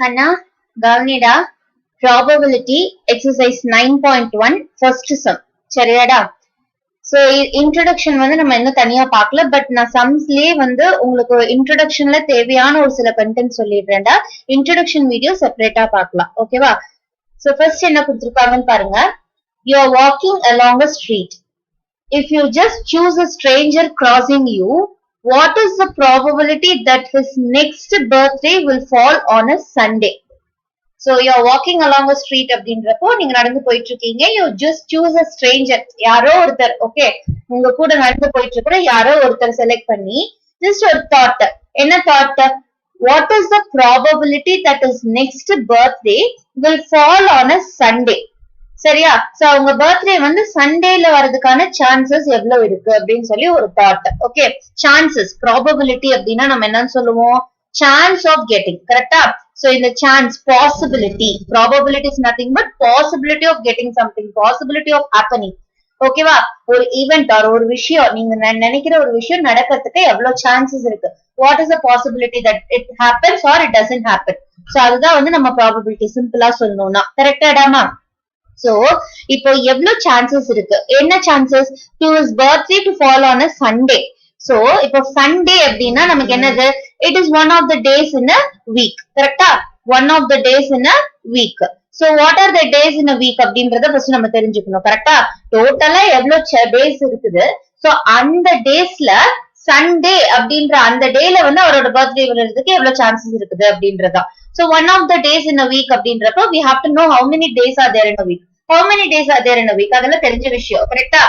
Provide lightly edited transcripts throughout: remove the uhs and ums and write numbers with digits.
Kanna, Gavnida, probability exercise 9.1 first sum. சரியாடா? So introduction வந்து நம்ம இன்னும் தனியா பார்க்கல, பட் நான் சம்ஸ்லயே வந்து உங்களுக்கு இன்ட்ரோடக்ஷன்ல தேவையான ஒரு சில கண்டென்ட் சொல்லிடுறேன்டா. இன்ட்ரோடக்ஷன் வீடியோ செப்பரேட்டா பார்க்கலாம். ஓகேவா? So first என்ன கொடுத்திருக்காங்கன்னு பாருங்க. You are walking along a street. If you just choose a stranger crossing you, what is the probability that his next birthday will fall on a Sunday? So you are walking along a street அப்படின்றப்போ நீங்க நடந்து போயிட்டு இருக்கீங்க. You just choose a stranger. யாரோ ஒருத்தர், okay, உங்க கூட நடந்து போயிட்டு இருக்கிற யாரோ ஒருத்தர் செலக்ட் பண்ணி just ஒரு தாட். என்ன thought? What is the probability that his next birthday will fall on a Sunday? சரியா? சோ அவங்க பர்த்டே வந்து சண்டேல வரதுக்கான சான்சஸ் எவ்வளவு இருக்கு அப்படின்னு சொல்லி ஒரு தாட். ஓகே, சான்சஸ், ப்ராபபிலிட்டி அப்படின்னா நம்ம என்னன்னு சொல்லுவோம்? Chance of getting. கரெக்டா? சோ இந்த chance, possibility, probability is nothing but possibility of getting something, possibility of happening. ஓகேவா? ஒரு ஈவென்ட் ஆர் ஒரு விஷயம், நீங்க நினைக்கிற ஒரு விஷயம் நடக்கிறதுக்கு எவ்வளவு சான்சஸ் இருக்கு? What is the possibility that it happens R it doesn't happen? So அதுதான் வந்து நம்ம ப்ராபபிலிட்டி சிம்பிளா சொல்லணும்னா. கரெக்டாடாமா? சோ இப்போ எவ்வளவு சான்சஸ் இருக்கு? என்ன chances? To his birthday to fall on a Sunday. So இப்போ சண்டே அப்படின்னா நமக்கு என்னது? It is one of the days in a week. கரெக்டா? One of the days in a week. So what are the days in a week அப்படின்றத first நம்ம தெரிஞ்சுக்கணும். கரெக்டா? டோட்டலா எவ்வளவு டேஸ் இருக்குது? சோ அந்த டேஸ்ல சண்டே அப்படின்ற அந்த டேல வந்து அவரோட பர்த்டே வரதுக்கு எவ்வளவு சான்சஸ் இருக்குது அப்படின்றதா. So one of the days in a week அப்படின்றப்போ we have to know how many days are there in a week. How many days are there in a week? அதெல்லாம் தெரிஞ்ச விஷயம். கரெக்டா?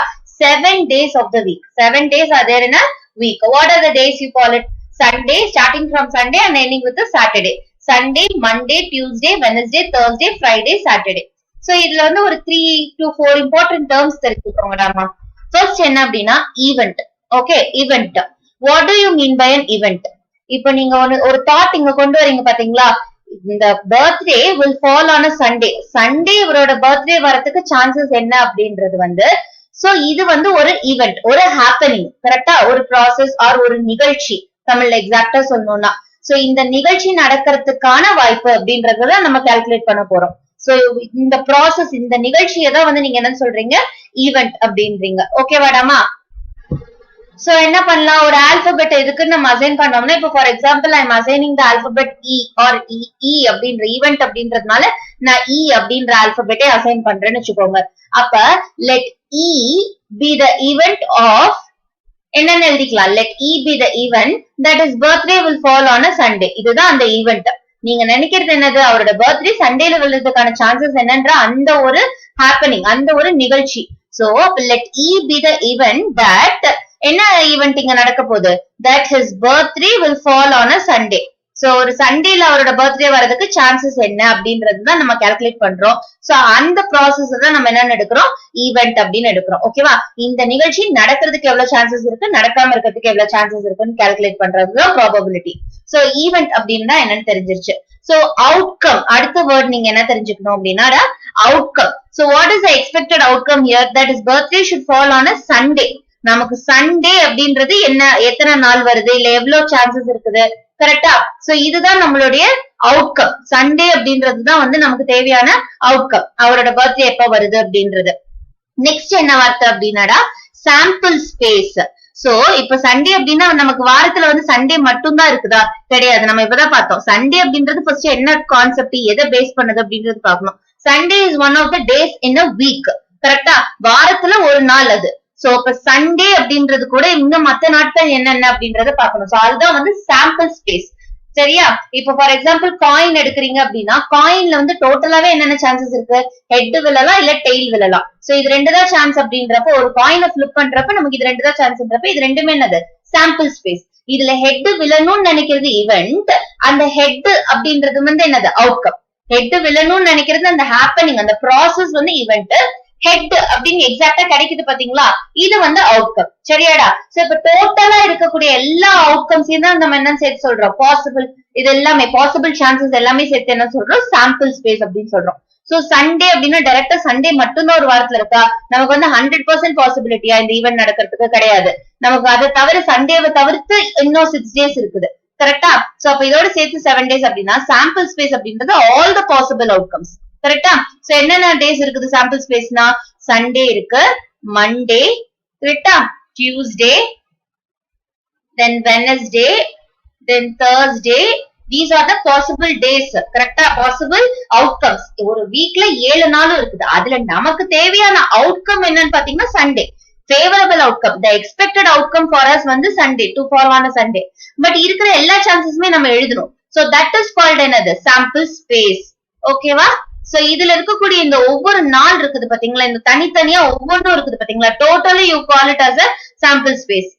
7 days of the week. 7 days are there in a week. What are the days you call it? Sunday, starting from Sunday and ending with a Saturday. Sunday, Monday, Tuesday, Wednesday, Thursday, Friday, Saturday. So இதுல வந்து ஒரு 3 to 4 important terms தெரிஞ்சுக்கோங்கடாமா. First என்ன அப்படின்னா event. Okay, event. What do you mean by an event? இப்போ நீங்க ஒரு thought இங்க கொண்டு வரீங்க பாத்தீங்களா? இந்த birthday will fall on a Sunday. Sunday இவரோட பர்த்டே வரதுக்கு சான்சஸ் என்ன அப்படின்றது வந்து, சோ இது வந்து ஒரு ஈவென்ட், ஒரு ஹேப்பனிங். கரெக்டா? ஒரு ப்ராசஸ் ஆர் ஒரு நிகழ்ச்சி, தமிழ்ல எக்ஸாக்டா சொல்லணும்னா. சோ இந்த நிகழ்ச்சி நடக்கிறதுக்கான வாய்ப்பு அப்படின்றத நம்ம கால்குலேட் பண்ண போறோம். சோ இந்த ப்ராசஸ், இந்த நிகழ்ச்சியை தான் வந்து நீங்க என்ன சொல்றீங்க? ஈவென்ட் அப்படின்றீங்க. ஓகேவாடாமா? சோ என்ன பண்ணலாம்? ஒரு ஆல்பபெட் எதுக்குன்னு நம்ம அசைன் பண்ணோம்னா, இப்போ for example I am assigning the alphabet E R E அப்படின்ற ஈவென்ட் அப்படின்றதுனால நான் இ அப்படின்ற ஆல்பபெட்டை அசைன் பண்றேன்னு வச்சுக்கோங்க. அப்ப let E be the event of என்னன்னு எழுதிக்கலாம். Let E be the event that is birthday will fall on a Sunday. இதுதான் அந்த ஈவென்ட். நீங்க நினைக்கிறது என்னது? அவரோட பர்த்டே சண்டேல விழுறதுக்கான சான்சஸ் என்னன்ற அந்த ஒரு ஹேப்பனிங், அந்த ஒரு நிகழ்ச்சி. So let E be the event that என்ன ஈவென்ட் இங்க நடக்க போகுது? That his birthday will fall on a Sunday. So ஒரு சண்டேல அவரோட பர்த்டே வரதுக்கு சான்சஸ் என்ன அப்படின்றது தான் நம்ம கால்குலேட் பண்றோம். சோ அந்த ப்ராசஸ் தான் நம்ம என்ன எடுக்கிறோம்? ஈவென்ட் அப்படின்னு எடுக்கிறோம். ஓகேவா? இந்த நிகழ்ச்சி நடக்கிறதுக்கு எவ்வளவு சான்சஸ் இருக்கு, நடக்காம இருக்கிறதுக்கு எவ்வளவு சான்சஸ் இருக்குன்னு கால்குலேட் பண்றதுதான் ப்ராபபிலிட்டி. சோ ஈவென்ட் அப்படின்னா என்னன்னு தெரிஞ்சிருச்சு. சோ அவுட்கம், அடுத்த வேர்ட் நீங்க என்ன தெரிஞ்சுக்கணும் அப்படின்னா outcome. So what is the expected outcome here? That is birthday should fall on a Sunday. நமக்கு சண்டே அப்படின்றது என்ன, எத்தனை நாள் வருது, இல்ல எவ்வளவு சான்சஸ் இருக்குது? கரெக்டா? சோ இதுதான் நம்மளுடைய அவுட்கம். சண்டே அப்படின்றதுதான் வந்து நமக்கு தேவையான அவுட்கம், அவரோட பர்த்டே எப்ப வருது அப்படின்றது. நெக்ஸ்ட் என்ன வார்த்தை அப்படின்னாடா? Sample space. சோ இப்ப சண்டே அப்படின்னா நமக்கு வாரத்துல வந்து சண்டே மட்டும் தான் இருக்குதா? கிடையாது. நம்ம இப்பதான் பார்த்தோம். சண்டே அப்படின்றது ஃபர்ஸ்ட் என்ன கான்செப்ட், எதை பேஸ் பண்ணது அப்படின்றது பார்க்கணும். Sunday is one of the days in a week. கரெக்டா? வாரத்துல ஒரு நாள் அது. சோ இப்ப சண்டே அப்படின்றது கூட இன்னும் மத்த நாட்கள் என்னென்ன அப்படின்றத பாக்கணும். சோ அதுதான் வந்து சாம்பிள் ஸ்பேஸ். சரியா? இப்ப ஃபார் எக்ஸாம்பிள் காயின் எடுக்கிறீங்க அப்படின்னா, காயின்ல வந்து டோட்டலாவே என்னென்ன சான்சஸ் இருக்கு? ஹெட் விழலாம், இல்ல டெய்ல் விழலாம். சோ இது ரெண்டு தான் சான்ஸ் அப்படின்றப்ப, ஒரு காயினை பிளிப் பண்றப்ப நமக்கு இது ரெண்டு தான் சான்ஸ்ன்றப்ப இது ரெண்டுமே என்னது? Sample space. இதுல ஹெட் விழணும்னு நினைக்கிறது ஈவென்ட், அந்த ஹெட் அப்படின்றது வந்து என்னது? அவுட்கம். ஹெட் விழணும்னு நினைக்கிறது அந்த ஹேப்பனிங், அந்த ப்ராசஸ் வந்து ஈவென்ட். ஹெட் அப்படின்னு எக்ஸாக்டா கிடைக்குது பாத்தீங்களா? இது வந்து அவுட்கம். சரியாடா? சோ இப்ப டோட்டலா இருக்கக்கூடிய எல்லா அவுட்கம்ஸையும் தான் நம்ம என்ன சேர்த்து சொல்றோம்? பாசிபிள். இது எல்லாமே பாசிபிள் சான்சஸ் எல்லாமே சேர்த்து என்ன சொல்றோம்? சாம்பிள் ஸ்பேஸ் அப்படின்னு சொல்றோம். சோ சண்டே அப்படின்னா டைரக்டா சண்டே மட்டும்தான் ஒரு வாரத்துல இருக்கா? நமக்கு வந்து 100% பாசிபிலிட்டியா இந்த ஈவென்ட் நடக்கிறதுக்கு? கிடையாது. நமக்கு அதை தவிர சண்டேவை தவிர்த்து இன்னும் 6 days இருக்குது. கரெக்டா? சோ அப்ப இதோட சேர்த்து 7 days அப்படின்னா சாம்பிள் ஸ்பேஸ் அப்படின்றது ஆல் த பாசிபிள் அவுட்கம்ஸ். கரெக்டா? சோ என்னென்ன டேஸ் இருக்குது சாம்பிள் ஸ்பேஸ்னா சண்டே இருக்கு, மண்டே, கரெக்டா, Tuesday, then Wednesday, then Thursday. These are the possible days. கரெக்டா? possible outcomes. ஒரு வீக்ல 7 நாளும் இருக்குது. அதுல நமக்கு தேவையான அவுட்கம் என்னன்னு பாத்தீங்கன்னா Sunday. favorable outcome, the expected outcome for us வந்து சண்டே 2 for 1 சண்டே. பட் இருக்கிற எல்லா சான்சஸுமே நம்ம எழுதணும். so that is called என்னது sample space. ஓகேவா? சோ இதுல இருக்கக்கூடிய இந்த ஒவ்வொரு நாள் இருக்குது பாத்தீங்களா, இந்த தனித்தனியா ஒவ்வொன்றும் இருக்குது பாத்தீங்களா, totally you call it as a sample space.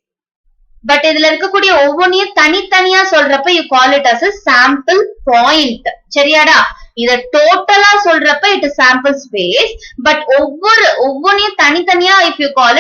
But இதுல இருக்கக்கூடிய ஒவ்வொன்றையும் தனித்தனியா சொல்றப்ப you call it as a sample point. சரியாடா? இத டோட்டலா சொல்றப்ப it is sample space. But ஒவ்வொன்றையும் தனித்தனியா if you call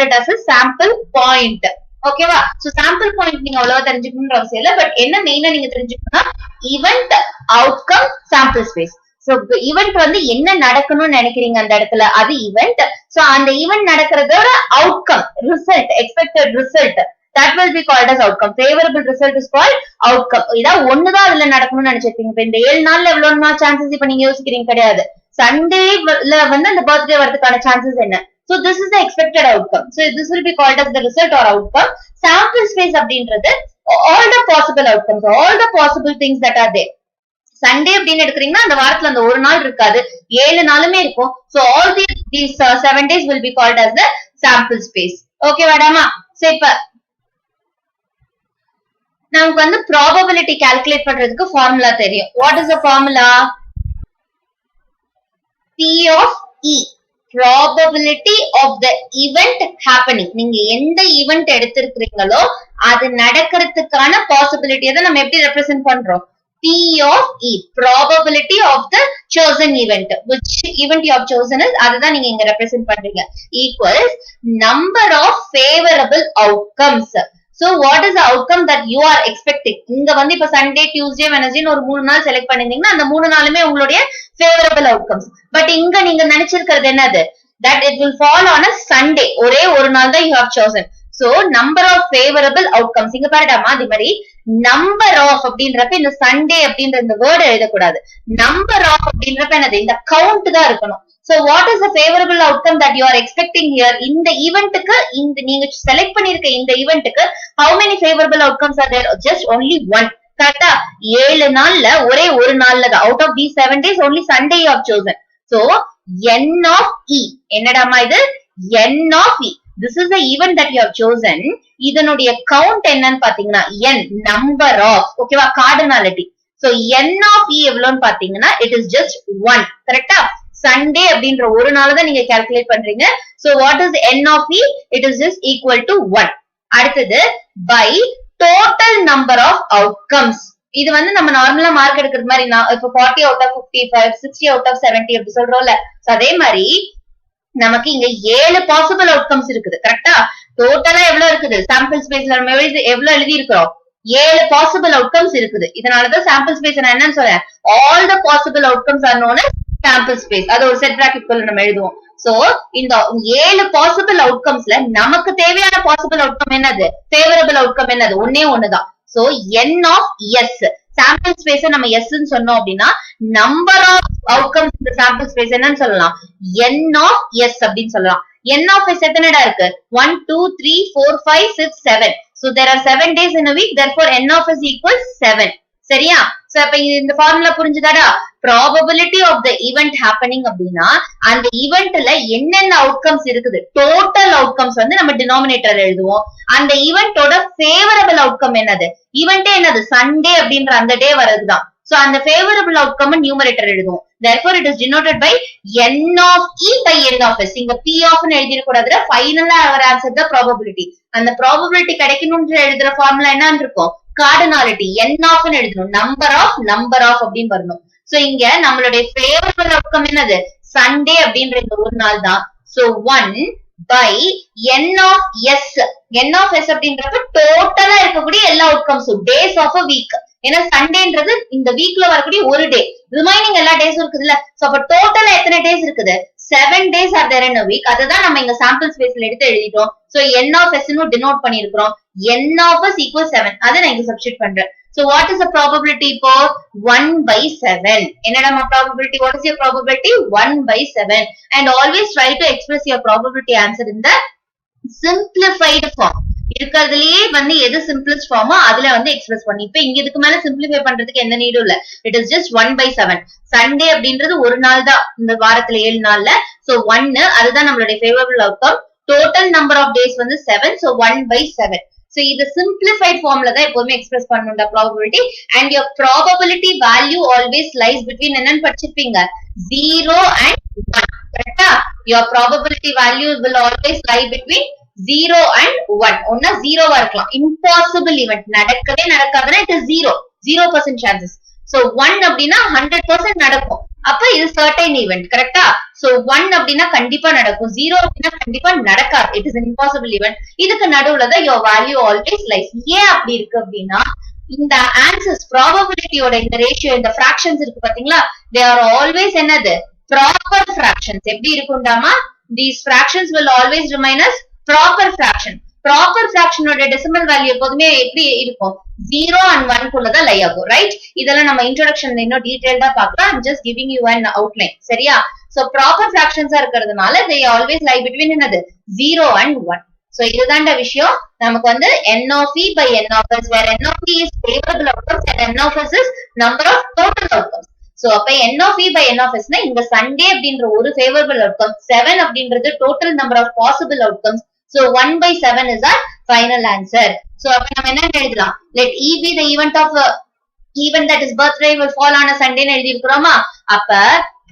it as a sample point. ஓகேவா? சோ சாம்பிள் பாயிண்ட் நீங்க அவ்வளவா தெரிஞ்சுக்கணும்ன்ற அவசியம் இல்ல. பட் என்ன மெயினா நீங்க தெரிஞ்சுக்கணும்னா event, outcome, sample space. So event வந்து என்ன நடக்கணும்னு நினைக்கிறீங்க அந்த இடத்துல, அது ஈவென்ட். சோ அந்த ஈவென்ட் நடக்கிறதோட outcome, result, expected result, that will be called as outcome. favorable result is called outcome. இதா ஒண்ணுதான் அதுல நடக்கணும்னு நினைச்சிருப்பீங்க. இப்ப இந்த 7 நாள்ல எவ்வளவு சான்சஸ் இப்ப நீங்க யோசிக்கிறீங்க கிடையாது. சண்டேல வந்து அந்த பர்த்டே வரதுக்கான சான்சஸ் என்ன? so this is the expected outcome. so this will be called as the result or outcome. sample space அப்படின்றது all the possible outcomes, all the possible things that are there. Sunday அப்படின்னு எடுக்கிறீங்கன்னா அந்த வாரத்துல அந்த ஒரு நாள் இருக்காது, 7 நாளுமே இருக்கும். so all these 7 days will be called as the sample space. Okay வாடாமா? சோ இப்ப நமக்கு வந்து probability calculate பண்றதுக்கு ஃபார்முலா தெரியும். what is the formula? P of E, probability of the event happening. நீங்க எந்த ஈவென்ட் எடுத்திருக்கிறீங்களோ அது நடக்கிறதுக்கான பாசிபிலிட்டியை தான் நம்ம எப்படி ரெப்ரசென்ட் பண்றோம்? P of E, probability of the chosen event. which event you have chosen is அதுதான் நீங்க இங்க ரெப்ரசென்ட் பண்றீங்க, equals number of favorable outcomes. so what is the outcome that you are expecting? இங்க வந்து இப்ப சண்டே, டியூஸ்டே, வெட்னஸ்டே ஒரு 3 நாள் select பண்ணிருந்தீங்கன்னா அந்த 3 நாளுமே உங்களுடைய favorable outcomes. பட் இங்க நீங்க நினைச்சிருக்கிறது என்னது? that it will fall on a Sunday. ஒரே ஒரு நாள் தான் you have chosen. so number of favorable outcomes. இங்க பாருடாமா, அதே மாதிரி number of அப்படின்றப்ப இந்த சண்டே அப்படின்ற இந்த வேர்ட் எழுதக்கூடாது. number of அப்படின்றப்ப என்னது? இந்த கவுண்ட் தான் இருக்கணும். so what is the favorable outcome that you are expecting here? இந்த ஈவென்ட்க்கு, இந்த நீங்க செலக்ட் பண்ணிருக்க இந்த ஈவென்ட்க்கு how many favorable outcomes are there? just only one. கரெக்டா? 7 நாள்ல ஒரே ஒரு நாள்ல தான், out of these 7 days only Sunday you have chosen. so n of E, என்னடாமா இது? n of E, this is the event that you have chosen. இதனுடைய count என்னன்னு பாத்தீங்கன்னா n, number of. ஓகேவா? Cardinality. so n of E எவ்வளவுன்னு பாத்தீங்கன்னா it is just 1. கரெக்டா? Sunday அப்படின்ற ஒரு நாள் தான் நீங்க கால்குலேட் பண்றீங்க. so what is n of E? it is just equal to 1. அடுத்தது by total number of outcomes. இது வந்து நம்ம நார்மலா மார்க் எடுக்கிறது மாதிரி, இப்ப 40 out of 55, 60 out of 70 அப்படி சொல்றோம்ல. அதே மாதிரி நமக்கு இங்க 7 பாசிபிள் அவுட்கம்ஸ் இருக்குது. கரெக்டா? டோட்டலா எவ்வளவு இருக்குது? சாம்பிள் ஸ்பேஸ்ல நம்ம எவ்வளவு எழுதி இருக்கிறோம்? 7 பாசிபிள் அவுட்கம்ஸ் இருக்குது. இதனாலதான் சாம்பிள் ஸ்பேஸ் நான் என்னன்னு சொல்றேன், all the possible outcomes are known as sample space. அது ஒரு செட் பிராக்கெட் குள்ள நம்ம எழுதுவோம். சோ இந்த 7 பாசிபிள் அவுட்கம்ஸ்ல நமக்கு தேவையான பாசிபிள் அவுட்கம் என்னது? ஃபேவரபிள் அவுட்கம் என்னது? ஒண்ணே ஒண்ணுதான். So n of S, sample space நம்ம S ன்னு சொன்னோம் அப்படின்னா நம்பர் ஆஃப் அவுட்கம்ஸ் இந்த சாம்பிள் ஸ்பேஸ் என்னன்னு சொல்லலாம்? n of S அப்படின்னு சொல்லலாம். n of S எத்தனைடா இருக்கு? 1 2 3 4 5 6 7. so there are 7 days in a week, therefore n of S equals 7. சரியா? சோ அப்ப இந்த formula புரிஞ்சுதாடா? probability of the event happening அப்படின்னா அந்த ஈவென்ட்ல என்னென்ன அவுட்கம்ஸ் இருக்குது, டோட்டல் அவுட்கம்ஸ் வந்து நம்ம டினாமினேட்டர் எழுதுவோம். அந்த ஈவென்ட்டோட ஃபேவரபிள் அவுட்கம் என்னது? ஈவென்ட்டே என்னது? சண்டே அப்படின்ற அந்த டே வரதுதான். சோ அந்த ஃபேவரபிள் அவுட்கம் நியூமரேட்டர் எழுதுவோம். therefore it is denoted by n of E by n of S. இங்க P of ன்னு எழுதிட கூடாதுல, ஃபைனலா அவர் ஆன்சர் தான் probability. அந்த probability கிடைக்கணும்னு எழுதுற ஃபார்முலா என்னன்னு இருக்கும்? கார்டினாலிட்டி. n of ன்னு எழுதணும், number of அப்படின்னு வரணும். சோ இங்க நம்மளுடைய ஃபேவரபிள் அவுட்கம் என்னது? சண்டே அப்படின்ற இந்த ஒரு நாள் தான். So 1 by n of S. n of S அப்படின்றப்ப டோட்டலா இருக்கக்கூடிய எல்லா அவுட்கம்ஸும், டேஸ் ஆஃப் a வீக். ஏன்னா சண்டேன்றது இந்த வீக்ல வரக்கூடிய ஒரு டே, ரிமைனிங் எல்லா டேஸும் இருக்குதுல்ல. சோ அப்ப டோட்டலா எத்தனை டேஸ் இருக்குது? 7 days are there in a week. அதுதான் நம்ம இங்க சாம்பிள் ஸ்பேஸ்ல எடுத்து எழுதிட்டோம். சோ n of S ன்னு டினோட் பண்ணிருக்கிறோம். n of S equals 7. அதை நான் இங்க சப்ஸ்டிட்யூட் பண்றேன். So what is the probability இப்போ 1/7? என்னடா probability? What is your probability? 1/7. And always try to express your probability answer in the simplified form. இருக்கிறதுலயே வந்து எது simplest ஃபார்மோ அதுல வந்து எக்ஸ்பிரஸ் பண்ணி இப்ப இங்க இதுக்கு மேல சிம்பிளிஃபை பண்றதுக்கு எந்த நீடும் இல்ல. It is just 1/7. சண்டே அப்படின்றது ஒரு நாள் தான் இந்த வாரத்துல 7 நாள்ல. சோ 1 அதுதான் நம்மளுடைய favourable outcome. Total number of days வந்து 7. சோ 1/7. சோ இது simplified ஃபார்ம்ல தான் எப்பவுமே express பண்ணணும்டா probability. And your probability value always lies between என்னன்னு படிச்சிருப்பீங்க 0 and 1. கரெக்டா? Your probability value will always lie between 0 and 1. ஒன்னா 0 வா இருக்கலாம். Impossible event. நடக்கவே நடக்காதுன்னா it is 0. 0% chances. So 1 அப்படின்னா 100% நடக்கும். அப்ப இது certain event. கரெக்டா? So 1 அப்படின்னா கண்டிப்பா நடக்கும். 0 அப்படின்னா கண்டிப்பா நடக்காது. It is an impossible event. இதுக்கு நடுவுல தான் your value always lies. ஏன் அப்படி இருக்கு அப்படின்னா இந்த ஆன்சர்ஸ் ப்ராபபிலிட்டியோட இந்த ரேஷியோ இந்த ஃபிராக்ஷன்ஸ் இருக்கு பாத்தீங்களா they are always என்னது ப்ராப்பர் ஃபிராக்ஷன்ஸ். எப்படி இருக்கும்டாமா these fractions will always remain as proper fraction. Proper ஃபிராக்ஷனோட டெசிமல் வேல்யூ எப்போதுமே எப்படி இருக்கும் 0 and 1 குள்ளதான் லை ஆகும். ரைட்? இதெல்லாம் நம்ம இன்ட்ரோடக்ஷன்ல இன்னும் டீடைல்டா பார்க்கலாம். I'm just giving you an outline. சரியா? சோ ப்ராப்பர் ஃபிராக்ஷன்ஸா இருக்கிறதுனால they always lie between என்னது 0 and 1. சோ இதுதான்டா விஷயம். நமக்கு வந்து n of e by n of s where n of e is favorable outcomes and n of s is number of total outcomes. So அப்ப n of e by n of s னா இந்த Sunday அப்படின்ற ஒரு favorable outcome, 7 அப்படின்றது total number of possible outcomes. So 1/7 is our final answer. So அப்ப நம்ம என்ன எழுதலாம்? Let e be the event of event that is birthday will fall on a Sunday ன்னு எழுதி இருக்கிறோமா? அப்ப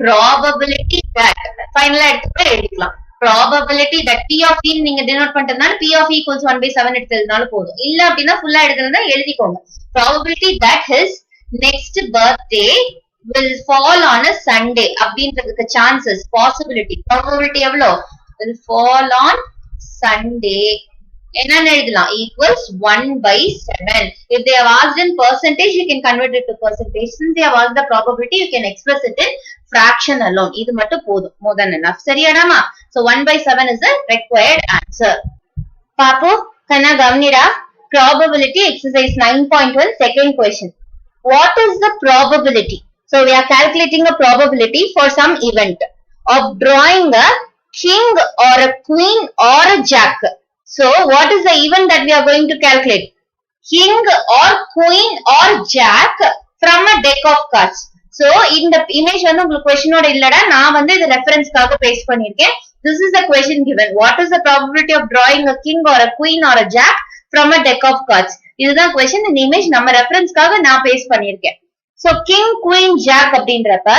probability that ஃபைனலா எடுத்து எழுதிக்கலாம். probability that p of e நீங்க denote பண்றதுனால p of e equals 1/7 எடுத்ததுனால போதும். இல்ல அப்படின்னா ஃபுல்லா எடுக்கிறதா எழுதிக்கோங்க. probability that his next birthday will fall on a Sunday அப்படின்றதுக்கு chances possibility probability எவ்வளோ will fall on Sunday என்னன்னு எழுதலாம் equals 1/7. If they have asked in percentage you can convert it to percentage. Since they have asked the probability you can express it in fraction alone. இது மட்டும் போதும். more than enough. சரியாடாமா? So 1/7 is the required answer. பாப்போ கண்ணா கவனிடா probability exercise 9.1 second question. What is the probability? So we are calculating a probability for some event of drawing a king or a queen or a jack. So what is the event that we are going to calculate? King or queen or jack from a deck of cards. So இந்த image வந்து உங்களுக்கு question ஓட இல்லடா நான் வந்து இது ரெஃபரன்ஸ்க்காக paste பண்ணிருக்கேன். This is the question given. What is the probability of drawing a king or a queen or a jack from a deck of cards? இதுதான் question. இந்த image நம்ம ரெஃபரன்ஸ்க்காக நான் பேஸ்ட் பண்ணிருக்கேன். So king queen jack அப்படின்றப்ப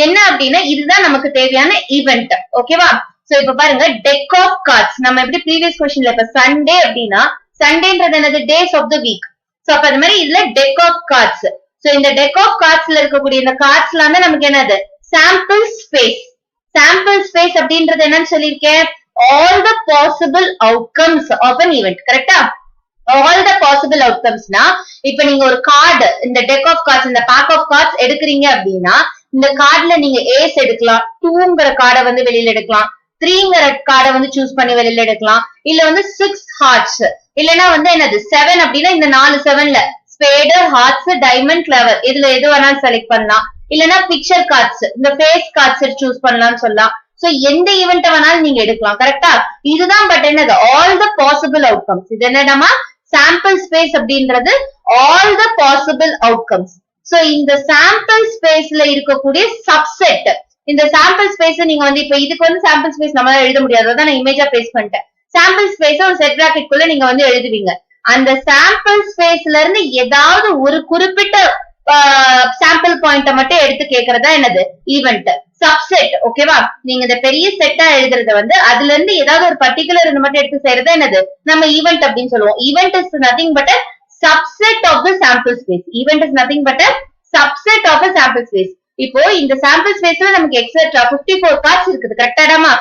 என்ன அப்படின்னா இதுதான் நமக்கு தேவையான ஈவென்ட். ஓகேவா? சோ இப்ப பாருங்க டெக் ஆஃப் கார்ட்ஸ் நம்ம எப்படி ப்ரீவியஸ் क्वेश्चनல இப்ப சண்டே அப்படின்னா சண்டேன்றது என்னது days of the week. So அப்ப அந்த மாதிரி இதுல டெக் ஆஃப் கார்ட்ஸ். சோ இந்த டெக் ஆஃப் கார்ட்ஸ்ல இருக்கக்கூடிய இந்த கார்ட்ஸ்லாம் தான் நமக்கு என்னது சாம்பிள் ஸ்பேஸ். சாம்பிள் ஸ்பேஸ் அப்படின்றது என்னன்னு சொல்லியிருக்கேன் all the possible outcomes of an event. கரெக்டா? ஆல் த பாசிபிள் அவுட்கம்ஸ்னா இப்ப நீங்க ஒரு கார்டு இந்த டெக் ஆஃப் கார்ட்ஸ் இந்த பேக் ஆஃப் கார்ட்ஸ் எடுக்கிறீங்க அப்படின்னா இந்த கார்டுல நீங்க ஏஸ் எடுக்கலாம், 2ங்கிற கார்டை வந்து வெளியில எடுக்கலாம், 3ங்கிற கார்டை வந்து சூஸ் பண்ணி வெளியில எடுக்கலாம், இல்ல வந்து 6 ஹார்ட்ஸ் இல்லனா வந்து என்னது 7 அப்படின்னா இந்த 4 7ல ஸ்பேடு ஹார்ட்ஸ் டைமண்ட் கிளவர் இதுல எது வேணாலும் செலக்ட் பண்ணலாம். இல்லனா பிக்சர் கார்ட்ஸ் இந்த ஃபேஸ் கார்ட்ஸ் சூஸ் பண்ணலாம்னு சொல்லலாம். சோ எந்த ஈவென்ட் வேணாலும் நீங்க எடுக்கலாம். கரெக்டா? இதுதான் பட் என்னது ஆல் த பாசிபிள் அவுட்கம்ஸ். இது என்னடா சாம்பிள் ஸ்பேஸ் அப்படின்றது all the possible outcomes. So இந்த சாம்பிள் ஸ்பேஸ்ல இருக்கக்கூடிய சப்செட் இந்த சாம்பிள் ஸ்பேஸ் நீங்க வந்து இப்ப இதுக்கு வந்து சாம்பிள் ஸ்பேஸ் நம்மளால எழுத முடியாது. அதான் நான் இமேஜா பேஸ் பண்ணிட்டேன். சாம்பிள் ஸ்பேஸ் ஒரு செட் பிராக்கெட் குள்ள நீங்க வந்து எழுதுவீங்க. அந்த சாம்பிள் ஸ்பேஸ்ல இருந்து ஏதாவது ஒரு குறிப்பிட்ட சாம்பிள் பாயிண்ட மட்டும் எடுத்து கேக்குறதா என்னது ஈவென்ட் சப்செட். ஓகேவா? நீங்க இந்த பெரிய செட்டா எழுதுறத வந்து அதுல இருந்து ஏதாவது ஒரு பர்டிகுலர் மட்டும் எடுத்து செய்யறதா என்னது நம்ம ஈவென்ட் அப்படின்னு சொல்லுவோம். Event is nothing but a subset of the sample space. Event is nothing but a subset of a sample space. இப்போ இந்த சாம்பிள் ஸ்பேஸ்ல நமக்கு எக்ஸெட்ரா 54 கார்ட்ஸ் இருக்குது. கரெக்டாடாமா?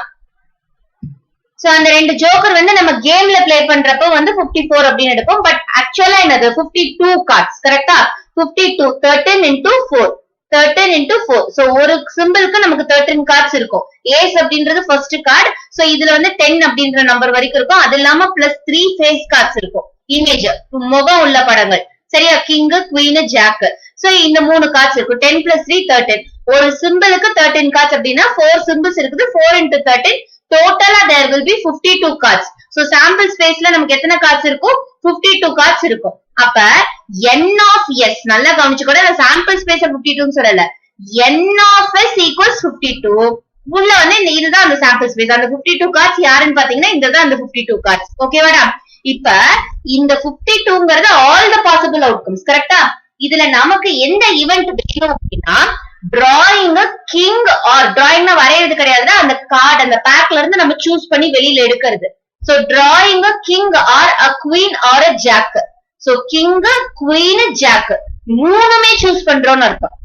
சோ அந்த ரெண்டு ஜோக்கர் வந்து நம்ம கேம்ல ப்ளே பண்றப்போ வந்து 54 அப்படின்னு எடுப்போம். பட் ஆக்சுவலா என்னது 52 கார்ட்ஸ். கரெக்டா? 52 13 into 4 13 into 4. சோ ஒரு சிம்பிளுக்கு நமக்கு 13 கார்ட்ஸ் இருக்கும். ஏஸ் அப்படின்றது ஃபர்ஸ்ட் கார்டு. சோ இதுல வந்து 10 அப்படின்ற நம்பர் வரைக்கும் இருக்கும். அது இல்லாம பிளஸ் 3 ஃபேஸ் கார்ட்ஸ் இருக்கும். இமேஜ் முகம் உள்ள படங்கள் சரியா? King, queen, jack. சோ இந்த 3 கார்ட்ஸ் இருக்கு. 10 plus 3 13. ஒரு சிம்பிளுக்கு 13 cards அப்படின்னா 4 symbols இருக்குது. 4 into 13 டோட்டலா there will be 52 cards. So sample ஸ்பேஸ்ல நமக்கு எத்தனை cards இருக்கும்? 52 cards இருக்கும். அப்ப n of s நல்லா கவனிச்சுக்கோங்க. நான் சாம்பிள் ஸ்பேஸ் 52 சொல்லல. n of s equals 52. உள்ள வந்து இதுதான் அந்த சாம்பிள் ஸ்பேஸ். அந்த 52 cards யாருன்னு பாத்தீங்கன்னா இதுதான் அந்த 52 cards. ஓகேவாடா? இப்ப இந்த 52ங்கிறது ஆல் த பாசிபிள் அவுட்கம்ஸ். கரெக்டா? இதுல நமக்கு எந்த ஈவென்ட் வேணும் அப்படின்னா டிராயிங் கிங் ஆர் டிராயிங்னா வரையறது கிடையாதுன்னா அந்த கார்டு அந்த பேக்ல இருந்து நம்ம சூஸ் பண்ணி வெளியில எடுக்கிறது. So drawing king or a queen or a jack. So king, queen, jack மூணுமே சூஸ் பண்றோம்னு அர்த்தம்.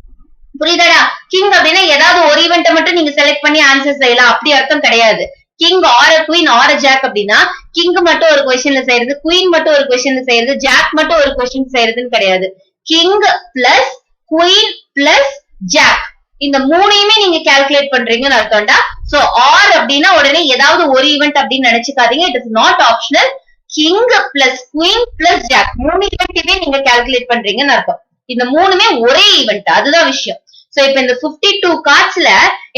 புரியுதாடா? கிங் அப்படின்னா ஏதாவது ஒரு ஈவெண்ட்டை மட்டும் நீங்க செலக்ட் பண்ணி ஆன்சர் செய்யலாம், அப்படி அர்த்தம் கிடையாது. King or queen or jack அப்படின்னா கிங் மட்டும் ஒரு கொஸ்டின்ல செய்யறது, குவீன் மட்டும் ஒரு கொஸ்டின்ல செய்யறது, ஜாக் மட்டும் ஒரு கொஸ்டின் செய்யறதுன்னு கிடையாது. King plus queen plus jack இந்த மூணையுமே நீங்க கால்குலேட் பண்றீங்கன்னு அர்த்தம்டா. சோ ஆர் அப்படின்னா உடனே ஏதாவது ஒரு ஈவெண்ட் அப்படின்னு நினைச்சுக்காதீங்க. It is not optional. King plus queen plus jack மூணு ஈவெண்ட்டுமே நீங்க கால்குலேட் பண்றீங்கன்னு அர்த்தம். இந்த மூணுமே ஒரே ஈவெண்ட், அதுதான் விஷயம். சோ இப்ப இந்த 52 கார்ட்ஸ்ல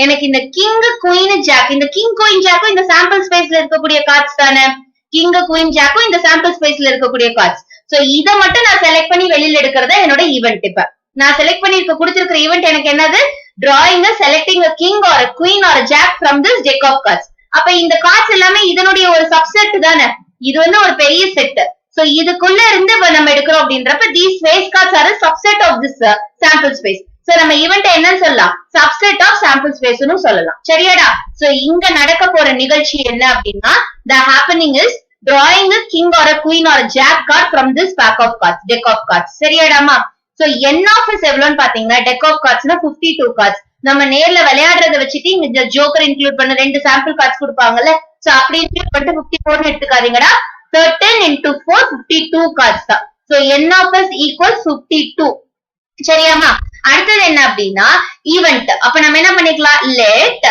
எனக்கு இந்த கிங், குவீன், ஜாக், இந்த கிங், குவீன், ஜாக்கும் இந்த சாம்பிள் ஸ்பேஸ்ல இருக்கக்கூடிய கார்ட்ஸ் தானே. கிங், குவீன், ஜாக்கும் இந்த சாம்பிள் ஸ்பேஸ்ல இருக்கக்கூடிய கார்ட்ஸ். சோ இத மட்டும் நான் செலக்ட் பண்ணி வெளியில எடுக்கிறதா என்னோட ஈவெண்ட். இப்ப நான் செலக்ட் பண்ணி கொடுத்திருக்கிற ஈவெண்ட் எனக்கு என்னது? Drawing selecting a king or a queen or a jack from this deck of cards. அப்ப இந்த கார்ட்ஸ் எல்லாமே இதனுடைய ஒரு சப்செட் தானே. இது வந்து ஒரு பெரிய செட். சோ இதுக்குள்ள இருந்து நம்ம எடுக்கிறோம் அப்படின்றப்ப these face cards are a subset of this sample space. So நம்ம ஈவெண்ட் என்னன்னு சொல்லலாம்? சப்செட் ஆஃப் சாம்பிள் ஸ்பேஸ்னு சொல்லலாம். சரியாடா? சோ இங்க நடக்க போற நிகழ்ச்சி என்ன அப்படின்னா the happening is drawing a king or a queen or a jack card from this pack of cards, deck of cards. சரியாடாமா? சோ n of s எவ்வளவுன்னு பாத்தீங்கன்னா deck of cardsனா 52 cards. நம்ம நேர்ல விளையாடுறத வச்சுட்டு இங்க ஜோக்கர் இன்க்ளூட் பண்ண 2 சாம்பிள் கார்ட்ஸ் கொடுப்பாங்கல்ல. சோ அப்படி இன்க்ளூட் பண்ணிட்டு 54 எடுத்துக்காதீங்கடா. 13 into 4 52 cards தான். So n of s equals 52. சரியாமா? அடுத்தது என்ன அப்படின்னா ஈவெண்ட். அப்ப நம்ம என்ன பண்ணிக்கலாம்? let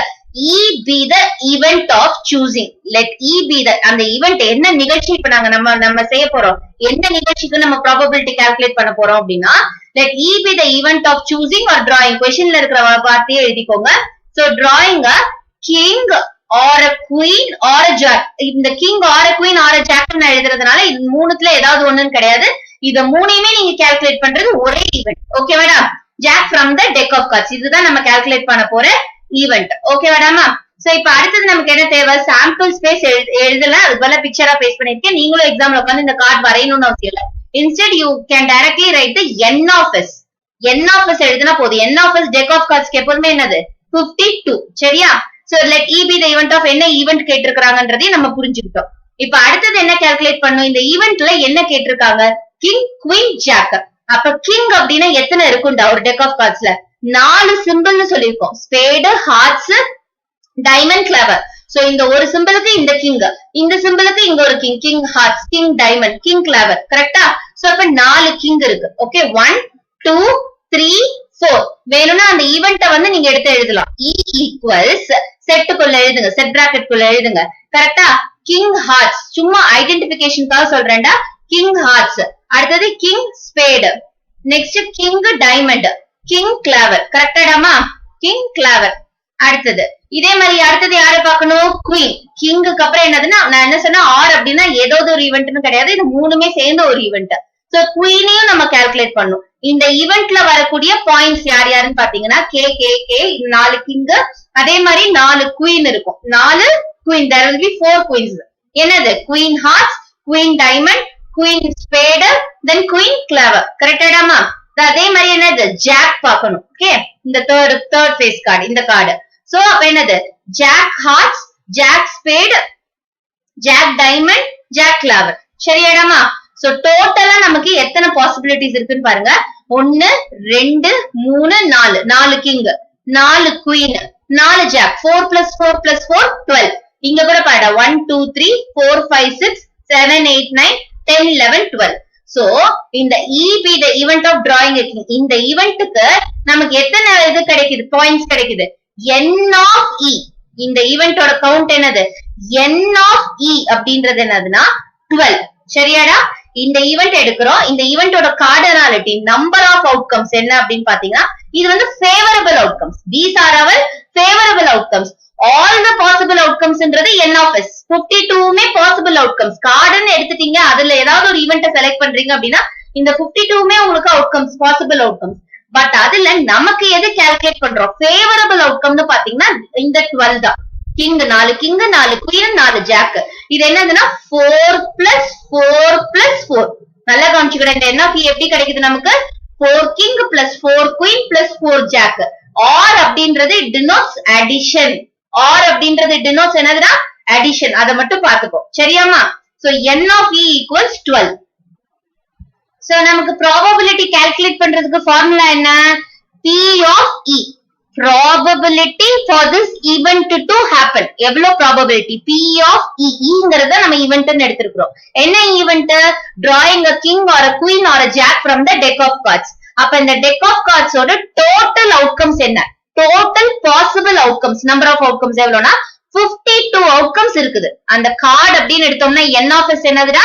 e be the event of choosing. let e be the அந்த ஈவெண்ட் என்ன நிகழ்ச்சி இப்ப நாங்க நம்ம செய்ய போறோம், என்ன நிகழ்ச்சிக்கு நம்ம ப்ராபபிலிட்டி கால்குலேட் பண்ண போறோம் அப்படின்னா let e be the event of choosing or drawing. क्वेश्चनல இருக்கிற வார்த்தையை எழுதிக்கோங்க. So drawing a king or a queen or a jack. இந்த king or a queen or a jack நான் எழுதுறதுனால இது மூணுத்துல ஏதாவது ஒண்ணுன்னு கிடையாது. இத மூணையுமே நீங்க கால்குலேட் பண்றது ஒரே event. ஓகேவாடா? jack from the deck of cards இதுதான் நம்ம கால்குலேட் பண்ண போற ஈவெண்ட். ஓகேவாடாமா? சோ இப்ப அடுத்தது நமக்கு என்ன தேவை? சாம்பிள் ஸ்பேஸ் எழுதலாம். அது போல பிக்சரா பேஸ்ட் பண்ணிருக்கேன். நீங்களும் எக்ஸாம்ல உட்காந்து இந்த கார்டு வரையணும்னு அவசியம் இல்லை. Instead you can directly right the n of s. n of s எழுதுனா போதும். n of s deck of cards எப்பவுமே என்னது? 52. சரியா? So let e be the event of என்ன ஈவெண்ட் கேட்டிருக்காங்கன்றதையும் நம்ம புரிஞ்சுக்கிட்டோம். இப்ப அடுத்தது என்ன கால்குலேட் பண்ணும்? இந்த ஈவெண்ட்ல என்ன கேட்டிருக்காங்க? King, queen, jack. அப்ப கிங் அப்படின்னா எத்தனை இருக்கும்டா ஒரு டெக் ஆஃப் கார்ட்ஸ்ல? 4 சிம்பிள்னு சொல்லியிருக்கோம். Spade, hearts, diamond, clever. So இந்த ஒரு சிம்பிளுக்கு இந்த கிங், இந்த சிம்பிளுக்கு இங்க ஒரு king, king hearts, king diamond, king clever. கரெக்டா? சோ அப்ப 4 கிங் இருக்கு. ஓகே, 1 2 3 4. வேணும்னா அந்த ஈவெண்ட்டை வந்து நீங்க எடுத்து எழுதலாம். e equals செட்டுக்குள்ள எழுதுங்க, செட் பிராக்கெட் குள்ள எழுதுங்க. கரெக்டா? கிங் ஹார்ட்ஸ் சும்மா ஐடென்டிபிகேஷனுக்காக சொல்றேன்டா. கிங் ஹார்ட்ஸ், அடுத்தது king spade, next king diamond, king clover. கரெக்டாடாமா? King clover. அடுத்தது இதே மாதிரி அடுத்தது யாரை பார்க்கணும்? குவீன். கிங்குக்கு அப்புறம் என்னதுன்னா நான் என்ன சொன்னா ஆர் அப்படின்னா ஏதாவது ஒரு ஈவெண்ட்னு கிடையாது. இது மூணுமே சேர்ந்த ஒரு ஈவெண்ட். சோ குவீனையும் நம்ம கால்குலேட் பண்ணும். இந்த ஈவெண்ட்ல வரக்கூடிய பாயிண்ட்ஸ் யார் யாருன்னு பாத்தீங்கன்னா கே கே கே 4 கிங், அதே மாதிரி 4 குவீன் இருக்கும். 4 queen. there will be 4 queens. என்னது? Queen hearts, queen diamond, queen spade, then queen clover. கரெக்டாடாமா? அதே மாதிரி என்னது? ஜாக் பார்க்கணும். ஓகே, இந்த தேர்ட் ஃபேஸ் கார்டு, இந்த கார்டு. சோ அப்ப என்னது? Jack hearts, jack spade, jack diamond, jack clover. சரியாடாமா? சோ டோட்டலா நமக்கு எத்தனை பாசிபிலிட்டிஸ் இருக்குன்னு பாருங்க. 1 2 3 4. 4 king, 4 queen, 4 jack. 4 plus 4 plus 4 12. இங்க கூட பாருடா 1 2 3 4 5 6 7 8 9 10 11 12. சோ இந்த e be the event of drawing a king. இந்த ஈவெண்ட்டுக்கு நமக்கு எத்தனை இது கிடைக்குது? பாயிண்ட்ஸ் கிடைக்குது. n of e. இந்த ஈவெண்டோட கவுண்ட் என்னது? n of e அப்படின்றது என்னதுன்னா 12. சரியாடா? இந்த ஈவெண்ட் எடுக்கிறோம். இந்த ஈவெண்டோட கார்டினாலிட்டி நம்பர் ஆஃப் அவுட்கம்ஸ் என்ன அப்படின்னு பாத்தீங்கன்னா இது வந்து favourable outcomes. These are our favourable outcomes. All the possible அவுட்கம்ஸ்ன்றது n of s. 52மே பாசிபிள் அவுட்கம்ஸ். கார்டுன்னு எடுத்துட்டீங்க, அதுல ஏதாவது ஒரு ஈவெண்ட்டை செலக்ட் பண்றீங்க அப்படின்னா இந்த 52மே உங்களுக்கு அவுட்கம்ஸ், பாசிபிள் அவுட்கம்ஸ். பட் அதுல நமக்கு எது கால்குலேட் பண்றோம்? ஃபேவரபிள் அவுட்கம்னு பாத்தீங்கன்னா இந்த 12 தான். King 4 king 4 queen 4 jack. இது என்னதுன்னா 4 பிளஸ் 4 பிளஸ் 4. நல்லா கவனிச்சுக்கிட. இந்த என்ன எப்படி கிடைக்குது நமக்கு? 4 king plus 4 queen plus 4 jack. Or அப்படின்றது டினோட்ஸ் அடிஷன். ஆர் அப்படின்றது டினோட்ஸ் என்னதுன்னா அடிஷன். அதை மட்டும் பாத்துக்கோ, சரியாமா? So n of e equals 12. So நமக்கு ப்ராபபிலிட்டி கால்குலேட் பண்றதுக்கு ஃபார்முலா என்ன? p of e. probability for this event to happen. எவ்வளவு probability? p of e. ங்கிறத நம்ம ஈவென்ட்னு எடுத்துக்கிறோம். என்ன event? drawing a king or a queen or a jack from the deck of cards. அப்ப இந்த deck of cards ஓட total outcomes என்ன? total possible outcomes, number of outcomes எவ்வளவுனா 52 outcomes இருக்குது. அந்த card அப்படின்னு எடுத்தோம்னா n of s என்னதுடா?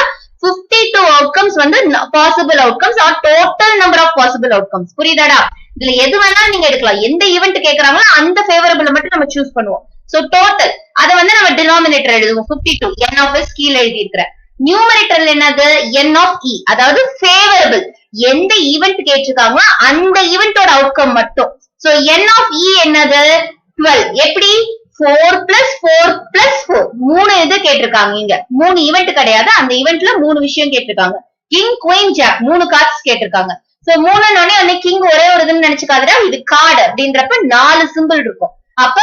52 outcomes வந்து possible outcomes or total number of possible outcomes. புரியுதாடா? இதுல எது வேணாலும் நீங்க எடுக்கலாம். எந்த ஈவெண்ட் கேக்குறாங்களோ அந்த ஃபேவரபிள் மட்டும் நம்ம சூஸ் பண்ணுவோம். சோ டோட்டல் அத வந்து நம்ம டினாமினேட்டர் எழுதுவோம். 52 n of s கீழ எழுதி இருக்கிறேன். நியூமரேட்டர்ல என்னது? n of e. அதாவது ஃபேவரபிள். எந்த ஈவெண்ட் கேட்டிருக்காங்களோ அந்த ஈவெண்டோட அவுட்கம் மட்டும். சோ n of e என்னது? 12. எப்படி? 4 பிளஸ் 4 பிளஸ் 4. 3 இது கேட்டிருக்காங்க. இங்க 3 ஈவெண்ட் கிடையாது. அந்த ஈவெண்ட்ல 3 விஷயம் கேட்டிருக்காங்க. கிங் குயின் ஜாக் 3 கார்ட்ஸ் கேட்டிருக்காங்க. சோ 3 கிங் ஒரே ஒரு இதுன்னு நினைச்சுக்காதடா. இது கார்டு அப்படின்றப்ப 4 சிம்பிள் இருக்கும். அப்ப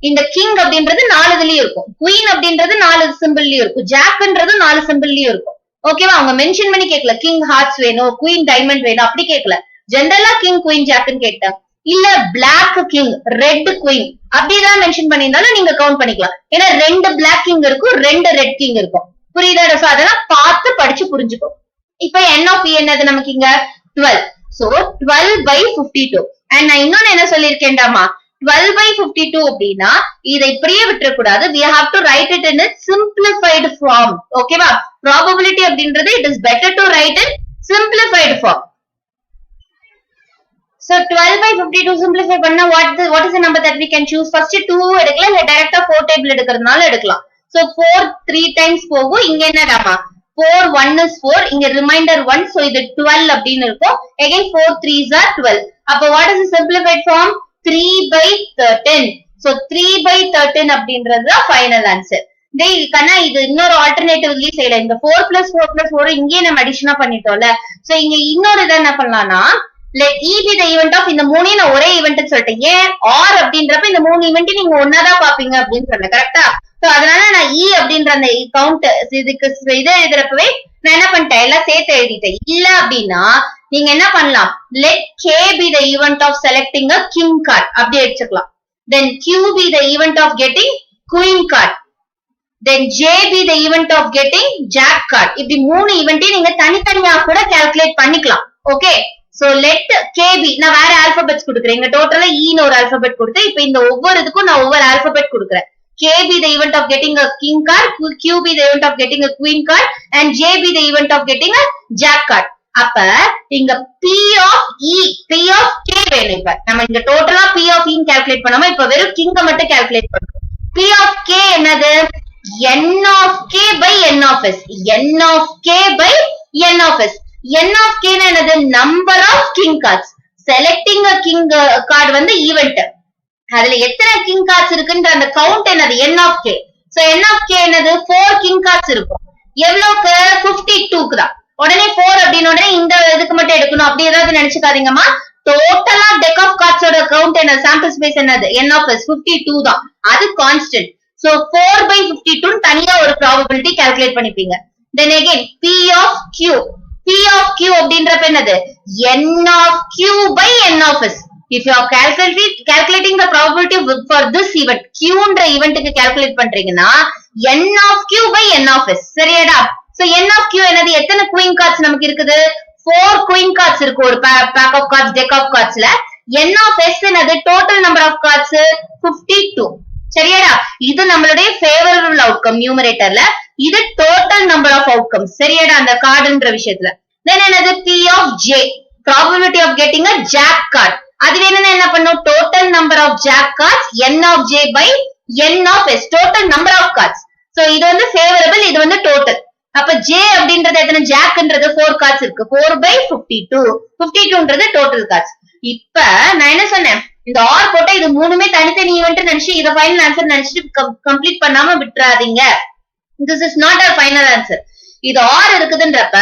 இந்த கிங் அப்படின்றது 4 இதுலயும் இருக்கும். குயின் அப்படின்றது 4 சிம்பிள்லயும் இருக்கும். ஜாக்ன்றது 4 சிம்பிள்லயும் இருக்கும். ஓகேவா? அவங்க மென்ஷன் பண்ணி கேட்கல கிங் ஹார்ட்ஸ் வேணும், குயின் டைமண்ட் வேணும், அப்படி கேட்கல. ஜெனரலா கிங் குயின் ஜாக்னு கேட்டாங்க. இல்ல பிளாக் கிங் ரெட் குயின் அப்படிதான் மென்ஷன் பண்ணியிருந்தாலும் நீங்க கவுண்ட் பண்ணிக்கலாம். ஏன்னா 2 பிளாக் கிங் இருக்கும், 2 ரெட் கிங் இருக்கும். புரியுதா? அதெல்லாம் பார்த்து படிச்சு புரிஞ்சுக்கோ. இப்ப n of e என்னது நமக்கு இங்க? 12. So 12 by 52. And நான் இன்னொன்னு என்ன சொல்லியிருக்கேன்டாமா? 12 by 52 அப்படின்னா இதை இப்படியே விட்டுறக்கூடாது. We have to write it in a simplified form. ஓகேவா? probability அப்படின்றது it is better to write in simplified form. So 12 by 52 simplify பண்ணா what is the number that we can choose? First 2 எடுக்கலாம், இல்ல டைரக்டா 4 டேபிள் எடுக்கிறதுனால எடுக்கலாம். So 4 3 times போகும். இங்க என்னடாமா? 4 1 is 4. இங்க ரிமைண்டர் 1. So இது 12 அப்படின்னு இருக்கும். Again 4 3s are 12. அப்ப what is the simplified form? 3 by 13. So 3 by 13 அப்படின்றது தான் ஃபைனல் ஆன்சர். கண்ணா இது இன்னொரு ஆல்டர்னேட்டிவ்லயே செய்யலாம். இந்த 4 plus 4 plus 4 இங்கே நம்ம அடிஷனா பண்ணிட்டோம்ல. சோ இங்க இன்னொரு இதை என்ன பண்ணலாம்னா let e be the event of இந்த 3 நான் ஒரே ஈவெண்ட் சொல்லிட்டேன். ஏன்? or அப்படின்றப்ப இந்த 3 ஈவெண்ட் நீங்க ஒன்னாதான் பாப்பீங்க அப்படின்னு சொன்னேன். கரெக்டா? சோ அதனால நான் e அப்படின்ற அந்த கவுண்ட் இதுக்கு இதை எழுதுறப்பவே நான் என்ன பண்ணிட்டேன்? எல்லாம் சேர்த்து எழுதிட்டேன். இல்ல அப்படின்னா நீங்க என்ன பண்ணலாம்? let k be the event of selecting a king card அப்படி எடுத்துக்கலாம். then q be the event of getting queen card. then j be the event of getting jack card. இப்படி 3 ஈவெண்ட்டை நீங்க தனித்தனியா கூட கால்குலேட் பண்ணிக்கலாம். Okay? So let k be நான் வேற ஆல்பபெட்ஸ் கொடுக்குறேன். இங்க டோட்டலா e ன்னு ஒரு ஆல்பபெட் கொடுத்து இப்ப இந்த ஒவ்வொரு இதுக்கும் நான் ஒவ்வொரு ஆல்பபெட் கொடுக்குறேன். k be the event of getting a king card, q be the event of getting a queen card, and j be the event of getting a jack card. அப்ப இங்க p of e, p of k வேணும். இப்ப நம்ம இங்க டோட்டலா p of e calculate பண்ணாம இப்ப வெறும் king மட்டும் கால்குலேட் பண்றோம். p of k என்னது? n of k by n of s. n of k by n of s. n of k என்னது? number of king cards. selecting a king card வந்து event. அதுல எத்தனை king cards இருக்குன்ற அந்த count என்னது? n of k. So n of k என்னது? 4 king cards இருக்கும். எவ்வளவுக்கு? 52க்கு தான். உடனே 4 அப்படின்னு உடனே இந்த இதுக்கு மட்டும் எடுக்கணும் அப்படி ஏதாவது நினைச்சுக்காதீங்கம்மா. டோட்டலா டெக் ஆஃப் கார்ட்ஸோட கவுண்ட் என்ன? சாம்பிள் ஸ்பேஸ் என்னது? n of s 52 தான். அது கான்ஸ்டன்ட். சோ 4 by 52 தனியா ஒரு ப்ராபபிலிட்டி கால்குலேட் பண்ணிப்பீங்க. then again p of q. p of q அப்படின்றப்ப என்னது? n of q by n of s. if you are calculating the probability for this event, q ன்ற ஈவென்ட்க்கு calculate பண்றீங்கன்னா n of q by n of s. சரியாடா? So n of q என்னது? எத்தனை queen cards நமக்கு இருக்குது? 4 queen cards இருக்கு ஒரு pack of cards, deck of cardsல. n of s என்னது? total number of cards 52. சரியாடா? இது நம்மளுடைய ஃபேவரபிள் அவுட்கம் நியூமரேட்டர்ல. இது டோட்டல் நம்பர் ஆஃப் அவுட்கம்ஸ். சரியாடா? அந்த கார்டுன்ற விஷயத்துல. தென் என்னது? P of J, probability of getting a jack card. அது வேணும்னா என்ன பண்ணும்? Total number of jack cards n of J by n of S, total number of cards. So இது வந்து ஃபேவரபிள், இது வந்து டோட்டல். அப்ப J அப்படின்றது எத்தனை? ஜாக்ன்றது 4 கார்ட்ஸ் இருக்கு. 4 by 52. 52ன்றது total cards. இப்ப நான் என்ன சொன்னேன்? இந்த ஆர் போட்டா இது மூணுமே தனித்தனி ஈவென்ட் நினைச்சு இத ஃபைனல் ஆன்சர் நினைச்சிட்டு கம்ப்ளீட் பண்ணாம விட்டுறாதீங்க. This is not our final answer. இது R இருக்குதுன்றப்ப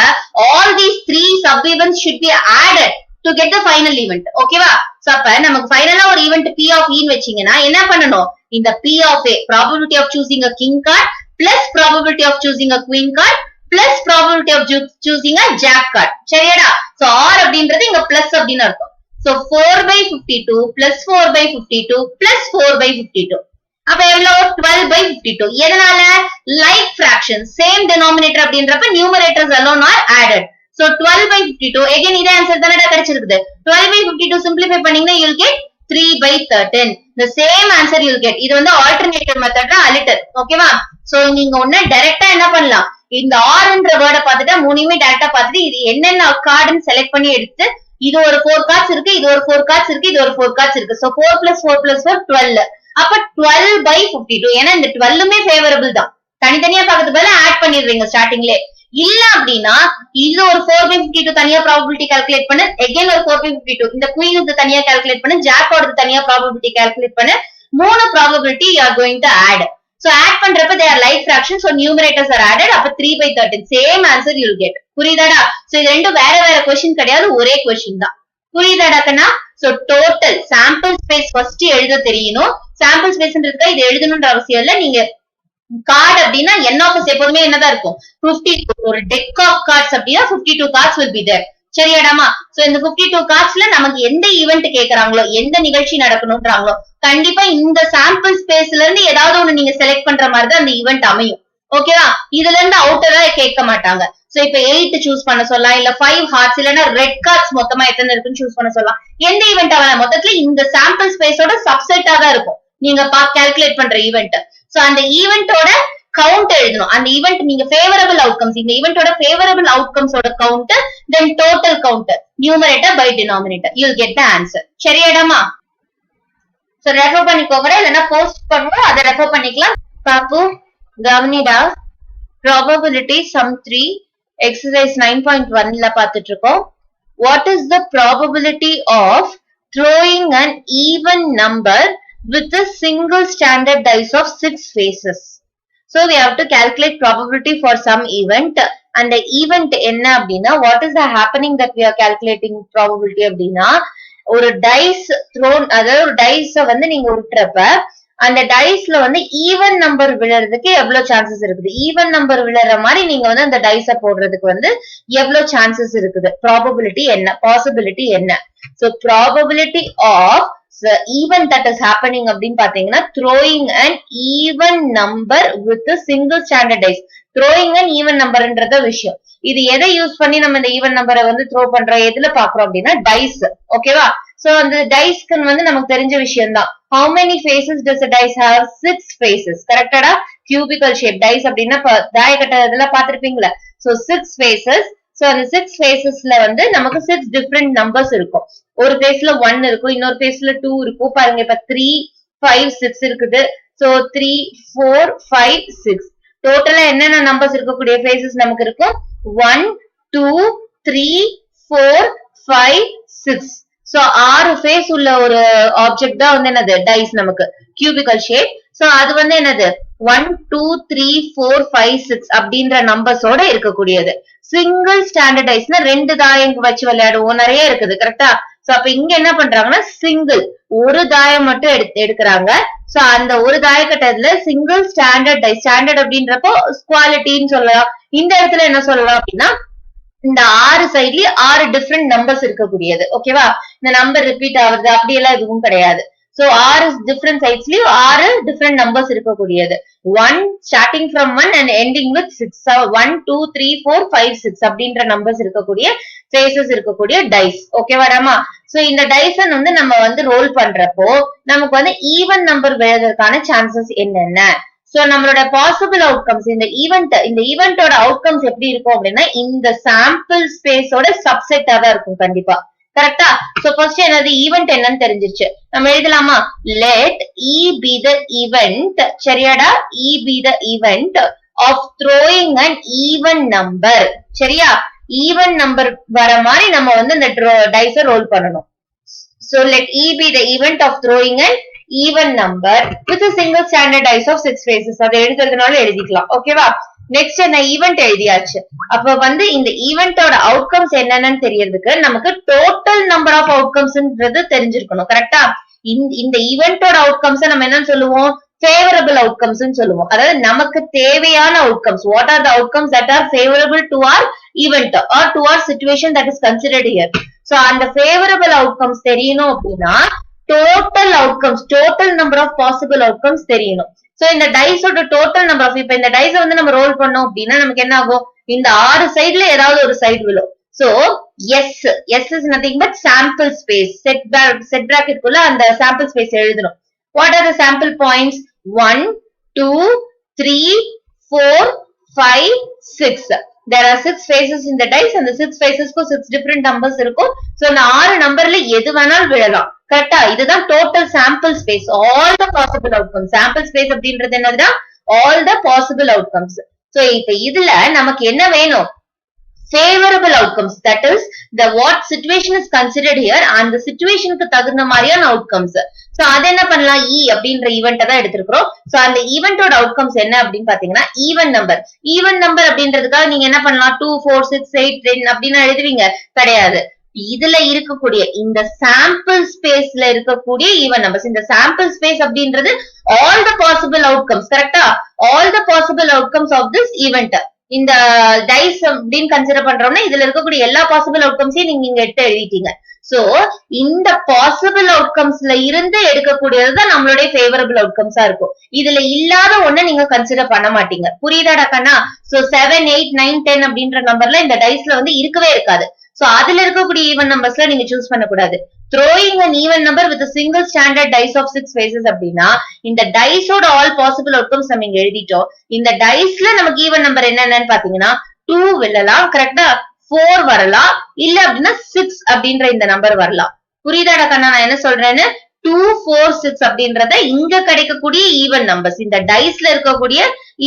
all these 3 sub events should be added to get the final event. ஓகேவா? சோ அப்ப நமக்கு ஃபைனலா ஒரு ஈவென்ட் P of E ன்னு வெச்சீங்கன்னா என்ன பண்ணனும்? இந்த P of A, probability of choosing a king card plus probability of choosing a queen card plus probability of choosing a jack card. சரியாடா? சோ R அப்படின்றது இங்க பிளஸ் அப்படின்னு அர்த்தம். So 4 by 52 plus 4 by 52 plus 4 by 52. அப்ப எவ்வளவு? 12 by 52. எதனால? Like fraction, same denominator அப்படின்றப்ப numerators alone are added. So 12 by 52. Again இதே ஆன்சர் தானடா கிடைச்சிருக்குது. 12 by 52 simplify பண்ணீங்கன்னா you'll get 3 by 13. The same answer you'll get. இது வந்து alternative method alitter. ஓகேவா? So நீங்க ஒண்ணு டைரக்டா என்ன பண்ணலாம்? இந்த ஆர்ன்ற வேர்டை பார்த்துட்டா மூணுமே டைரக்டா பார்த்துட்டு இது என்னென்ன கார்டுன்னு செலக்ட் பண்ணி எடுத்து இது ஒரு 4 கார்ட்ஸ் இருக்கு, இது ஒரு 4 கார்ட்ஸ் இருக்கு, இது ஒரு 4 கார்ட்ஸ் இருக்கு. So 4 plus 4 plus 4 12. அப்ப 12 by 52. ஏன்னா இந்த 12மே ஃபேவரபிள் தான். தனித்தனியா பார்க்கறது பதிலா ஆட் பண்ணிடுறீங்க ஸ்டார்டிங்லே. இல்ல அப்படின்னா இது ஒரு 4 by 52 தனியா ப்ராபபிலிட்டி கால்குலேட் பண்ணு, again ஒரு 4 by 52 இந்த குயின் தனியா கால்குலேட் பண்ணு, ஜாக்கோட தனியா ப்ராபபிலிட்டி கால்குலேட் பண்ணு. மூணு probability you are going to add. So add பண்றப்ப they are like fractions, so numerators are added. அப்ப 3 by 13 same answer you will get. புரியுதாடா? So இது ரெண்டும் வேற வேற क्वेश्चन கிடையாது, ஒரே क्वेश्चन தான். புரியுதாடா கண்ணா? So total sample space first எழுத தெரியணும். sample spaceன்றதுக்கு இது எழுதணும்ன்ற அவசியம் இல்ல. நீங்க கார்டு அப்படின்னா n of s எப்பவுமே என்னதான் இருக்கும்? 52. ஒரு deck of cards அப்படின்னா 52 cards will be there. சரியாடாமா? சோ இந்த 52 கார்ட்ஸ்ல நமக்கு எந்த ஈவென்ட் கேக்குறாங்களோ, எந்த நிகழ்ச்சி நடக்கணும்ன்றாங்களோ கண்டிப்பா இந்த சாம்பிள் ஸ்பேஸ்ல இருந்து ஏதாவது ஒண்ணு நீங்க செலக்ட் பண்ற மாதிரி தான் அந்த ஈவென்ட் அமையும். ஓகேவா? இதுல இருந்து அவுட்டரா கேட்க மாட்டாங்க. சோ இப்ப 8 சூஸ் பண்ண சொல்லலாம், இல்ல 5 ஹார்ட்ஸ், இல்லன்னா ரெட் கார்ட்ஸ் மொத்தமா எத்தனை இருக்குன்னு சூஸ் பண்ண சொல்லலாம். எந்த ஈவென்ட் ஆகலாம், மொத்தத்துல இந்த சாம்பிள் ஸ்பேஸோட சப்செட்டா தான் இருக்கும் நீங்க கால்குலேட் பண்ற ஈவென்ட். சோ அந்த ஈவென்ட்டோட கவுண்ட் எழுதணும். அந்த ஈவென்ட் நீங்க ஃபேவரபிள் அவுட்கம்ஸ், இந்த ஈவென்ட்டோட ஃபேவரபிள் அவுட்கம்ஸோட count, then total count, numerator by denominator, you will get the answer. சரியாடாமா? சோ ரெஃபர் பண்ணிக்கோங்க, இல்லனா போஸ்ட் பண்ணுவோம், அத ரெஃபர் பண்ணிக்கலாம். பாப்பு கவனிடா. probability sum 3 exercise 9.1ல பார்த்துட்டு இருக்கோம். what is the probability of throwing an even number with a single standard dice of 6 faces? So we have to calculate probability for some event. And the event என்ன அப்படின்னா what is the happening that we are calculating probability அப்படின்னா ஒரு dies thrown, அதாவது ஒரு டைஸ வந்து நீங்க விட்டுறப்ப அந்த டைஸ்ல வந்து ஈவன் நம்பர் விழறதுக்கு எவ்வளவு சான்சஸ் இருக்குது, ஈவன் நம்பர் விழற மாதிரி நீங்க வந்து அந்த டைஸ போடுறதுக்கு வந்து எவ்வளவு சான்சஸ் இருக்குது, ப்ராபபிலிட்டி என்ன, பாசிபிலிட்டி என்ன. So probability of the event that is happening அப்படின்னு பாத்தீங்கன்னா throwing an even number with a single standard dice. throwing an even numberன்றத விஷயம். இது எதை யூஸ் பண்ணி நம்ம இந்த ஈவன் நம்பரை வந்து த்ரோ பண்றோம், எதுல பாக்குறோம் அப்படின்னா டைஸ். ஓகேவா? சோ அந்த டைஸ்க்கு வந்து நமக்கு தெரிஞ்ச விஷயம் தான். how many faces does a dice have? 6 faces. கரெக்டாடா? cubical shape dice அப்படின்னா தாயக்கட்டை இதெல்லாம் பாத்திருப்பீங்களா? so 6 faces. சோ அந்த 6 ஃபேசஸ்ல வந்து நமக்கு 6 டிஃபரெண்ட் நம்பர்ஸ் இருக்கும். ஒரு ஃபேஸ்ல 1 இருக்கும், இன்னொரு ஃபேஸ்ல 2 இருக்கும். பாருங்க இப்ப 3 5 6 இருக்குது. சோ 3 4 5 6 டோட்டலா என்னென்ன நம்பர்ஸ் இருக்கக்கூடிய ஃபேசஸ் நமக்கு இருக்கும்? 1 2 3 4 5 6. சோ 6 ஃபேஸ் உள்ள ஒரு ஆப்ஜெக்ட் தான் வந்து என்னது? டைஸ் நமக்கு cubical shape. சோ அது வந்து என்னது? 1 2 3 4 5 6 அப்படின்ற நம்பர்ஸோட இருக்கக்கூடியது. சிங்கிள் ஸ்டாண்டர்டைஸ்னா 2 தாயம் வச்சு விளையாடுவோம், நிறைய இருக்குது. கரெக்டா? சோ அப்ப இங்க என்ன பண்றாங்கன்னா சிங்கிள் ஒரு தாயம் மட்டும் எடுக்கிறாங்க. சோ அந்த ஒரு தாயக்கட்டத்துல சிங்கிள் ஸ்டாண்டர்ட் டைஸ், ஸ்டாண்டர்ட் அப்படின்றப்போ குவாலிட்டின்னு சொல்லலாம். இந்த இடத்துல என்ன சொல்லலாம் அப்படின்னா இந்த 6 சைட்லயும் 6 டிஃபரெண்ட் நம்பர்ஸ் இருக்கக்கூடியது. ஓகேவா? இந்த நம்பர் ரிப்பீட் ஆகுது அப்படியெல்லாம் எதுவும் கிடையாது. சோ 6 டிஃபரெண்ட் சைட்ஸ்லயும் 6 டிஃபரெண்ட் நம்பர்ஸ் இருக்கக்கூடியது. 1 starting from 1 and ending with 6. 1 2 3 4 5 6 அப்படின்ற நம்பர்ஸ் இருக்கக்கூடிய ஃபேசஸ் இருக்கக்கூடிய டைஸ். ஓகேவாடாமா? சோ இந்த டைஸ் வந்து நம்ம வந்து ரோல் பண்றப்போ நமக்கு வந்து ஈவன் நம்பர் விழுறதுக்கான சான்சஸ் என்னென்ன? சோ நம்மளோட பாசிபிள் அவுட்கம்ஸ் இந்த ஈவென்ட்டோட அவுட்கம்ஸ் எப்படி இருக்கும் அப்படின்னா இந்த சாம்பிள் ஸ்பேஸோட சப்செட்டா தான் இருக்கும் கண்டிப்பா. கரெக்டா? சோ ஃபர்ஸ்ட் என்னது ஈவென்ட் என்னன்னு தெரிஞ்சிருச்சு. நம்ம எழுதலாமா? let e be the event. சரியாடா? e be the event of throwing an even number. சரியா? ஈவன் நம்பர் வர மாதிரி நம்ம வந்து இந்த டைஸ ரோல் பண்ணணும். So let e be the event of throwing an even number with a single standard dice of 6 faces. அதை எழுதுறதுனால எழுதிக்கலாம். ஓகேவா? நெக்ஸ்ட் என்ன ஈவென்ட் எழுதியாச்சு. அப்ப வந்து இந்த ஈவென்ட்டோட அவுட்கம்ஸ் என்னென்னு தெரியறதுக்கு நமக்கு டோட்டல் நம்பர் ஆஃப் அவுட்கம்ஸ்ன்றது தெரிஞ்சிருக்கணும். கரெக்டா? இந்த ஈவென்ட்டோட அவுட்கம்ஸ் நம்ம என்னன்னு சொல்லுவோம்? ஃபேவரபிள் அவுட்கம்ஸ் சொல்லுவோம். அதாவது நமக்கு தேவையான outcomes. What are the outcomes that are favourable to our event or to our situation that is considered here. So அந்த ஃபேவரபிள் அவுட்கம்ஸ் தெரியணும் அப்படின்னா total outcomes, total number of possible outcomes தெரியணும். So இந்த டைஸோட டோட்டல் நம்பர் ஆஃப், இப்ப இந்த டைஸ வந்து நம்ம ரோல் பண்ணோம் அப்படின்னா நமக்கு என்ன ஆகும்? இந்த 6 சைடுல ஏதாவது ஒரு சைடு விழும். So S is nothing but sample space. set bracket குள்ள அந்த sample space எழுதணும். What are the sample points? 1, 2, 3, 4, 5, 6. There are 6 faces in the dice and the 6 faces க்கு 6 different numbers இருக்கும். So இந்த 6 நம்பர்ல எது வேணாலும் விழலாம். கரெக்டா? இதுதான் total sample space. All the possible outcomes. Sample space அப்படின்றது என்னதுன்னா all the possible outcomes. So இப்ப இதுல நமக்கு என்ன வேணும்? favorable outcomes, that is the what situation is considered here and the situation க்கு தகுந்த மாதிரியான outcomes. சோ அது என்ன பண்ணலாம்? அப்படின்ற ஈவென்ட் தான் எடுத்திருக்கிறோம். சோ அந்த ஈவென்ட்டோட அவுட்கம்ஸ் என்ன அப்படின்னு பாத்தீங்கன்னா ஈவன் நம்பர் அப்படின்றதுக்காக நீங்க என்ன பண்ணலாம்? 2, 4, 6, 8, 10 அப்படின்னு எழுதுவீங்க? கிடையாது. இதுல இருக்கக்கூடிய இந்த சாம்பிள் ஸ்பேஸ்ல இருக்கக்கூடிய ஈவன் நம்பர்ஸ். இந்த சாம்பிள் ஸ்பேஸ் அப்படின்றது ஆல் த பாசிபிள் அவுட்கம்ஸ். கரெக்டா? All the possible outcomes of this event. இந்த டைஸ் அப்படின்னு கன்சிடர் பண்றோம்னா இதுல இருக்கக்கூடிய எல்லா பாசிபிள் அவுட்கம்ஸையும் நீங்க இங்க எடுத்து எழுதிட்டீங்க. சோ இந்த பாசிபிள் அவுட்கம்ஸ்ல இருந்து எடுக்கக்கூடியதுதான் நம்மளுடைய ஃபேவரபிள் அவுட்கம்ஸா இருக்கும். இதுல இல்லாத ஒண்ண நீங்க கன்சிடர் பண்ண மாட்டீங்க. புரியுதாடா கண்ணா? சோ 7, 8, 9, 10 அப்படின்ற நம்பர்ல இந்த டைஸ்ல வந்து இருக்கவே இருக்காது. சோ அதுல இருக்கக்கூடிய ஈவன் நம்பர்ஸ்ல நீங்க சூஸ் பண்ணக்கூடாது. throwing an even number with a single standard dice of 6 faces அப்படின்னா இந்த டைஸோட ஆல் பாசிபிள் அவுட்கம்ஸ் நம்ம இங்க எழுதிட்டோம். இந்த டைஸ்ல நமக்கு ஈவன் நம்பர் என்னன்னு பாத்தீங்கன்னா 2 விழலாம். கரெக்டா? 4 வரலாம். இல்ல அப்படின்னா 6 அப்படின்ற இந்த நம்பர் வரலாம். புரியுதாடா கண்ணா நான் என்ன சொல்றேன்னு? 2, 4, 6 அப்படின்றத இங்க கிடைக்கக்கூடிய ஈவன் நம்பர்ஸ். இந்த டைஸ்ல இருக்கக்கூடிய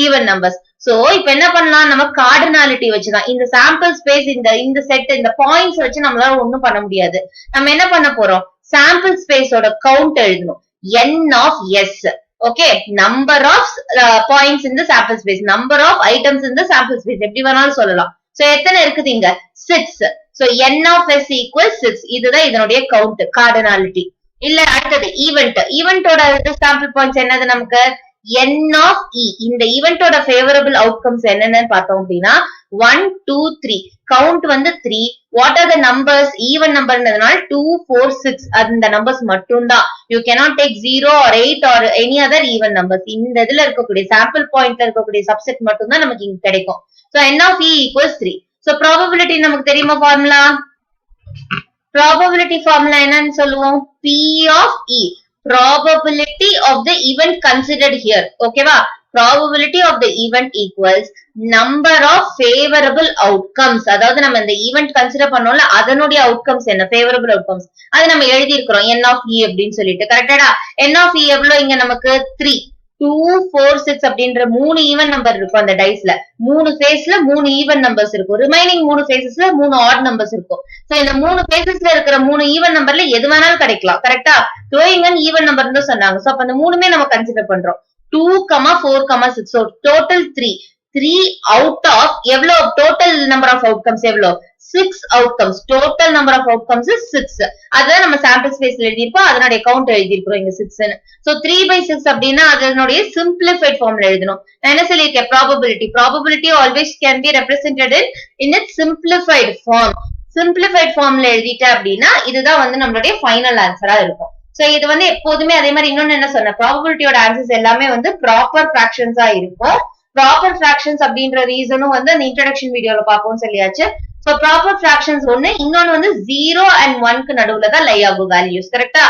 ஈவன் நம்பர்ஸ். சோ இப்ப என்ன பண்ணலாம்? நம்ம கார்டினாலிட்டி வச்சுதான் இந்த சாம்பிள் ஸ்பேஸ் இந்த செட் இந்த பாயிண்ட்ஸ் வச்சு நம்மளால ஒண்ணும் பண்ண முடியாது. நம்ம என்ன பண்ண போறோம்? சாம்பிள் ஸ்பேஸோட கவுண்ட் எழுதணும். n of s. Okay, number of points in the sample space, number of items in the sample space, எப்படி வேணாலும் சொல்லலாம். சோ எத்தனை இருக்குது இங்க? 6. சோ n of s equals 6. இதுதான் இதனுடைய கவுண்ட், கார்டினாலிட்டி. இல்ல அடுத்தது ஈவென்ட்டோட சாம்பிள் பாயிண்ட்ஸ் என்னது நமக்கு? n of e. இந்த ஈவென்ட்டோட ஃபேவரபிள் அவுட்கம்ஸ் என்னன்னு பார்த்தோம் அப்படின்னா 1, 2, 3. கவுண்ட் வந்து 3. What are the numbers? Even நம்பர்ன்றதுனால 2, 4, 6 அந்த நம்பர்ஸ் மட்டும்தான். You cannot take 0 or 8 or any other even numbers. இந்த இதுல இருக்கக்கூடிய சாம்பிள் பாயிண்ட்ல இருக்கக்கூடிய சப்செட் மட்டும்தான் நமக்கு இங்க கிடைக்கும். So n of e equals 3. So probability நமக்கு தெரியுமா ஃபார்முலா? probability formula என்னன்னு சொல்லுவோம்? P of E. Probability of the event considered here. ஓகேவா? probability of the event equals number of favorable outcomes. அதாவது நம்ம இந்த ஈவென்ட் கன்சிடர் பண்ணோம்ல அதனுடைய அவுட்கம்ஸ் என்ன? Favourable outcomes. அது நம்ம எழுதி இருக்கிறோம் n of e அப்படின்னு சொல்லிட்டு. கரெக்டாடா? n of e எவ்வளவு இங்க நமக்கு? 3. 2, 4, 6 அப்படின்ற 3 ஈவன் நம்பர் இருக்கும் அந்த டைஸ்ல. 3 ஃபேஸ்ல 3 ஈவன் நம்பர்ஸ் இருக்கும். ரிமைனிங் 3 ஃபேசஸ்ல 3 ஆட் நம்பர்ஸ் இருக்கும். சோ இந்த 3 ஃபேசஸ்ல இருக்கிற 3 ஈவன் நம்பர்ல எது வேணாலும் கிடைக்கலாம். கரெக்டா? throwing an even number ன்னு சொன்னாங்க. சோ அப்ப அந்த மூணுமே நம்ம கன்சிடர் பண்றோம். 2, 4, 6. So total 3. 3 அவுட் ஆஃப் எவ்வளவு? டோட்டல் நம்பர் ஆஃப் அவுட்கம்ஸ் எவ்வளவு? 6 outcomes. Total number of outcomes 6. அதான் நம்ம சாம்பிள் ஸ்பேஸ்ல எழுதியிருப்போம். அதனுடைய கவுண்ட் எழுதியிருக்கிறோம் இங்க 6. சோ 3/6 அப்படின்னா அதனுடைய சிம்பிளிஃபைட் ஃபார்ம்ல எழுதணும். நான் என்ன சொல்லியிருக்கேன்? probability always can be represented in its simplified form. Simplified ஃபார்ம்ல எழுதிட்ட அப்படின்னா இதுதான் வந்து நம்மளுடைய ஃபைனல் ஆன்சரா இருக்கும். சோ இது வந்து எப்போதுமே அதே மாதிரி இன்னொன்னு என்ன சொன்ன? ப்ராபபிலிட்டியோட ஆன்சர்ஸ் எல்லாமே வந்து ப்ராப்பர் ஃபிராக்ஷன்ஸா இருக்கும். ப்ராப்பர் ஃபிராக்ஷன்ஸ் அப்படின்ற ரீசனும் வந்து அந்த இன்ட்ரோடக்ஷன் வீடியோல பார்ப்போம் சொல்லியாச்சு. So proper fractions ஒண்ணு, இன்னொன்னு வந்து 0 and 1க்கு நடுவுல தான் லை ஆகும் values. கரெக்டா?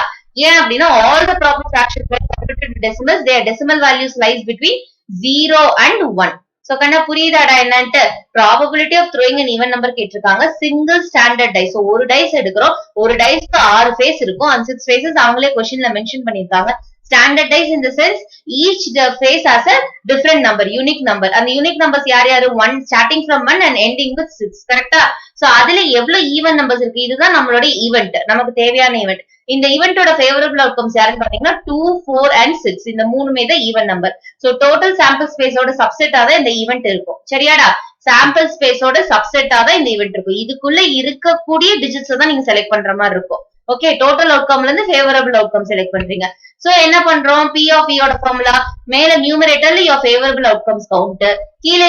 ஏன் அப்படின்னா all the proper fractions when converted to decimals, their decimal values lies between 0 and 1. So கண்ணா புரியுதாடா என்னன்ட்டு? Probability of throwing an even number கேட்டிருக்காங்க. Single standard die. So ஒரு dice எடுக்கிறோம். ஒரு diceக்கு 6 face இருக்கும். And 6 faces அவங்களே questionல mention பண்ணிருக்காங்க. Standard dice in the sense each the face has a different number, unique number. And the unique numbers யார் யாரு? 1 starting from 1 and ending with 6. கரெக்டா? So அதுல எவ்வளவு even numbers இருக்கு? இதுதான் நம்மளோட event. நமக்கு தேவையான event. இந்த ஈவென்ட்டோட ஃபேவரபிள் அவுட்கம்ஸ் யாருன்னு பாத்தீங்கன்னா 2, 4 and 6. இந்த மூணுமே தான் even number. So total sample ஸ்பேஸோட சப்செட்டா தான் இந்த ஈவென்ட் இருக்கும். சரியாடா? சாம்பிள் ஸ்பேஸோட சப்செட்டா தான் இந்த ஈவென்ட் இருக்கும். இதுக்குள்ள இருக்கக்கூடிய டிஜிட்ஸ் தான் நீங்க செலக்ட் பண்ற மாதிரி இருக்கும். ஓகே, டோட்டல் அவுட்கம்ல இருந்து ஃபேவரபிள் அவுட்கம் செலக்ட் பண்றீங்க. சோ என்ன பண்றோம்? P of E ஓட ஃபார்முலா மேல நியூமரேட்டர்ல your favorable outcomes count, கீழ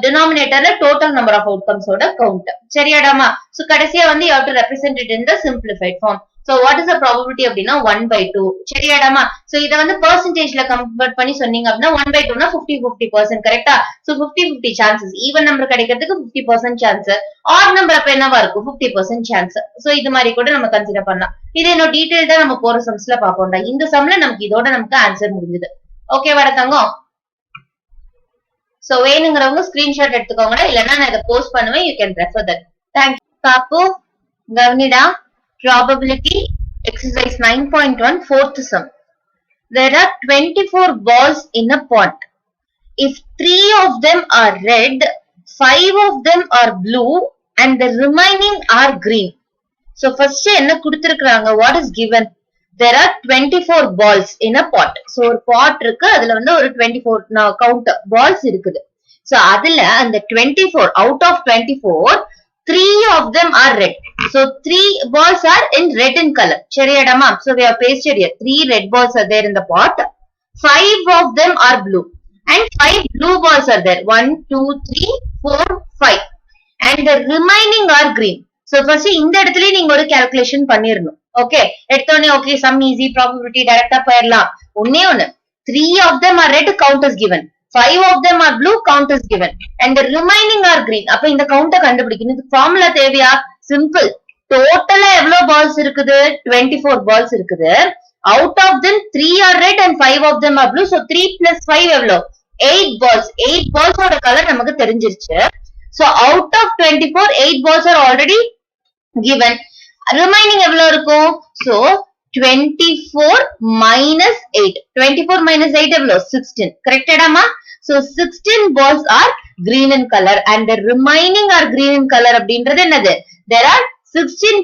denominatorல total number of outcomes ஓட count. சரியாடாமா? சோ கடைசியா வந்து you have to represent it in the simplified form. So what is the probability அப்படின்னா 1/2. சரியாடாமா? சோ இத வந்து பெர்சன்டேஜ்ல கன்வெர்ட் பண்ணி சொன்னீங்க அப்படின்னா 1/2 னா 50-50%. கரெக்டா? So 50-50 chances. ஈவன் நம்பர் கிடைக்கிறதுக்கு 50% சான்ஸ். ஆட் நம்பர் அப்ப என்னவா இருக்கும்? 50% சான்ஸ். சோ இது மாதிரி கூட நம்ம கன்சிடர் பண்ணலாம். இது இன்னும் டீடைல்டா நம்ம போற சம்ஸ்ல பாப்போம்டா. இந்த சம்ல நமக்கு இதோட நமக்கு ஆன்சர் முடிஞ்சது. ஓகே வாடா தங்கம்? சோ வேணுங்கிறவங்க ஸ்கிரீன்ஷாட் எடுத்துக்கோங்கடா. இல்லனா நான் இத போஸ்ட் பண்ணுவேன். You can refer that. Thank you. Pappu கவனிடா. Probability exercise 9.1 fourth sum. There are 24 balls in a pot. If 3 of them are red, 5 of them are blue and the remaining are green. So first என்ன கொடுத்திருக்காங்க? What is given? There are 24 balls in a pot. So ஒரு pot இருக்கு, அதுல வந்து ஒரு 24 count balls இருக்குது. So அதுல அந்த 24 out of 24 3 of them are red. So 3 balls are in red in color. சரியாடாமா? So we have pasted here 3 red balls are there in the pot. 5 of them are blue and 5 blue balls are there. 1, 2, 3, 4, 5 and the remaining are green. So first இந்த இடத்துலயே நீங்க ஒரு calculation பண்ணிரணும். Okay, எடுத்தோனே okay sum easy probability டைரக்டா போயிரலாம். ஒண்ணே ஒண்ணு 3 of them are red, count is given. 5 of them are blue, count is given and the remaining are green. அப்ப இந்த கவுண்ட கண்டுபிடிக்கணும். இது ஃபார்முலா தேவையா? சிம்பிள். டோட்டலா எவ்வளவு பால்ஸ் இருக்குது? 24 பால்ஸ் இருக்குது. Out of them 3 are red and 5 of them are blue. So 3 plus 5 எவ்வளவு? 8 balls. 8 balls ஓட கலர் நமக்கு தெரிஞ்சிருச்சு. So out of 24 8 balls are already given. Remaining எவ்வளவு இருக்கும்? So 24 minus 8. 24 minus 8 எவ்வளவு? 16. கரெக்டடாமா? So 16 balls are green in color and the remaining are green in color அப்படின்றது என்னது? There are 16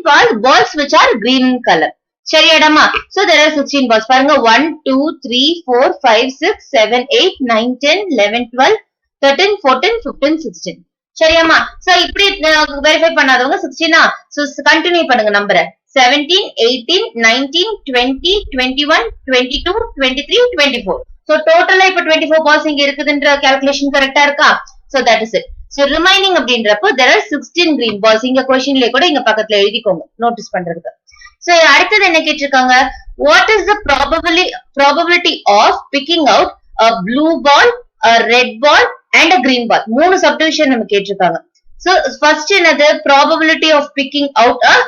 balls which are green in color. சரியாடாமா? So there are 16 balls. பாருங்க 1, 2, 3, 4, 5, 6, 7, 8, 9, 10, 11, 12, 13, 14, 15, 16. சரியாமா? So இப்படி verify பண்ணாதவங்க 16 So continue பண்ணுங்க நம்பரை. 17, 18, 19, 20, 21, 22, 23, 24. So total இப்ப 24 balls இங்க இருக்குதுன்ற calculation கரெக்டா இருக்கா? So that is it. So remaining அப்படின்றப்போ there are 16 green balls. இங்க questionல கூட இங்க பக்கத்துல எழுதிக்கோங்க நோட்டீஸ் பண்றதுக்கு. So அடுத்தது என்ன கேட்டிருக்காங்க? What is the probability of picking out a blue ball, a red ball and a green ball? மூணு subdivision நம்ம கேட்டிருக்காங்க. So first என்னது? Probability of picking out a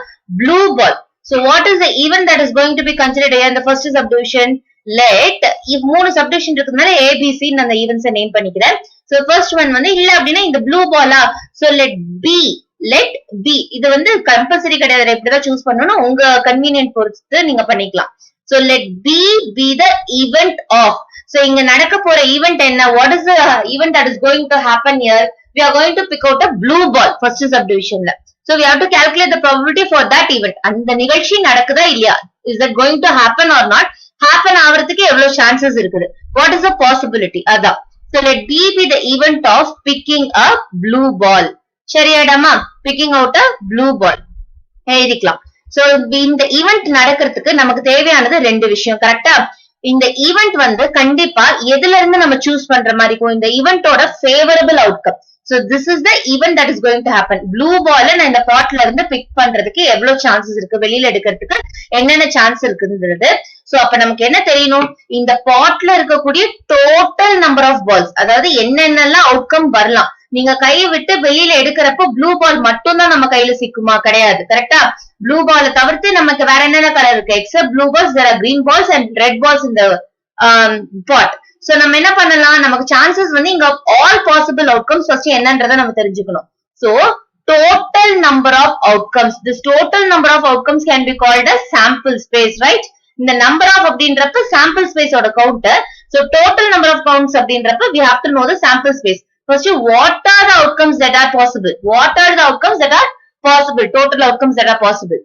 blue ball. So what is the event that is going to be considered here in the first subdivision? Let if மூணு subdivision இருக்குதுனால ABC ன்னு அந்த events name பண்ணிக்கிறேன். So first one வந்து இல்ல அப்படின்னா இந்த blue ball so let B இது வந்து கம்பல்சரி கிடையாது. எப்படிதான் சூஸ் பண்ணணும் உங்க கன்வீனியன்ட் பொறுத்து நீங்க பண்ணிக்கலாம். So let B be the event of. So இங்க நடக்க போற event என்ன? What is the event that is going to happen here? We are going to pick out a blue ball first subdivisionல. So we have to calculate the probability for that event. அந்த நிகழ்ச்சி நடக்குதா இல்லையா? Is that going to happen or not? Happen ஆவறதுக்கு எவ்வளவு chances இருக்குது? What is the possibility? அதான். So let B be the event of picking a blue ball. சரியாடாமா? Picking out a blue ball. எழுதிக்கலாம். So இந்த event நடக்கிறதுக்கு நமக்கு தேவையானது ரெண்டு விஷயம். கரெக்டா? இந்த event வந்து கண்டிப்பா எதுல இருந்து நம்ம சூஸ் பண்ற மாதிரி இருக்கும்? இந்த eventோட favorable outcome. So this is the event that is going to happen. Blue ball நான் இந்த potல இருந்து பிக் பண்றதுக்கு எவ்வளவு சான்சஸ் இருக்கு? வெளியில எடுக்கிறதுக்கு என்னென்ன சான்ஸ் இருக்குன்றது. சோ அப்ப நமக்கு என்ன தெரியணும்? இந்த potல இருக்கக்கூடிய டோட்டல் நம்பர் ஆஃப் பால்ஸ், அதாவது என்னென்னலாம் அவுட்கம் வரலாம். நீங்க கையை விட்டு வெளியில எடுக்கிறப்போ ப்ளூ பால் மட்டும் தான் நம்ம கையில சிக்குமா? கிடையாது. கரெக்டா? ப்ளூ பாலை தவிர்த்து நமக்கு வேற என்னென்ன கலர் இருக்கு? Except blue balls there are green balls and red balls in the pot. So நம்ம என்ன பண்ணலாம்? நமக்கு சான்சஸ் வந்து இங்க ஆல் பாசிபிள் அவுட்கம்ஸ் ஃபர்ஸ்ட் என்னன்றதை நம்ம தெரிஞ்சுக்கணும். So total number of outcomes, this total number of outcomes can be called as sample space, right? இந்த number of அப்படின்றப்ப sample space ஓட count. So total number of counts அப்படின்றப்ப we have to know the sample space. First, what are the outcomes that are possible? What are the outcomes that are possible? Total outcomes that are possible.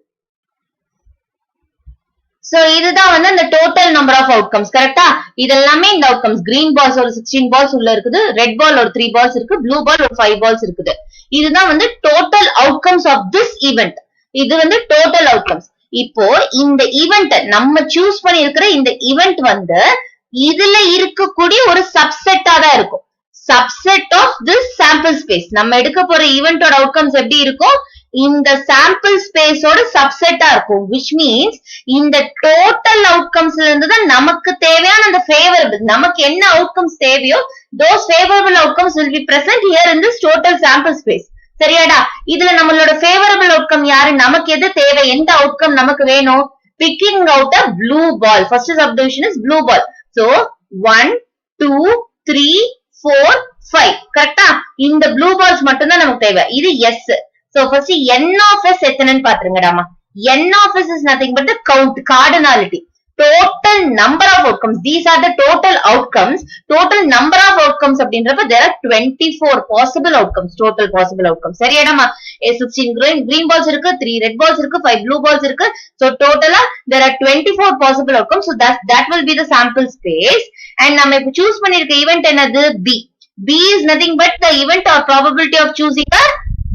So இதுதான் வந்து அந்த total number of outcomes. கரெக்டா? இதெல்லாமே இந்த outcomes. Green balls ஒரு 16 balls உள்ள இருக்குது. Red ball ஒரு 3 balls இருக்கு. Blue ball ஒரு 5 balls இருக்குது. இதுதான் வந்து total outcomes of this event. இது வந்து total outcomes. இப்போ இந்த event நம்ம choose பண்ணி இருக்கிற இந்த event வந்து இதுல இருக்கக்கூடிய ஒரு சப்செட்டா தான் இருக்கும். subset of this sample space. நம்ம எடுக்க போற ஈவென்ட்டோட அவுட்கம்ஸ் எப்படி இருக்கும்? இந்த சாம்பிள் ஸ்பேஸோட சப்செட்டா இருக்கும். which means இந்த டோட்டல் அவுட்கம்ஸ்ல இருந்து தான் நமக்கு தேவையான அந்த ஃபேவரபிள், நமக்கு என்ன அவுட்கம்ஸ் தேவையோ those favorable outcomes will be present here in this total sample space. சரியாடா? இதுல நம்மளோட ஃபேவரபிள் அவுட்கம் யாரு? நமக்கு எது தேவை? எந்த அவுட்கம் நமக்கு வேணும்? picking out a blue ball. First subdivision is blue ball. So 1 2 3 4 5. கரெக்டா? இந்த ப்ளூ பால்ஸ் மட்டும் தான் நமக்கு தேவை. இது S. So first n of s எத்தனைன்னு பாத்துருங்கடாமா. n of s is nothing but the count, cardinality. Total number of outcomes. These are the total outcomes. Total number of outcomes அப்படின்றப்ப there are 24 possible outcomes. Total possible outcomes. சரியாடாமா? 16 green balls இருக்கு, 3 red balls இருக்கு, 5 blue balls இருக்கு. So total there are 24 possible outcomes. So that will be the sample space. And நம்ம இப்ப choose பண்ணிருக்க event என்னது? B. B is nothing but the event or probability of choosing a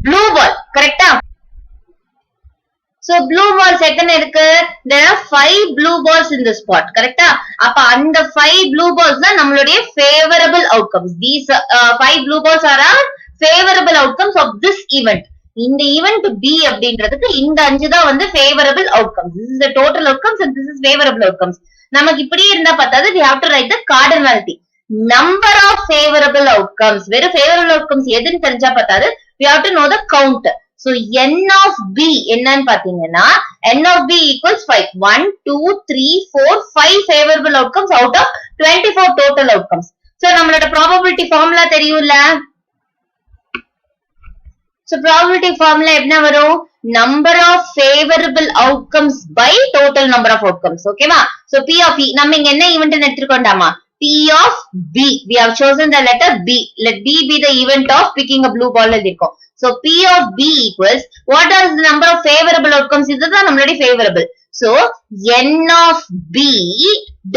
blue ball. கரெக்டா? So blue balls எத்தனை இருக்கு? There are 5 blue balls in the spot. கரெக்டா? அப்ப அந்த 5 blue balls தான் நம்மளுடைய favorable outcomes. These 5 blue balls are our favorable outcomes of this event. இந்த event B அப்படின்றதுக்கு இந்த 5 தான் வந்து favorable outcomes. This is the total outcomes and this is favorable outcomes. நமக்கு இப்படியே இருந்தா பத்தாது. We have to write the cardinality. Number of favorable outcomes. வெறும் favorable outcomes எதுன்னு தெரிஞ்சா பத்தாது. We have to know the count. So n of b என்னன்னு பாத்தீங்கன்னா n of b equals 5. 1 2 3 4 5 favorable outcomes out of 24 total outcomes. So நம்மளோட probability formula தெரியும்ல? So probability formula என்ன வரும்? Number of favorable outcomes by total number of outcomes. ஓகேவா? So p of e நம்ம இங்க என்ன event எடுத்துக்கோண்டாமா? P of B. We have chosen the letter B. Let B be the event of picking a blue ball. So P of B equals, what is the number of favorable outcomes? This is the favorable. So n of B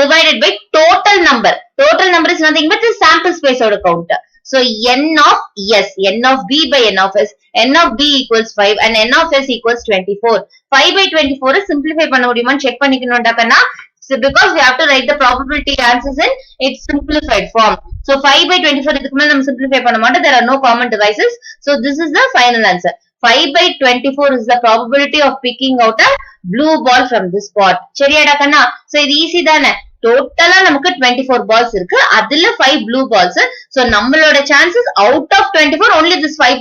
divided by total number. Total number is nothing but the sample space or count. So n of S, n of B by n of S. N of B equals 5 and n of S equals 24. 5 by 24 is simplify பண்ண முடியுமான்னு check பண்ணிக்கணும்டா Kanna. So because we have to write the probability answers in its simplified form. So 5 by 24 இதுக்கு மேல நம்ம simplify பண்ண மாட்டோம். There are no common devices. So this is the final answer. 5 by 24 is the probability of picking out a blue ball from this pot. சரியாடா Kanna? So இது easy தானே? டோட்டலா நமக்கு 24 balls இருக்கு. அதுல 5 blue balls. So நம்மளோட chances out of 24 only this 5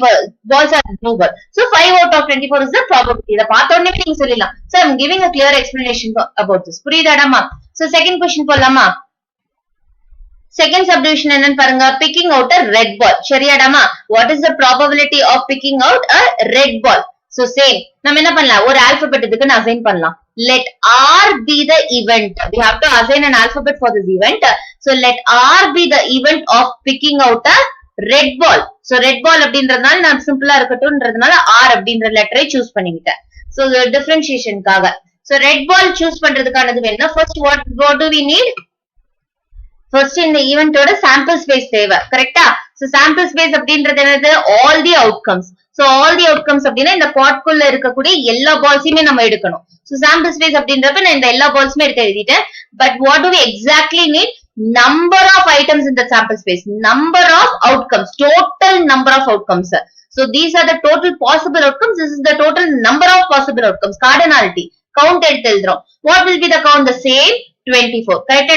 balls are blue ball. So 5 out of 24 is the probability. இத பார்த்த உடனே நீங்க சொல்லிடலாம். So I'm giving a clear explanation about this. புரியுதாடாமா? So second question போலாமா? Second subdivision என்னன்னு பாருங்க. Picking out a red ball. சரியாடாமா? What is the probability of picking out a red ball? So same. நம்ம என்ன பண்ணலாம்? ஒரு alphabet இதுக்கு நான் assign பண்ணலாம். Let R be the event. We have to assign an alphabet for this event. So let R be the event of picking out a red ball. So red ball அப்படின்றதுனால நான் சிம்பிளா இருக்கட்டும்ன்றதுனால R அப்படின்ற லெட்டரை choose பண்ணிக்கிட்டேன். So differentiationக்காக. So red ball choose பண்றதுக்கானது வேணும்னா first what do we need? First இந்த ஈவென்ட்டோட sample space தேவை. கரெக்டா? So sample space அப்படின்றது என்னது? All the outcomes. So all the outcomes அப்படின்னா இந்த பாட்குள்ள இருக்கக்கூடிய எல்லா பால்ஸையுமே நம்ம எடுக்கணும். So sample space அப்படின்றப்ப நான் இந்த எல்லா பால்ஸுமே எடுத்து எழுதிட்டேன். But what do we exactly need? Number of items in the sample space. Number of outcomes. Total number of outcomes. So these are the total possible outcomes. This is the total number of possible outcomes. Cardinality. Count எடுத்து எழுதுறோம். What will be the count? The same 24. Correct?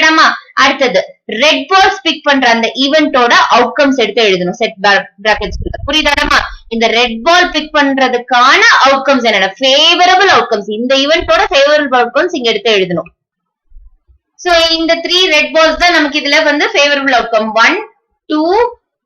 அடுத்தது red balls big பண்ற அந்த ஈவென்ட்டோட outcomes எடுத்து எழுதணும் set brackets. புரியுதாடா? இந்த red ball pick பண்றதுக்கான அவுட்கம்ஸ் என்னென்ன, ஃபேவரபிள் அவுட்கம்ஸ், இந்த ஈவென்ட்டோட ஃபேவரபிள் அவுட்கம்ஸ் இங்க எடுத்து எழுதணும். சோ இந்த 3 ரெட் பால்ஸ் தான் நமக்கு இதுல வந்து favourable outcome. 1 2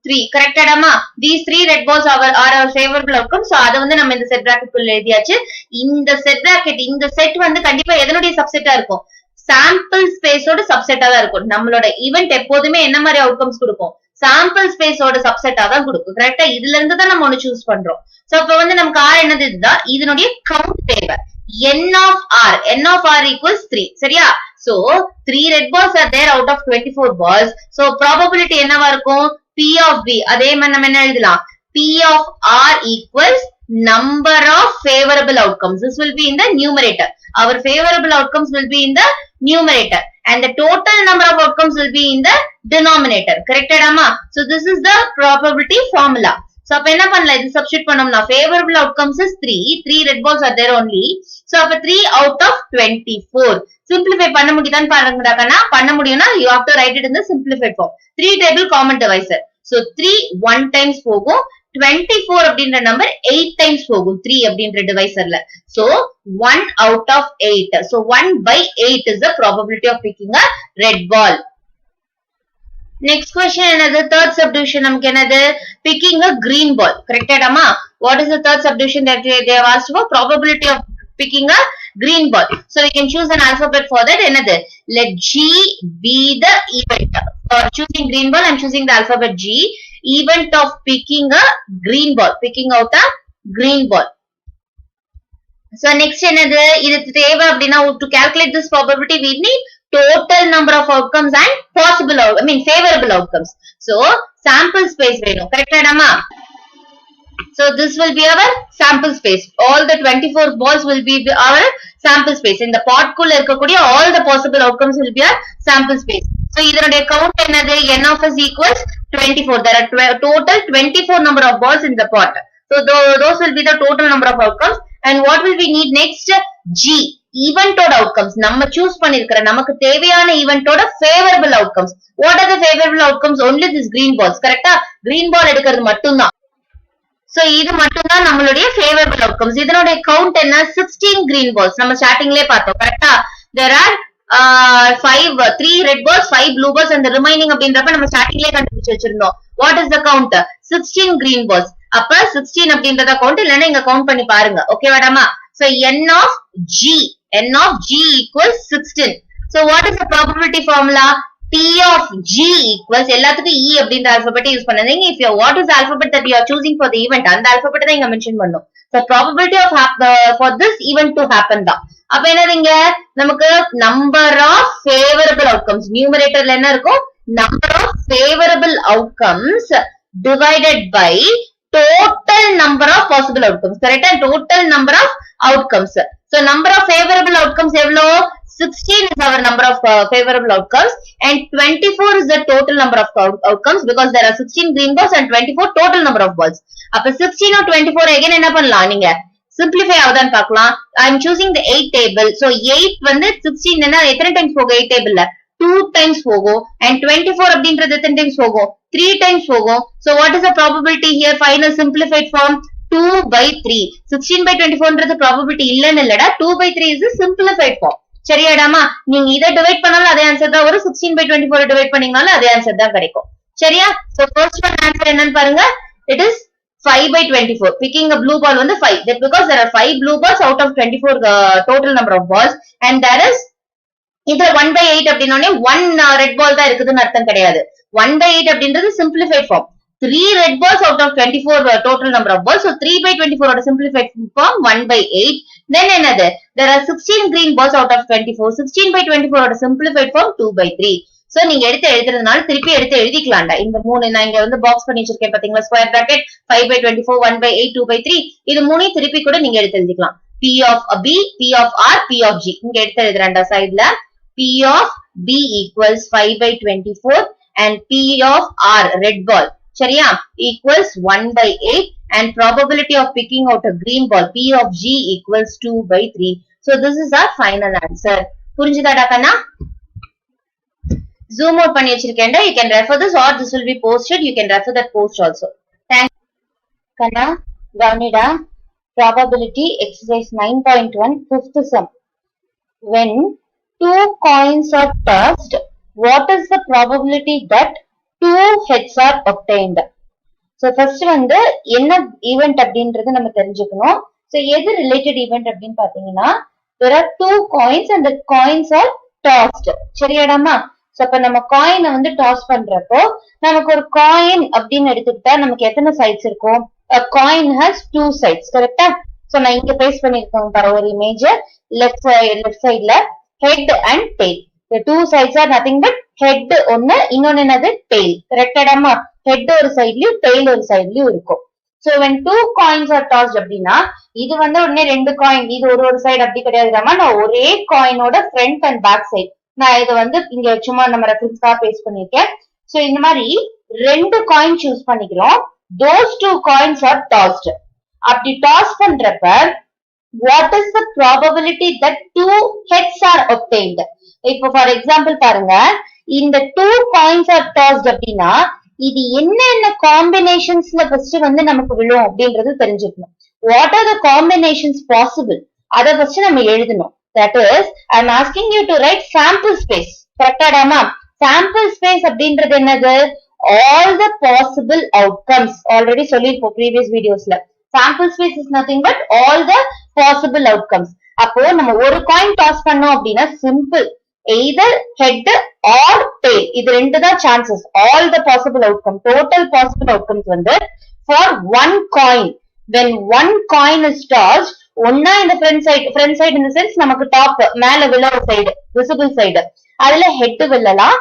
3 கரெக்டாடாமா? these 3 red balls are our favorable outcome. So அத வந்து நம்ம இந்த செட் பிராக்கெட் குள்ள எழுதியாச்சு. இந்த செட் பிராக்கெட் இந்த செட் வந்து கண்டிப்பா எதனுடைய சப்செட்டா இருக்கும், சாம்பிள் ஸ்பேஸோட சப்செட்டா தான் இருக்கும். நம்மளோட ஈவென்ட் எப்போதுமே என்ன மாதிரி அவுட்கம்ஸ் கொடுக்கும், சாம்பிள் ஸ்பேஸோட சப்செட்டா தான் கொடுக்கும். கரெக்டா? இதுல இருந்து தான் நம்ம ஒன்னு சூஸ் பண்றோம். சோ இப்ப வந்து நமக்கு ஆர் என்னது, இதுதான் இதனுடைய கவுண்ட் தேவை. n of r equals 3. சரியா? so 3 red balls are there out of 24 balls. so probability என்னவா இருக்கும், p of b. அதே மாதிரி நம்ம என்ன எழுதலாம், p of r equals number of favorable outcomes. This will be in the numerator. Our favorable outcomes will be in the numerator and the total number of outcomes will be in the denominator. Corrected amma? So this is the probability formula. So அப்ப என்ன பண்ணலாம், இது substitute பண்ணோம்னா favorable outcomes is 3 red balls are there only. So அப்ப 3 out of 24. simplify பண்ண முடியுதான்னு பாருங்கடா கண்ணா. பண்ண முடியும்னா you have to write it in the simplified form. 3 table common divisor. so 3 1 times போகும், 24 அப்படின்ற நம்பர் 8 times போகும் 3 அப்படின்ற டிவைசர்ல. so 1 out of 8. so 1 by 8 is the probability of picking a red ball. Next question என்னது, third subdivision நமக்கு என்னது, picking a green ball. Correctedama? What is the third subdivision that they have asked for? Probability of picking a green ball. So we can choose an alphabet for that. என்னது, let G be the event. For choosing green ball, I am choosing the alphabet G. Event of picking a green ball. Picking out a green ball. So next என்னது, இது தேவை அப்படின்னா to calculate this probability we need total number of outcomes and possible favorable outcomes. so sample space வேணும். கரெக்டாடாமா? so this will be our sample space. all the 24 balls will be our sample space. இந்த pot குள்ள இருக்கக்கூடிய all the possible outcomes will be our sample space. so இதனுடைய count என்னது, n of s equals 24. there are total 24 number of balls in the pot. so those will be the total number of outcomes. and what will we need next, G ஈவென்ட்டோட outcomes. நம்ம choose பண்ணிருக்கிற நமக்கு தேவையான ஈவென்ட்டோட favourable outcomes. What are the favourable outcomes, only this green balls. கரெக்டா? Green ball எடுக்கிறது மட்டும்தான். So இது மட்டும்தான் நம்மளுடைய ஃபேவரபிள் அவுட்கம்ஸ். இதனுடைய கவுண்ட் என்ன, 16 green balls. நம்ம ஸ்டார்டிங்லயே பார்த்தோம். கரெக்டா? there are 3 red balls 5 blue balls and the remaining அப்படின்றப்ப நம்ம ஸ்டார்டிங்லயே கண்டுபிடிச்சு வச்சிருந்தோம். what is the count, 16 green balls. அப்ப 16 அப்படின்றத கவுண்ட் இல்லன்னா இங்க கவுண்ட் பண்ணி பாருங்க. Okay வாடாமா? so n of g equals 16. so what is the probability formula, p of g equals எல்லாத்துக்கும் e அப்படின்ற alphabet யூஸ் பண்ணாதீங்க. if you what is the alphabet that you are choosing for the event, அந்த alphabet தான் இங்க mention பண்ணனும். so probability of for this event to happen தான். அப்ப என்னதுங்க, நமக்கு number of favorable outcomes, numeratorல என்ன இருக்கும், number of favorable outcomes divided by total number of possible outcomes. correct? total number of outcomes. so number of favorable outcomes எவ்வளோ, 16 is our number of favorable outcomes and 24 is the total number of outcomes because there are 16 green balls and 24 total number of balls. அப்ப 16 or 24 again என்ன பண்ணலாம், நீங்க simplify ஆகுதான்னு பார்க்கலாம். I am choosing the 8 table. so 8 வந்து 16 என்ன எத்தனை times போகும் 8 டேபிள்ல, 2 times போகும் and 24 அப்படின்றது எத்தனை டைம்ஸ் போகும், 3 times போகும். so what is the probability here, final simplified form, 2 by 3. 16 by 24ன்றது probability இல்லன்னு இல்லடா, 2 by 3 is the simplified form. சரியாடாமா? நீங்க இதை டிவைட் பண்ணாலும் அதே ஆன்சர் தான் வரும், 16 by 24 டிவைட் பண்ணீங்கனாலும் அதே ஆன்சர் தான் கிடைக்கும். சரியா? so first one answer என்னன்னு பாருங்க, it is 5 by 24. picking a blue ball வந்து 5. that because there are 5 blue balls out of 24 total number of balls and there is இதுல 1 by 8 அப்படின்னோடனே 1 red ball தான் இருக்குதுன்னு அர்த்தம் கிடையாது. 1 by 8 அப்படின்றது simplified form. 3 red balls out of 24 total number of balls. so 3 by 24 ஓட simplified form 1 by 8. then என்னது, there are 16 green balls out of 24. 16 by 24 ஓட simplified form 2 by 3. so நீங்க எடுத்து எழுதுறதுனால திருப்பி எடுத்து எழுதிக்கலாம்டா. இந்த மூணு நான் இங்க வந்து பாக்ஸ் பண்ணி வச்சிருக்கேன் பாத்தீங்களா, square bracket 5 by 24 1 by 8 2 by 3. இது மூணையும் திருப்பி கூட நீங்க எடுத்து எழுதிக்கலாம். p of b, p of r, p of g. இங்க எடுத்து எழுதுறேன்டா சைடுல. p of b equals 5 by 24 and p of r red ball சரியா equals 1 by 8 and probability of picking out a green ball p of g equals 2 by 3. so this is our final answer. புரிஞ்சுதாடா Kanna? zoom out பண்ணி வச்சிருக்கேன்டா. You can refer this or this will be posted. You can refer that post also. Thanks. Kanna, கவனிடா. Probability exercise 9.1 fifth sum. When two coins are tossed, what is the probability that two heads are obtained? So first வந்து என்ன event அப்படின்றது நம்ம தெரிஞ்சுக்கணும். So எது related event அப்படின்னு பாத்தீங்கன்னா, there are two coins and the coins are tossed. சரியாடாமா? So அப்ப நம்ம காயினை வந்து டாஸ் பண்றப்போ நமக்கு ஒரு காயின் அப்படின்னு எடுத்துக்கிட்டா நமக்கு எத்தனை சைட்ஸ் இருக்கும்? A coin has two sides. கரெக்டா? So நான் இங்க பேஸ் பண்ணிருக்கேன் பாரு ஒரு இமேஜ். லெஃப்ட் சைடுல head and tail. The two sides are nothing but head ஒன்னு, இன்னொன்னு என்னது tail. கரெக்டாடாமா? head ஒரு சைட்லயும் tail ஒரு சைட்லயும் இருக்கும். So when two coins are tossed அப்படின்னா இது வந்து உடனே ரெண்டு காயின் இது ஒரு சைடு அப்படி கிடையாதுடாமா. நான் ஒரே காயினோட ஃப்ரண்ட் அண்ட் பேக் சைடு நான் இதை வந்து இங்க சும்மா நம்ம ரெஃபரன்ஸ்க்காக பேஸ் பண்ணிருக்கேன். சோ இந்த மாதிரி ரெண்டு காயின் சூஸ் பண்ணிக்கிறோம். those two coins are tossed. அப்படி டாஸ் பண்றப்ப what is the probability that two heads are obtained? இப்போ ஃபார் எக்ஸாம்பிள் பாருங்க, இந்த two coins are tossed அப்படின்னா இது என்னென்ன காம்பினேஷன்ஸ்ல ஃபர்ஸ்ட் வந்து நமக்கு விழும் அப்படின்றது தெரிஞ்சுக்கணும். What are the combinations possible அத ஃபர்ஸ்ட் நம்ம எழுதணும். That is I am asking you to write sample space. கரெக்டாடாமா? சாம்பிள் ஸ்பேஸ் அப்படின்றது என்னது? All the possible outcomes. Already சொல்லிருப்போம் ப்ரீவியஸ் வீடியோஸ்ல. Sample space is nothing but all the possible outcomes. அப்போ நம்ம ஒரு காயின் டாஸ் பண்ணோம் அப்படின்னா simple, either head or tail. இது ரெண்டு தான் chances. All the possible outcome, total possible outcomes வந்து for one coin. When one coin is tossed, ஒன்னா இந்த front side in the sense நமக்கு டாப் மேல விழற சைடு visible side அதுல head விழலாம்,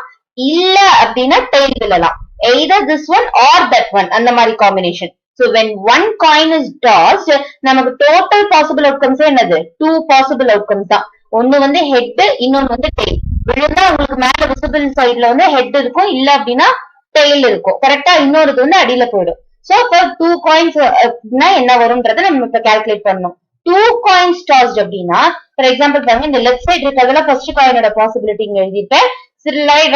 இல்ல அப்படின்னா tail விழலாம். Either this one or that one, அந்த மாதிரி combination. So when one coin is tossed, நமக்கு total possible outcomes என்னது? Two possible outcomes தான். ஒன்னு வந்து ஹெட், இன்னொன்னு வந்து டெயில். விழுந்தா உங்களுக்கு மேல விசிபிள் சைட்ல வந்து ஹெட் இருக்கும், இல்ல அப்படின்னா டெயில் இருக்கும். கரெக்டா? இன்னொரு வந்து அடியில போயிடும். சோ இப்போ டூ காயின்ஸ் என்ன வரும்ன்றத நம்ம இப்ப கால்குலேட் பண்ணணும். டூ காயின்ஸ் டாஸ்ட் அப்படின்னா ஃபார் எக்ஸாம்பிள் பாருங்க, இந்த லெஃப்ட் சைடு இருக்கிறதெல்லாம் ஃபர்ஸ்ட் காயினோட பாசிபிலிட்டி இங்க எழுதிருப்பேன்.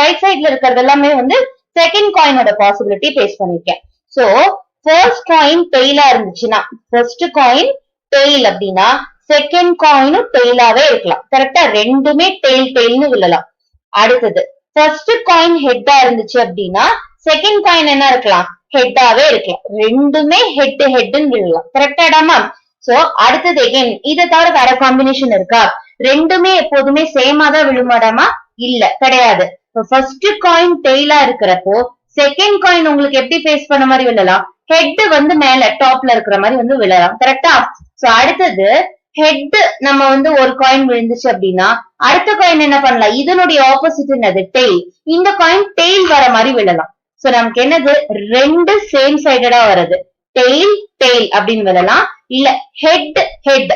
ரைட் சைட்ல இருக்கிறது எல்லாமே வந்து செகண்ட் காயினோட பாசிபிலிட்டி பேஸ் பண்ணிருக்கேன். சோ ஃபர்ஸ்ட் காயின் டெய்லா இருந்துச்சுன்னா, ஃபர்ஸ்ட் காயின் டெய்ல் அப்படின்னா செகண்ட் காயினும் டெய்லாவே இருக்கலாம். கரெக்டா? ரெண்டுமே டெய்ல்னு விழலாம். அடுத்தது ஃபர்ஸ்ட் காயின் ஹெட்டா இருந்துச்சு அப்படின்னா செகண்ட் காயின் என்ன இருக்கலாம்? ஹெட்டாவே இருக்கலாம். ரெண்டுமே ஹெட்னு விழலாம். கரெக்டாடாமா? சோ அடுத்தது எகைன் இதை தவிர வேற காம்பினேஷன் இருக்கா? ரெண்டுமே எப்போதுமே சேமா தான் விழுமாடாமா? இல்ல, கிடையாது. ஃபர்ஸ்ட் காயின் டெய்லா இருக்கிறப்போ செகண்ட் காயின் உங்களுக்கு எப்படி ஃபேஸ் பண்ண மாதிரி விழலாம்? ஹெட் வந்து மேல டாப்ல இருக்கிற மாதிரி வந்து விழலாம். கரெக்டா? சோ அடுத்தது ஹெட் நம்ம வந்து ஒரு காயின் விழுந்துச்சு அப்படின்னா அடுத்த காயின் என்ன பண்ணலாம்? இதனுடைய ஆப்போசிட் என்னது? டெய்ல். இந்த காயின் டெய்ல் வர மாதிரி விழலாம். சோ நமக்கு என்னது? ரெண்டு சேம் சைடடா வருது. டெய்ல் அப்படின்னு விழலாம், இல்ல ஹெட்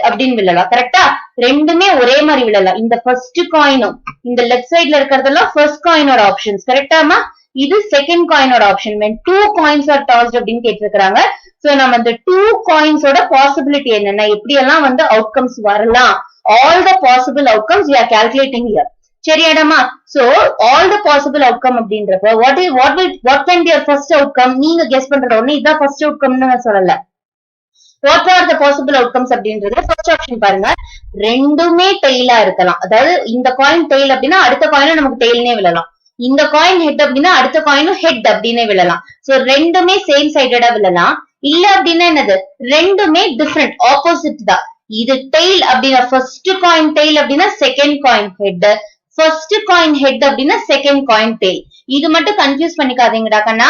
அப்படின்னு விழலாம். கரெக்டா? ரெண்டுமே ஒரே மாதிரி விழலாம். இந்த ஃபர்ஸ்ட் காயினும் இந்த லெஃப்ட் சைட்ல இருக்கிறதெல்லாம் ஃபர்ஸ்ட் காயினோட ஆப்ஷன்ஸ். கரெக்டாமா? இது செகண்ட் காயினோட option. when two coins are tossed அப்படின்னு கேட்டிருக்காங்க. சோ நம்ம இந்த டூ காயின்ஸோட பாசிபிலிட்டி என்னன்னா எப்படி எல்லாம் வந்து அவுட்கம்ஸ் வரலாம், all the possible outcomes we are calculating here. சரியாடாமா? So all the possible outcome அப்படின்றப்ப what can be your first outcome? நீங்க கெஸ் பண்றது ஒண்ணு இதான் ஃபர்ஸ்ட் அவுட்கம்னு நான் சொல்லல. what are the possible outcomes அப்படின்றது ஃபர்ஸ்ட் ஆப்ஷன் பாருங்க, ரெண்டுமே டெய்லா இருக்கலாம். அதாவது இந்த காயின் டெய்ல் அப்படின்னா அடுத்த காயினும் நமக்கு டெய்ல்னே விழலாம். இந்த காயின் ஹெட் அப்படின்னா அடுத்த காயினும் ஹெட் அப்படின்னே விழலாம். சோ ரெண்டுமே சேம் சைடடா விழலாம். இல்ல அப்படின்னா என்னது? ரெண்டுமே டிஃபரெண்ட் ஆப்போசிட் தான். இது டெய்ல் அப்படின்னா ஃபர்ஸ்ட் காயின் டெய்ல் அப்படின்னா second coin head, first coin head அப்படின்னா செகண்ட் காயின் டெய்ல். இது மட்டும் கன்ஃபியூஸ் பண்ணிக்காதீங்கடா கண்ணா.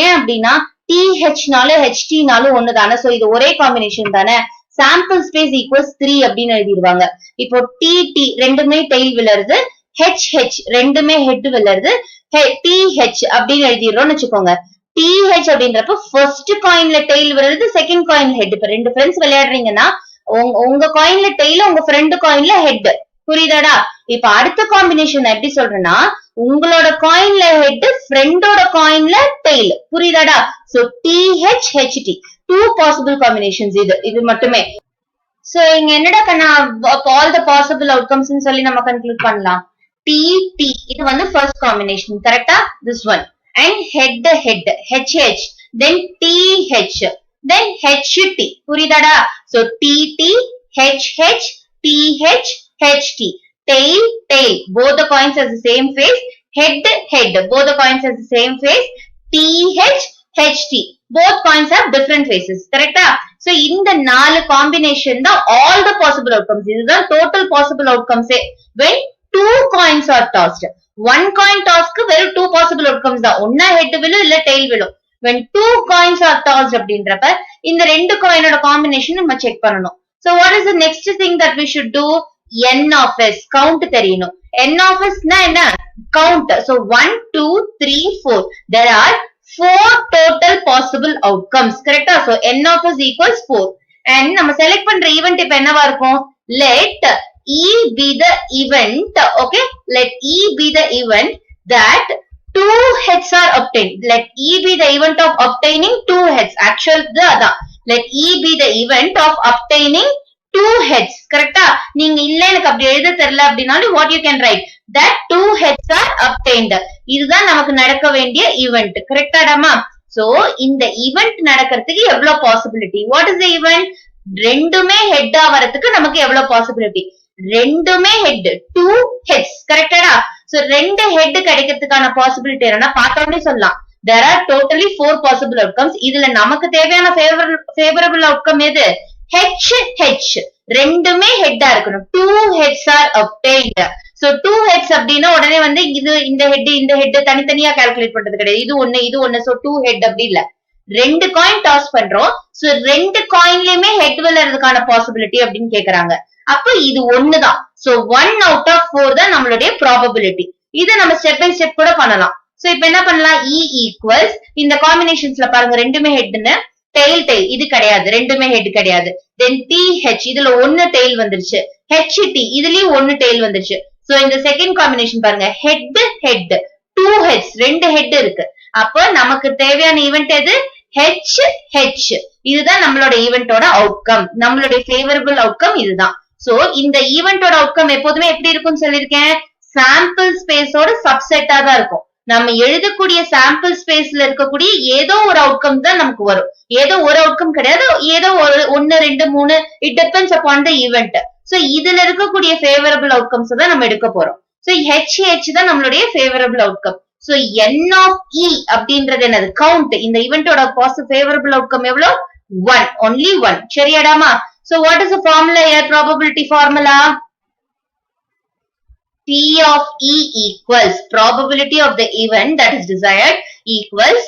ஏன் அப்படின்னா TH HT ஒண்ணுதானே. சோ இது ஒரே காம்பினேஷன் தானே. சாம்பிள் ஸ்பேஸ் ஈக்குவல்ஸ் 3 அப்படின்னு எழுதிடுவாங்க. இப்போ TT ரெண்டுமே டெய்ல் விழுறது, HH ரெண்டுமே ஹெட் விழுறது, TH அப்படின்னு எழுதிடுறோம்னு வச்சுக்கோங்க. TH அப்படின்றப்ப ஃபர்ஸ்ட் காயின்ல டெய்ல் விழுறது, செகண்ட் காயின் ஹெட். இப்ப ரெண்டு ஃப்ரெண்ட்ஸ் விளையாடுறீங்கன்னா உங்க காயின்ல டெய்ல், உங்க ஃப்ரெண்டு காயின்ல ஹெட். புரியுதாடா? இப்ப அடுத்த காம்பினேஷன் எப்படி சொல்றேன்னா உங்களோட காயின்ல ஹெட், ஃப்ரெண்டோட காயின்ல டெய்ல். புரியுதாடா? So TH HT two possible combinations. இது மட்டுமே. சோ இங்க என்னடா கண்ணா ஆல் த பாசிபிள் அவுட்கம்ஸ் சொல்லி நம்ம கன்க்ளூட் பண்ணலாம். T T இது வந்து first combination correct this one and head H H then T H then H T புரியுதாடா so T T H H T H H T tail both the coins has the same face head both the coins has the same face T H H T both coins have different faces correct so இந்த நாலு combination தான் all the possible outcomes இதுதான் total possible outcomes when two coins are tossed one coin toss க்கு வெறும் two possible outcomes தான் ஒண்ணா head விழும் இல்ல tail விழும் when two coins are tossed அப்படின்றப்ப இந்த ரெண்டு coinோட combination நம்ம check பண்ணனும் so what is the next thing that we should do n of s count தெரியணும் n of s னா என்ன count so 1 2 3 4 there are four total possible outcomes correct so n of s equals 4 and நம்ம select பண்ற event இப்ப என்னவா இருக்கும் let E be the event okay let E be the event that two heads are obtained let E be the event of obtaining two heads actual அதான் let E be the event of obtaining two heads correct நீங்க இல்ல எனக்கு அப்படி எழுத தெரியல அப்படினாலும் what you can write that two heads are obtained இதுதான் நமக்கு நடக்க வேண்டிய event correct ஆடாமா so இந்த event நடக்கிறதுக்கு எவ்வளவு possibility what is the event ரெண்டுமே head வரதுக்கு நமக்கு எவ்வளவு possibility ரெண்டுமே head two heads கரெக்டா so ரெண்டு head கிடைக்கிறதுக்கான possibility என்னன்னா பார்த்தோம்னே சொல்லலாம் there are totally four possible outcomes இதுல நமக்கு தேவையான favorable outcome எது H H ரெண்டுமே head இருக்கணும் two heads are obtained so two heads அப்படினா உடனே வந்து இது இந்த head தனித்தனியா கால்குலேட் பண்றது கிடையாது இது ஒண்ணு so two head அப்படி இல்ல ரெண்டு காயின் டாஸ் பண்றோம் so ரெண்டு காயின்லயுமே head விழறதுக்கான possibility அப்படின்னு கேக்குறாங்க அப்ப இது ஒண்ணுதான் so 1 out of 4 தான் நம்மளுடைய probability இத நம்ம step by step கூட பண்ணலாம் so இப்ப என்ன பண்ணலாம் E equals இந்த combinationsல பாருங்க ரெண்டுமே headன்னு tail இது கிடையாது ரெண்டுமே head கிடையாது then TH இதுல ஒன்னு tail வந்துருச்சு HT இதுலயும் ஒன்னு tail வந்துருச்சு so இந்த second combination பாருங்க head two heads ரெண்டு head இருக்கு அப்ப நமக்கு தேவையான event எது H இதுதான் நம்மளோட ஈவென்ட்டோட அவுட்கம் நம்மளுடைய ஃபேவரபிள் அவுட்கம் இதுதான் சோ இந்த ஈவென்ட்டோட அவுட்கம் எப்போதுமே எப்படி இருக்கும்னு சொல்லிருக்கேன் சாம்பிள் ஸ்பேஸோட சப்செட்டா தான் இருக்கும் நம்ம எழுதக்கூடிய சாம்பிள் ஸ்பேஸ்ல இருக்கக்கூடிய ஏதோ ஒரு அவுட்கம் தான் நமக்கு வரும் ஏதோ ஒரு அவுட்கம் கிடையாது ஏதோ ஒரு 1 2 3 it depends upon the event so இதுல இருக்கக்கூடிய ஃபேவரபிள் அவுட்கம்ஸ் தான் நம்ம எடுக்க போறோம் சோ H தான் நம்மளுடைய favourable outcome so n of e அப்படின்றது என்னது count இந்த ஈவென்ட்டோட favorable outcome எவ்வளவு 1 only 1 சரியாடாமா so what is the formula here probability formula P of e equals probability of the event that is desired equals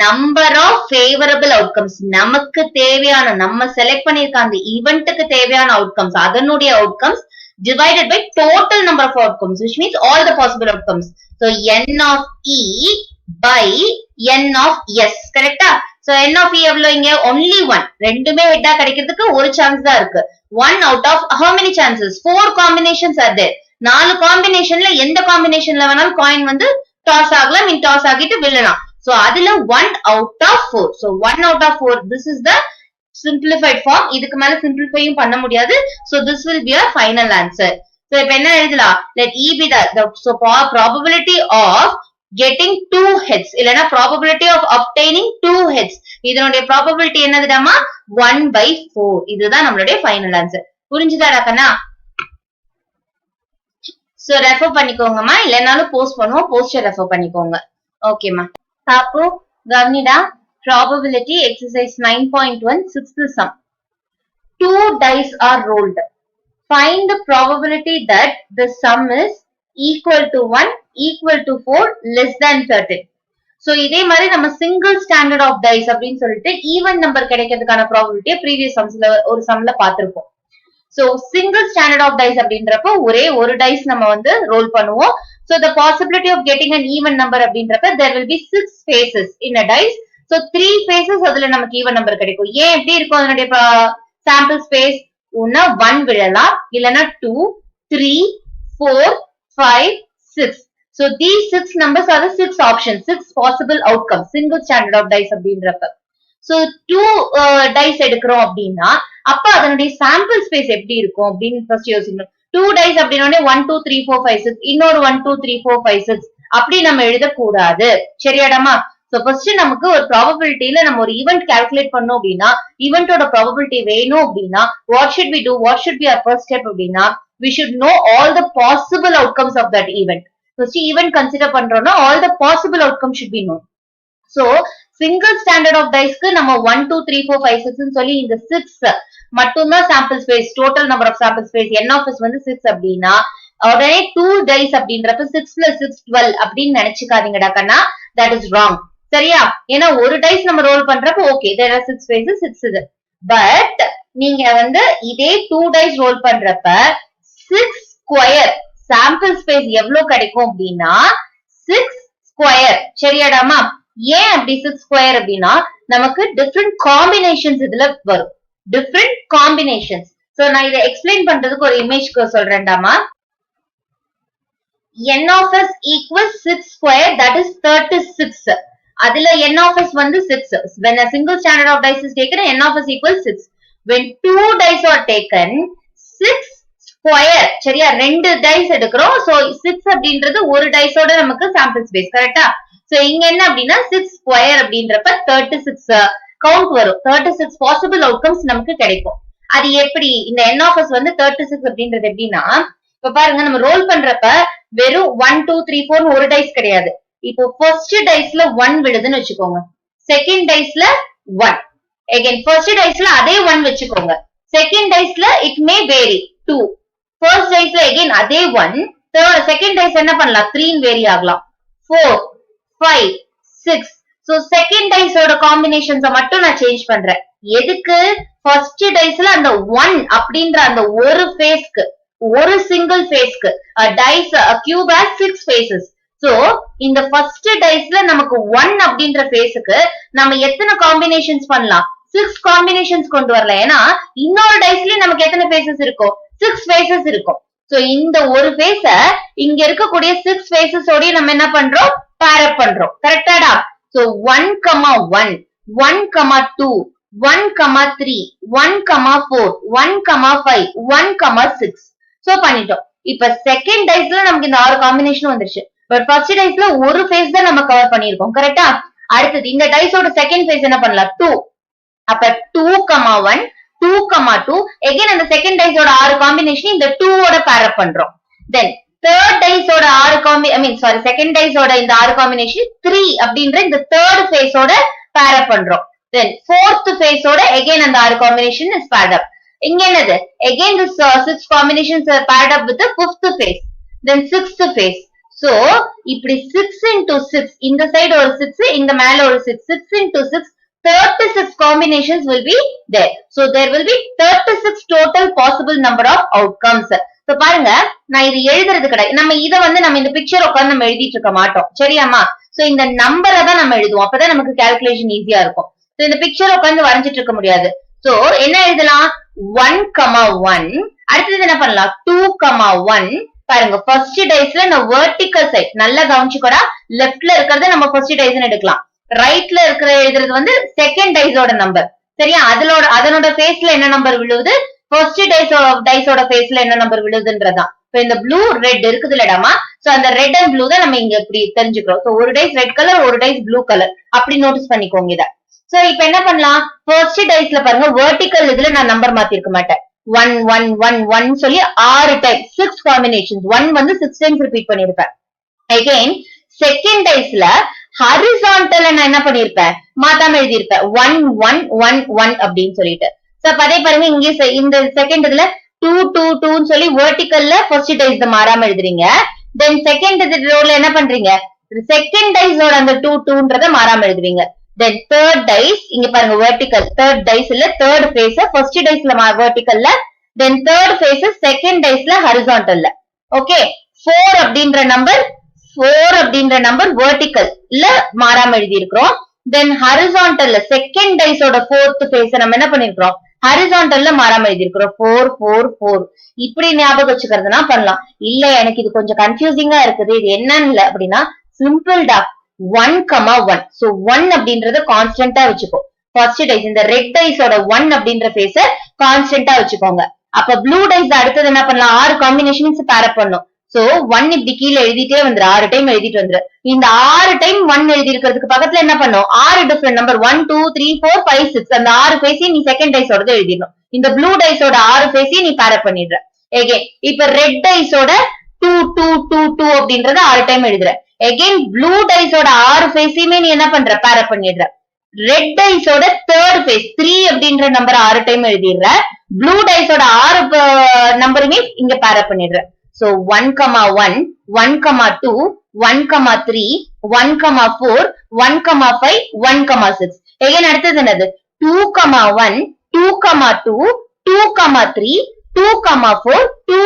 number of favorable outcomes நமக்கு தேவையான நம்ம select பண்ணிருக்க அந்த ஈவென்ட்க்கு தேவையான outcomes அதனுடைய outcomes divided by total number of outcomes which means all the possible outcomes so n of e by n of s correct so n of e எவ்வளவு இங்க only 1 ரெண்டுமே ஹெட்டா கிடைக்கிறதுக்கு ஒரு சான்ஸ் தான் இருக்கு 1 out of how many chances 4 combinations are there நாலு காம்பினேஷன்ல எந்த காம்பினேஷன்ல வேணாலும் காயின் வந்து டாஸ் ஆகலாம் மீன் டாஸ் ஆகிட்டு விழலாம் so அதுல 1 out of 4 so 1 out of 4 this is the simplified form இதுக்கு மேல சிம்பிளிஃபையும் பண்ண முடியாது so this will be a final answer so இப்ப என்ன எழுதலாம் let e be the so probability of getting two heads இல்லனா probability of obtaining two heads இதனுடைய probability என்னதுடாமா 1/4 இதுதான் நம்மளுடைய final answer புரிஞ்சுதாடா கண்ணா so ரெஃபர் பண்ணிக்கோங்கம்மா இல்லனாலும் போஸ்ட் பண்ணுவோம் போஸ்ட் ரெஃபர் பண்ணிக்கோங்க ஓகேமா பாப்பு கவனிடா probability exercise 9.1 sixth sum two dice are rolled find the probability that the sum is equal to 1 equal to 4 less than 13 so இதே மாதிரி நம்ம single standard of dice அப்படினு சொல்லிட்டு even number கிடைக்கிறதுக்கான probability previous sumsல ஒரு sumல பார்த்திருப்போம் so single standard of dice அப்படின்றப்ப ஒரே ஒரு dice நம்ம வந்து roll பண்ணுவோம் so the possibility of getting an even number அப்படின்றப்ப there will be 6 faces in a dice so 3 faces அதுல நமக்கு even number கிடைக்கும் ஏன் எப்படி இருக்கும் அதனுடைய sample space ஒண்ணா 1 விழலாம் இல்லனா 2 3 4 5 6 so these 6 numbers are the 6 options 6 possible outcomes single standard of dice அப்படின்றப்ப so 2 dice எடுக்கிறோம் அப்படின்னா அப்ப அதனுடைய sample space எப்படி இருக்கும் அப்படின்னு first யோசிக்கணும் 2 dice அப்படினோனே 1 2 3 4 5 6 இன்னொரு 1 2 3 4 5 6 அப்படி நம்ம எழுத கூடாது. சரியாடாமா? சோ ஃபர்ஸ்ட் நமக்கு ஒரு ப்ராபபிலிட்டில நம்ம ஒரு ஈவென்ட் கால்குலேட் பண்ணோம் அப்படின்னா ஈவென்ட்டோட ப்ராபபிலிட்டி வேணும் அப்படின்னா what should we do, what should be our first step அப்படின்னா we should know all the possible outcomes of that event. First event consider பண்றோம்னா all the possible outcomes should be known. So single standard of டைஸ்க்கு நம்ம 1 2 3 4 5 6 ன்னு சொல்லி இந்த 6 மட்டும்தான் sample space, total number of sample space n of s வந்து 6 அப்படின்னா உடனே 2 டைஸ் அப்படின்றப்ப 6 plus 6 12 அப்படின்னு நினைச்சுக்காதீங்கடா கண்ணா. that is wrong. சரியா? ஏன்னா ஒரு டைஸ் நம்ம ரோல் பண்றப்ப ஓகே there are 6 faces 6 இது. பட் நீங்க வந்து இதே 2 டைஸ் ரோல் பண்றப்ப 6 ஸ்கொயர் சாம்பிள் ஸ்பேஸ் எவ்வளவு கிடைக்கும் அப்படின்னா 6 ஸ்கொயர். சரியாடாமா? ஏன் அப்படி 6 ஸ்கொயர் அப்படின்னா நமக்கு டிஃப்ரெண்ட் காம்பினேஷன்ஸ் இதுல வரும். Different combinations. சோ நான் இதை எக்ஸ்பிளைன் பண்றதுக்கு ஒரு image சொல்றேன்டாமா. n of s equals 6 square, that is 36. அதுல n of s வந்து 6. When a single standard of dice is taken, n of s equals 6. When 2 dice are taken, 6 square. சரியா? 2 dice எடுக்கிறோம். So 6 அப்படின்றது ஒரு டைஸோட நமக்கு sample space. கரெக்டா? So இங்க என்ன அப்படின்னா 6 ஸ்கொயர் அப்படின்றப்ப 36 கவுண்ட் வரும். 36 பாசிபிள் அவுட்கம்ஸ் நமக்கு கிடைக்கும். அது எப்படி? இந்த n of s வந்து 36 அப்படின்றது எப்படின்னா இப்ப பாருங்க நம்ம ரோல் பண்றப்ப வெறும் 1 2 3 4 ஒரு டைஸ் கிடையாது. இப்போ ஃபர்ஸ்ட் டைஸ்ல 1 விழுதுன்னு வச்சுக்கோங்க. செகண்ட் டைஸ்ல 1. அகைன் ஃபர்ஸ்ட் டைஸ்ல அதே 1 வச்சுக்கோங்க. செகண்ட் டைஸ்ல இட் மே வேரி 2. ஃபர்ஸ்ட் டைஸ்ல அகைன் அதே 1. செகண்ட் டைஸ் என்ன பண்ணலாம்? 3 வேரி ஆகலாம். 4 5 6. சோ செகண்ட் டைஸோட காம்பினேஷன்ஸ மட்டும் நான் சேஞ்ச் பண்றேன். எதுக்கு? ஃபர்ஸ்ட் டைஸ்ல அந்த 1 அப்படின்ற அந்த ஒரு ஃபேஸ்க்கு, ஒரு சிங்கிள் ஃபேஸ்க்கு dice cube has 6 faces. So இந்த ஃபர்ஸ்ட் டைஸ்ல நமக்கு 1 அப்படின்ற ஃபேஸ்க்கு நம்ம எத்தனை காம்பினேஷன்ஸ் பண்ணலாம்? 6 காம்பினேஷன்ஸ் கொண்டு வரலாம். ஏன்னா இன்னொரு டைஸ்லயே நமக்கு எத்தனை ஃபேசஸ் இருக்கும்? 6 ஃபேசஸ் இருக்கும். சோ இந்த ஒரு ஃபேஸ இங்க இருக்கக்கூடிய 6 ஃபேசஸ் ஓட நம்ம என்ன பண்றோம்? pair up பண்றோம். கரெக்டாடா? சோ 1 1 1 2 1 3 1 4 1 5 1 6. சோ பண்ணிட்டோம். இப்ப செகண்ட் டைஸ்ல நமக்கு இந்த 6 காம்பினேஷன் வந்துருச்சு. பட் ஃபர்ஸ்ட் டைஸ்ல ஒரு ஃபேஸ் தான் நம்ம கவர் பண்ணிருக்கோம். கரெக்டா? அடுத்தது இந்த டைஸோட செகண்ட் ஃபேஸ் என்ன பண்ணலாம்? 2. அப்ப 2 1 2 2 அகைன் அந்த செகண்ட் டைஸோட 6 காம்பினேஷன் இந்த 2 ஓட pair up பண்றோம். தென் தேர்ட் டைஸோட 6 செகண்ட் டைஸோட இந்த 6 காம்பினேஷன் 3 அப்படின்ற இந்த தேர்ட் ஃபேஸோட pair up பண்றோம். தென் ஃபோர்த் ஃபேஸோட அகைன் அந்த 6 காம்பினேஷன் இஸ் paired up. இங்க என்னது? again this 6 combinations are paired up with the fifth phase, then sixth phase. So இப்படி 6 into 6 இந்த சைடு ஒரு 6 இந்த மேல ஒரு 6 6 into 6 36 combinations will be there. So there will be 36 total possible number of outcomes. So பாருங்க நான் இது எழுதுறது கிடையாது. நம்ம இத வந்து நம்ம இந்த பிக்சர் உட்கார்ந்து நம்ம எழுதிட்டு இருக்க மாட்டோம். சரியாமா? சோ இந்த நம்பரை தான் நம்ம எழுதுவோம். அப்பதான் நமக்கு கால்குலேஷன் ஈஸியா இருக்கும். சோ இந்த பிக்சர் உட்கார்ந்து வரைஞ்சிட்டு இருக்க முடியாது. சோ என்ன எழுதலாம்? 1 1. அடுத்தது என்ன பண்ணலாம்? 2 1. பாருங்க ஃபர்ஸ்ட் டைஸ்ல நான் வெர்டிகல் சைட் நல்லா கவனிச்சுக்கோடா. லெஃப்ட்ல இருக்கிறத நம்ம ஃபர்ஸ்ட் டைஸ்னு எடுக்கலாம். ரைட்ல இருக்கிற எழுதுறது வந்து செகண்ட் டைஸோட நம்பர். சரியா? அதனோட ஃபேஸ்ல என்ன நம்பர் விழுவுது? ஃபர்ஸ்ட் டைஸோட ஃபேஸ்ல என்ன நம்பர் விழுதுன்றதான். இப்ப இந்த ப்ளூ ரெட் இருக்குது இல்லடாமா? சோ அந்த ரெட் அண்ட் ப்ளூ தான் நம்ம இங்க இப்படி தெரிஞ்சுக்கிறோம். சோ ஒரு டைஸ் ரெட் கலர், ஒரு டைஸ் ப்ளூ கலர் அப்படி நோட்டீஸ் பண்ணிக்கோங்க இத. சோ இப்ப என்ன பண்ணலாம்? ஃபர்ஸ்ட் டைஸ்ல பாருங்க வெர்டிகல் இதுல நான் நம்பர் மாத்தி இருக்க மாட்டேன். 1 1 1 1 சொல்லி 6 டைம் 6 காம்பினேஷன்ஸ். 1 வந்து 6 டைம்ஸ் ரிப்பீட் பண்ணிருப்பேன். அகைன் செகண்ட் டைஸ்ல ஹரிசான்டல் நான் என்ன பண்ணிருப்பேன்? மாத்தாம எழுதிருப்பேன். 1 1 1 1 அப்படின்னு சொல்லிட்டு. சோ அதே பாருங்க இங்க இந்த செகண்ட் இதுல 2 2 2 சொல்லி வெர்டிகல்ல ஃபர்ஸ்ட் டைஸ் மாறாம எழுதுறீங்க. தென் செகண்ட் ரோல என்ன பண்றீங்க? செகண்ட் டைஸோட அந்த 2 2ன்றத மாறாம எழுதுவீங்க. தென் தேர்ட் டைஸ் இங்க பாருங்க வெர்டிகல் தேர்ட் டைஸ்ல தேர்ட் ஃபேஸ் ஃபர்ஸ்ட் டைஸ்ல வெர்டிகல்ல, தென் தேர்ட் ஃபேஸ் செகண்ட் டைஸ்ல ஹரிசான்டல்ல. ஓகே 4 அப்படின்ற நம்பர் வெர்டிகல் இல்ல மாறாம எழுதி இருக்கிறோம். தென் ஹரிசான்டல்ல செகண்ட் டைஸோட ஃபோர்த் ஃபேஸ் நம்ம என்ன பண்ணிருக்கிறோம்? ஹரிசான்டல்ல மாறாம எழுதி இருக்கிறோம். 4 4 4 இப்படி ஞாபகம் வச்சுக்கிறதுனா பண்ணலாம். இல்ல எனக்கு இது கொஞ்சம் கன்ஃபியூசிங்கா இருக்குது, இது என்னன்னு இல்ல அப்படின்னா சிம்பிள் டா. 1 1. சோ 1 அப்படின்றத கான்ஸ்டன்டா வச்சுக்கோ. ஃபர்ஸ்ட் டைஸ் இந்த ரெட் டைஸோட 1 அப்படின்ற ஃபேஸ கான்ஸ்டன்டா வச்சுக்கோங்க. அப்ப ப்ளூ டைஸ் அடுத்தது என்ன பண்ணலாம், 6 காம்பினேஷன்ஸ் பேர் அப் பண்ணும். சோ 1 இப்படி கீழே எழுதிட்டே வந்துரு, 6 டைம் எழுதிட்டு வந்துரு. இந்த 6 டைம் 1 எழுதி இருக்கிறதுக்கு பக்கத்துல என்ன பண்ணும், 6 டிஃபரெண்ட் நம்பர் 1 2 3 4 5 6 அந்த 6 ஃபேஸையும் நீ செகண்ட் டைஸோட எழுதிடணும். இந்த ப்ளூ டைஸோட 6 ஃபேஸையும் நீ பேர் அப் பண்ணிடுற. எகைன் இப்ப ரெட் டைஸோட 2 2 2 2 அப்படின்றத 6 டைம் எழுதுற. எகைன் ப்ளூ டைஸோட 6 ஃபேஸையுமே நீ என்ன பண்ற, பேர் அப் பண்ணிடுற. ரெட் டைஸோட தேர்ட் ஃபேஸ் 3 அப்படின்ற நம்பர் 6 டைம் எழுதிடுற. ப்ளூ டைஸோட 6 நம்பருமே இங்க பேர் அப் பண்ணிடுற. So 1, 1, 1, 2, 1, 3, 1, 4, 1, 5, 1, 6. Again அடுத்தது என்னது, 2, 1, 2, 2, 2, 3, 2, 4, 2,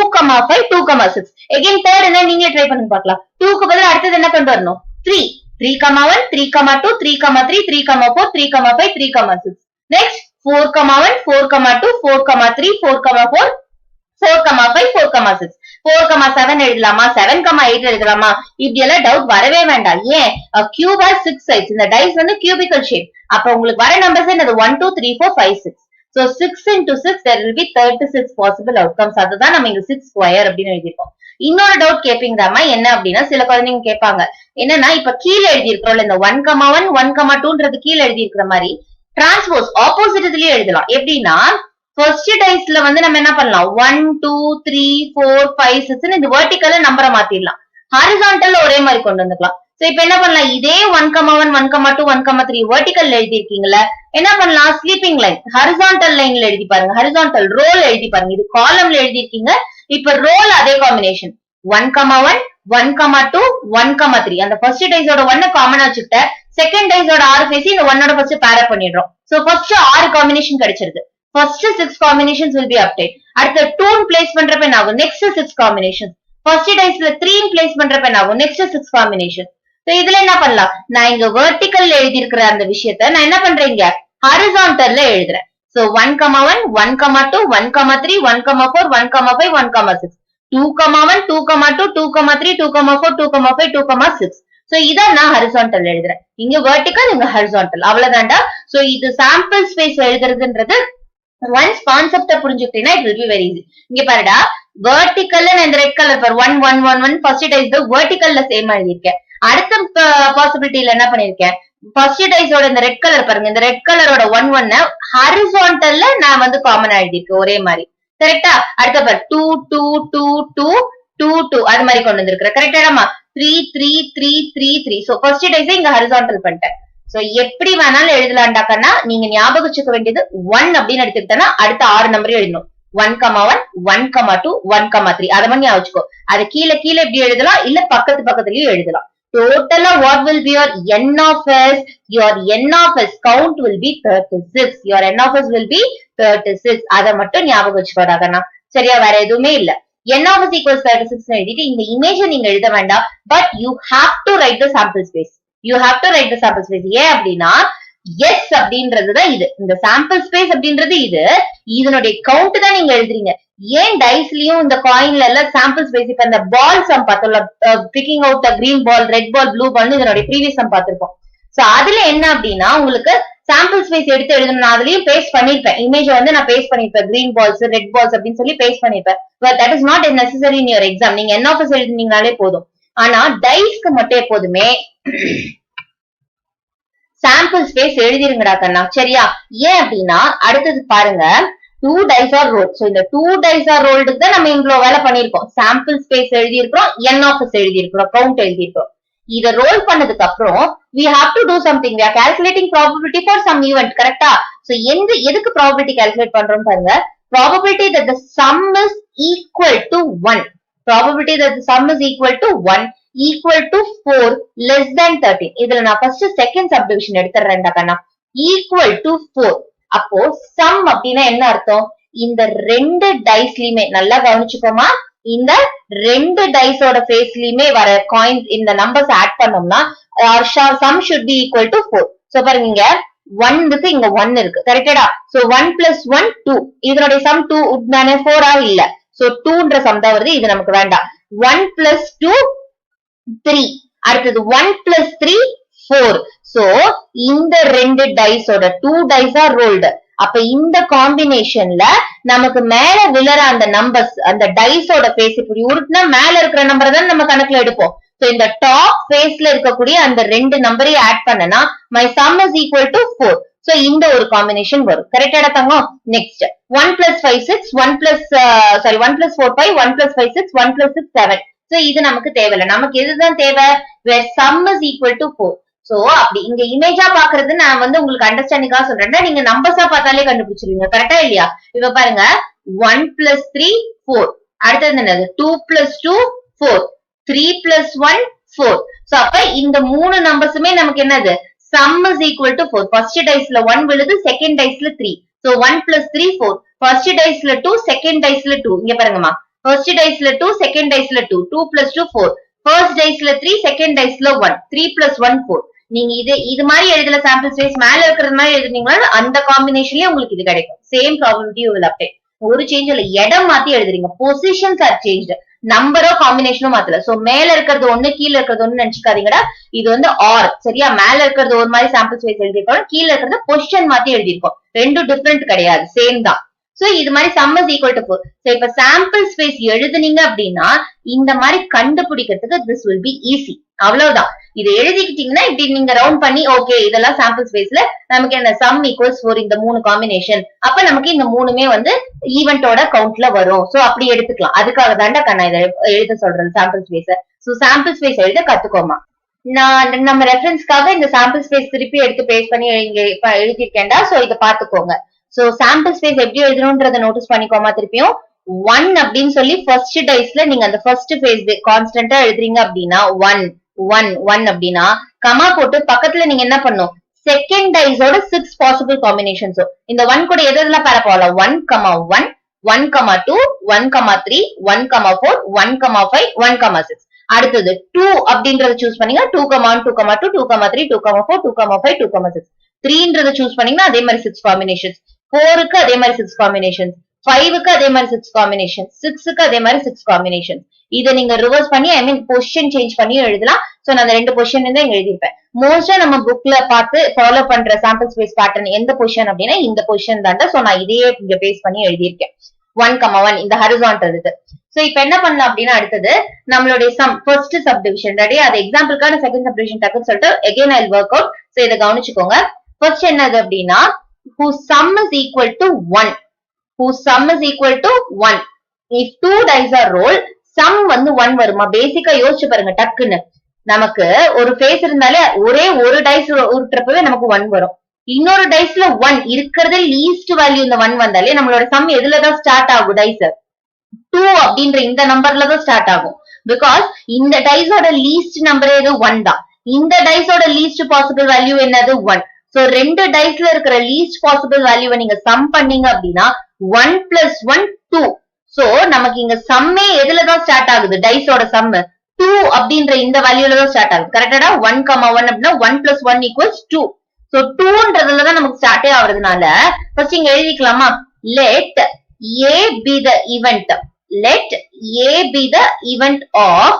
5, 2, 6. Again third என்ன நீங்க ட்ரை பண்ணி பார்க்கலாம். 2 க்கு பதிலா அடுத்தது என்ன கொண்டு வரணும், 3, 3, 1, 3, 2, 3, 3, 3, 4, 3, 5, 3, 6. Next 4, 1, 4, 2, 4, 3, 4, 4, 4, 5, 4, 6. 4, 7 எழுதலாமா, 7, 8 எழுதலாமா, இப்படி எல்லாம் டவுட் வரவே வேண்டாம். ஏன், கியூப் has 6 sides. இந்த டைஸ் வந்து cubical shape. அப்ப உங்களுக்கு வர நம்பர்ஸ் என்னது, 1 2 3 4 5 6. So 6 into 6 there will be 36 possible outcomes. அதுதான் நம்ம இங்க 6 square அப்படின்னு எழுதிருக்கோம். இன்னொரு டவுட் கேப்பீங்களாமா, என்ன அப்படின்னா சில குழந்தைங்க கேட்பாங்க, என்னன்னா இப்ப கீழே எழுதி இருக்கிறோம்ல இந்த 1, 1, 1, 2ன்றது கீழே எழுதி இருக்கிற மாதிரி டிரான்ஸ்போஸ் ஆப்போசிட் இதுலயே எழுதலாம். எப்படின்னா ஃபர்ஸ்ட் டைஸ்ல வந்து நம்ம என்ன பண்ணலாம், 1 2 3 4 5 6 இந்த வெர்டிகல்ல நம்பரை மாத்திடலாம். ஹாரிசான்டல்ல ஒரே மாதிரி கொண்டு வந்துக்கலாம். சோ இப்போ என்ன பண்ணலாம், இதே 1, 1, 1, 2, 1, 3 வெர்டிகல்ல எழுதி இருக்கீங்கல்ல, என்ன பண்ணலாம், ஸ்லீப்பிங் லைன் ஹாரிசான்டல் லைன்ல எழுதி பாருங்க, ஹாரிசான்டல் ரோல் எழுதி பாருங்க. இது காலம்ல எழுதி இருக்கீங்க, இப்ப ரோல் அதே காம்பினேஷன் 1, 1, 1, 2, 1, 3. அந்த ஃபர்ஸ்ட் டைஸோட 1 காமனா வச்சுக்கிட்ட செகண்ட் டைஸோட 6 ஃபேஸ் இந்த 1ஓட ஃபர்ஸ்ட் பேர் அப் பண்ணிடுறோம். சோ ஃபர்ஸ்ட் 6 காம்பினேஷன் கிடைச்சிருது. First 6 combinations will be updated. அடுத்த 2 place பண்றப்ப என்ன ஆகும், next 6 combinations. First diceல 3 place பண்றப்ப என்ன ஆகும், next 6 combinations. So இதுல என்ன பண்ணலாம், நான் இங்க verticalல எழுதி இருக்கிற அந்த விஷயத்தை நான் என்ன பண்றேன், இங்க horizontalல எழுதுறேன். So 1, 1, 1, 2, 1, 3, 1, 4, 1, 5, 1, 6. 2, 1, 2, 2, 2, 3, 2, 4, 2, 5, 2, 6. So இதான் நான் horizontal எழுதுறேன். இங்க vertical, இங்க horizontal. அவ்வளவுதான்டா. So இது sample space எழுதுறதுன்றது once concept புரிஞ்சுக்கிட்டீங்கன்னா it will be very easy. இங்க பாருடா, vertical நான் இந்த ரெட் கலர் பாரு 1 1 1 1 ஃபர்ஸ்ட் டைஸ் verticalல சேம் எழுதிருக்கேன். அடுத்த பாசிபிலிட்டில என்ன பண்ணிருக்கேன், ஃபர்ஸ்ட் டைஸோட இந்த ரெட் கலர் பாருங்க, இந்த ரெட் கலரோட 1 1 ஹாரிசான்டல்ல நான் வந்து காமன் எழுதிருக்கேன் ஒரே மாதிரி. கரெக்ட்டா, அடுத்த பாரு 2 2 2 2 2 2 அது மாதிரி கொண்டு வந்திருக்கேன். கரெக்ட்டாடாமா, 3 3 3 3 3. சோ ஃபர்ஸ்ட் டைஸை இங்க ஹாரிசான்டல் பண்ணிட்டேன். சோ எப்படி வேணாலும் எழுதலாம்டாக்கன்னா, நீங்க ஞாபகம் வச்சுக்க வேண்டியது 1 அப்படின்னு எடுத்துக்கிட்டா அடுத்த 6 நம்பரையும் எழுதணும். 1, 1, 1, 2, 1, 3. அதை மாதிரி ஞாபகம் வச்சுக்கோ. அதை கீழே கீழே எப்படி எழுதலாம், இல்ல பக்கத்துலயும் எழுதலாம். Totally what will be your n of s? Your n of s count will be 36. Your n of s will be 36. அதை மட்டும் ஞாபகம் வச்சுக்கோடாக்கன்னா, சரியா, வேற எதுவுமே இல்ல. n of s equals 36 எழுதிட்டு இந்த இமேஜை நீங்க எழுத வேண்டாம். But you have to write the sample space. You have to write the sample space. ஏன் அப்படின்னா yes அப்படின்றதுதான் இது, இந்த சாம்பிள் ஸ்பேஸ் அப்படின்றது இது, இதனுடைய கவுண்ட் தான் நீங்க எழுதுறீங்க. ஏன் டைஸ்லயும் இந்த காயின்ல எல்லாம் சாம்பிள் ஸ்பேஸ், இப்ப இந்த பால் சம் பார்த்தோம்ல, பிக்கிங் அவுட் கிரீன் பால் ரெட் பால் ப்ளூ பால் இதனுடைய ப்ரீவியஸ் சம் பார்த்திருப்போம். சோ அதுல என்ன அப்படின்னா உங்களுக்கு சாம்பிள் ஸ்பேஸ் எடுத்து எழுதணும். நான் அதுலயும் பேஸ்ட் பண்ணிருப்பேன், இமேஜ் வந்து நான் பேஸ்ட் பண்ணிருப்பேன், கிரீன் பால்ஸ் ரெட் பால்ஸ் அப்படின்னு சொல்லி பேஸ்ட் பண்ணிருப்பேன். But that is not necessary in your exam. நீங்க n of s எழுதினீங்கனாலே போதும். ஆனா டைஸ்க்கு மட்டும் எப்போதுமே சாம்பிள் ஸ்பேஸ் எழுதிருங்கடா கண்ணா, சரியா. ஏன் அப்படின்னா அடுத்தது பாருங்க, 2 dice are rolled. சோ இந்த 2 dice are rolled தான் நம்ம இவ்வளவு வேலை பண்ணிருக்கோம். சாம்பிள் ஸ்பேஸ் எழுதியிருக்கிறோம், n of s எழுதியிருக்கிறோம், கவுண்ட் எழுதியிருக்கிறோம். இத ரோல் பண்ணதுக்கு அப்புறம் we have to do something. We are calculating probability for some event, கரெக்டா. சோ எதுக்கு probability calculate பண்றோம் பாருங்க, probability that the sum is equal to 1. Probability that the sum is equal to 1 equal to 4 less than 13. இதுல நான் first second subdivision எடுத்துறேன்டா Kanna. equal to 4. அப்போ sum அப்படின்னா என்ன அர்த்தம், இந்த ரெண்டு டைஸ்லயுமே நல்லா கவனிச்சுக்கோமா, இந்த ரெண்டு டைஸோட ஃபேஸ்லயுமே வர காயின்ஸ் இந்த நம்பர்ஸ் ஆட் பண்ணோம்னா sum should be equal to 4. So பாருங்க, இங்க 1 இருக்கு, இங்க 1 இருக்கு, கரெக்டா. So 1 plus 1 2. இதனுடைய sum 2 தானே, 4 இல்ல. சோ 2ன்ற சம் தான் வருது, இது நமக்கு வேண்டாம். 1 plus 2 3. அடுத்தது 1 plus 3 4. சோ இந்த ரெண்டு டைஸோட 2 dice are rolled. அப்ப இந்த காம்பினேஷன்ல நமக்கு மேல விழற அந்த நம்பர்ஸ் அந்த டைஸோட ஃபேஸ் இப்படி உருட்டுனா மேல இருக்கிற நம்பரை தான் நம்ம கணக்குல எடுப்போம். சோ இந்த டாப் ஃபேஸ்ல இருக்கக்கூடிய அந்த ரெண்டு நம்பரையும் ஆட் பண்ணனா my sum is equal to 4. So இந்த ஒரு காம்பினேஷன் வரும். கரெக்டா தங்கம்? Next 1 plus 5 6 1 plus 1 plus 4 5 1 plus 5 6 1 plus 6 7. So இது நமக்கு தேவையில்லை. நமக்கு எதுதான் தேவை? where sum is equal to 4. So அப்படி இங்க இமேஜா பாக்குறது நான் உங்களுக்கு அண்டர்ஸ்டாண்டிங்கா சொல்றேன்னா நீங்க நம்பர்ஸா பார்த்தாலே கண்டுபிடிச்சிருவீங்க. கரெக்டா இல்லையா? இப்ப பாருங்க 1 plus 3 4. அடுத்தது என்னது? 2 plus 2 4. 3 plus 1 4. சோ அப்ப இந்த மூணு நம்பர்ஸுமே நமக்கு என்னது? sum is equal to 4. first diceல 1 விழுது, second diceல 3. so 1 plus 3 4. first diceல 2, second diceல 2. இங்க பாருங்கம்மா. first diceல 2, second diceல 2. 2 plus 2 4. first diceல 3, second diceல 1. 3 plus 1 4. நீங்க இது மாதிரி எழுதல சாம்பிள் ஸ்பேஸ் மேல இருக்கிறது மாதிரி எழுதுனீங்கன்னா அந்த காம்பினேஷன்லயே உங்களுக்கு இது கிடைக்கும். Same probability will apply. ஒரு சேஞ்ச் இல்ல, இடம் மாத்தி எழுதுறீங்க. பொசிஷன்ஸ் ஆர் சேஞ்ச்டு, நம்பரோ காம்பினேஷனும் மாத்தல. சோ மேல இருக்கிறது ஒண்ணு கீழ இருக்கிறது ஒண்ணு நினைச்சுக்காதீங்கடா. இது ஆர் சரியா? மேல இருக்கிறது ஒரு மாதிரி சாம்பிள் ஸ்பேஸ் எழுதிருக்கோம், கீழ இருக்கிறது பொசிஷன் மாத்தி எழுதிருக்கோம். ரெண்டும் டிஃபரெண்ட் கிடையாது, சேம் தான். சோ இது மாதிரி sum is equal to 4. So இப்ப சாம்பிள் ஸ்பேஸ் எழுதுனீங்க அப்படின்னா இந்த மாதிரி கண்டுபிடிக்கிறதுக்கு this will be easy. அவ்வளவுதான். இதை எழுதிக்கிட்டீங்கன்னா இப்படி நீங்க ரவுண்ட் பண்ணி ஓகே இதெல்லாம் சாம்பிள் ஸ்பேஸ்ல நமக்கு என்ன sum equals 4 இந்த மூணு காம்பினேஷன். அப்ப நமக்கு இந்த மூணுமே ஈவென்ட்டோட கவுண்ட்ல வரும். சோ அப்படி எடுத்துக்கலாம். அதுக்காக தாண்டா கண்ணா இதை எழுத சொல்றது sample space. So sample space எழுத கத்துக்கோமா. நான் நம்ம ரெஃபரன்ஸ்க்காக இந்த சாம்பிள் ஸ்பேஸ் திருப்பி எடுத்து பேஸ்ட் பண்ணி இங்க எழுதிருக்கேன்டா. சோ இதை பாத்துக்கோங்க. சோ சாம்பிள் ஸ்பேஸ் எப்படி எழுதணும்ன்றத நோட்டீஸ் பண்ணிக்கோமா. திருப்பியும் 1 அப்படின்னு சொல்லி ஃபர்ஸ்ட் டைஸ்ல நீங்க அந்த ஃபர்ஸ்ட் ஃபேஸ் கான்ஸ்டன்டா எழுதுறீங்க அப்படின்னா 1 1 1 அப்படின்னா கமா போட்டு பக்கத்துல நீங்க என்ன பண்ணும்? செகண்ட் டைஸோட 6 பாசிபிள் காம்பினேஷன்ஸ். இந்த 1 கூட எதெல்லாம் பேர போகலாம்? 1, 1 1, 2 1, 3 1, 4 1, 5 1, 6. அடுத்தது 2 அப்படின்றத சூஸ் பண்ணீங்க. 2, 1, 2, 2, 2, 3 2, 4 2, 5 2, 6. 3ன்றத சூஸ் பண்ணீங்கன்னா அதே மாதிரி 6 காம்பினேஷன்ஸ். 4க்கு அதே மாதிரி 6 காம்பினேஷன்ஸ். 5க்கு அதே மாதிரி 6 காம்பினேஷன்ஸ். 6க்கு அதே மாதிரி 6 காம்பினேஷன்ஸ். இதை நீங்க ரிவர்ஸ் பண்ணி பொசிஷன் சேஞ்ச் பண்ணி எழுதலாம். சோ நான் ரெண்டு பொசிஷன் தான் இங்க எழுதிருப்பேன். மோஸ்டா நம்ம புக்ல பார்த்து ஃபாலோ பண்ற சாம்பிள் ஸ்பேஸ் பேட்டர்ன் எந்த பொசிஷன் அப்படின்னா இந்த பொசிஷன் தாண்டா. சோ நான் இதையே இங்க பேஸ் பண்ணி எழுதியிருக்கேன். 1, 1 இந்த ஹரிசான்டல் இது. சோ இப்ப என்ன பண்ணலாம் அப்படின்னா அடுத்தது நம்மளுடைய சம் ஃபர்ஸ்ட் சப்டிவிஷன் ரெடி. அது எக்ஸாம்பிளுக்கான செகண்ட் சப்டிவிஷன் டக்குன்னு சொல்லிட்டு again I'll work out. So இதை கவனிச்சுக்கோங்க. ஃபர்ஸ்ட் என்னது அப்படின்னா whose sum is equal to 1. whose sum is equal to 1. if 2 dice are rolled sum 1 வருமா? பேசிக்கா யோசிச்சு பாருங்க. டக்குன்னு நமக்கு ஒரு ஃபேஸ் இருந்தாலே ஒரே ஒரு டைஸ் உருட்டுறப்பவே நமக்கு 1 வரும். இன்னொரு டைஸ்ல 1 இருக்கிறது லீஸ்ட் வேல்யூ இந்த 1 வந்தாலே நம்மளோட சம் எதுலதான் ஸ்டார்ட் ஆகும்? டைஸ் 2 அப்படின்ற இந்த நம்பர்ல தான் ஸ்டார்ட் ஆகும். பிகாஸ் இந்த டைஸோட லீஸ்ட் நம்பர் எது? 1 தான். இந்த டைஸோட லீஸ்ட் பாசிபிள் வேல்யூ என்னது? 1. சோ ரெண்டு டைஸ்ல இருக்கிற லீஸ்ட் பாசிபிள் வேல்யூவை நீங்க சம் பண்ணீங்க அப்படின்னா 1 plus 1 2. சோ நமக்கு இங்க சம்மே எதுலதான் ஸ்டார்ட் ஆகுது? டைஸோட சம் 2 அப்படின்ற இந்த வேல்யூல தான் ஸ்டார்ட் ஆகுது. கரெக்டா? 1, 1 அப்படின்னா 1 plus 1 equals 2. சோ 2ன்றதுலதான் நமக்கு ஸ்டார்டே ஆகுறதுனால ஃபர்ஸ்ட் இங்க எழுதிக்கலாமா? let a be the event. let a be the event of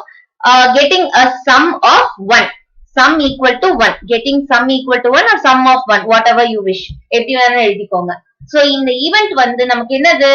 getting a sum of 1. sum equal to 1. getting sum equal to 1 or sum of 1 whatever you wish. எப்படி வேணாலும் எழுதிக்கோங்க. So இந்த event நமக்கு என்னது?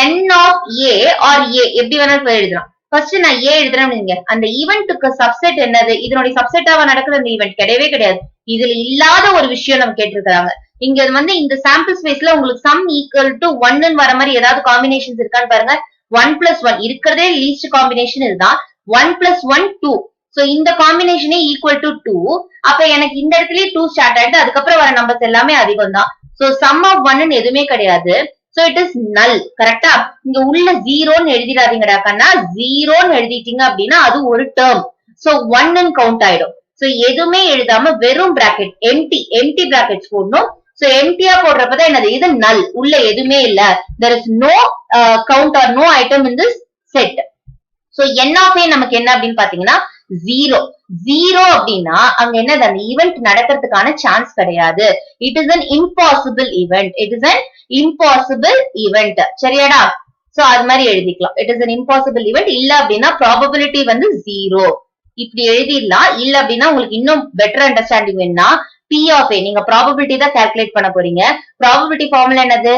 n of a or a எப்படி வேணாலும் எழுதலாம். First நான் a எழுதுறேன். அந்த ஈவென்ட்டுக்கு சப்செட் என்னது? இதனுடைய சப்செட்டாவா நடக்குது அந்த ஈவென்ட்? கிடையவே கிடையாது. இதுல இல்லாத ஒரு விஷயம் நம்ம கேட்டிருக்காங்க. இங்க இந்த சாம்பிள் ஸ்பேஸ்ல உங்களுக்கு சம் ஈக்குவல் டு 1 வர மாதிரி ஏதாவது காம்பினேஷன்ஸ் இருக்கான்னு பாருங்க. 1 plus 1 இருக்கிறதே லீஸ்ட் காம்பினேஷன் இதுதான். 1 plus 1 2. சோ இந்த காம்பினேஷனே ஈக்குவல் டு 2. அப்ப எனக்கு இந்த இடத்துலயே 2 ஸ்டார்ட் ஆயிடுது. அதுக்கப்புறம் வர நம்பர்ஸ் எல்லாமே அதிகம் தான். சோ சம் ஆஃப் 1 எதுவுமே கிடையாது. சோ இட் இஸ் நல். கரெக்டா? இங்க உள்ள 0ன்னு எழுதிடாதீங்கடா கண்ணா. 0ன்னு எழுதிட்டீங்க அப்படின்னா அது ஒரு டேர்ம். சோ 1ன்னு கவுண்ட் ஆயிடும். சோ எதுவுமே எழுதாம வெறும் பிராக்கெட் எம்டி பிராக்கெட்ஸ் போடணும். சோ எம்டியா போடுறப்பதான் என்னது? இது நல். உள்ள எதுவுமே இல்ல. there is no count or no item in this set. So n of a நமக்கு என்ன அப்படின்னு பாத்தீங்கன்னா 0. 0 அப்படின்னா அங்க என்னது? அந்த ஈவென்ட் நடக்கிறதுக்கான சான்ஸ் கிடையாது. it is an impossible event. it is an impossible event. சரியாடா? சோ அது மாதிரி எழுதிக்கலாம். it is an impossible event. இல்ல அப்படின்னா probability 0. இப்படி எழுதிடலாம். இல்ல அப்படின்னா உங்களுக்கு இன்னும் பெட்டர் அண்டர்ஸ்டாண்டிங் வேணும்னா P of A நீங்க probability தான் calculate பண்ண போறீங்க. Probability formula என்னது?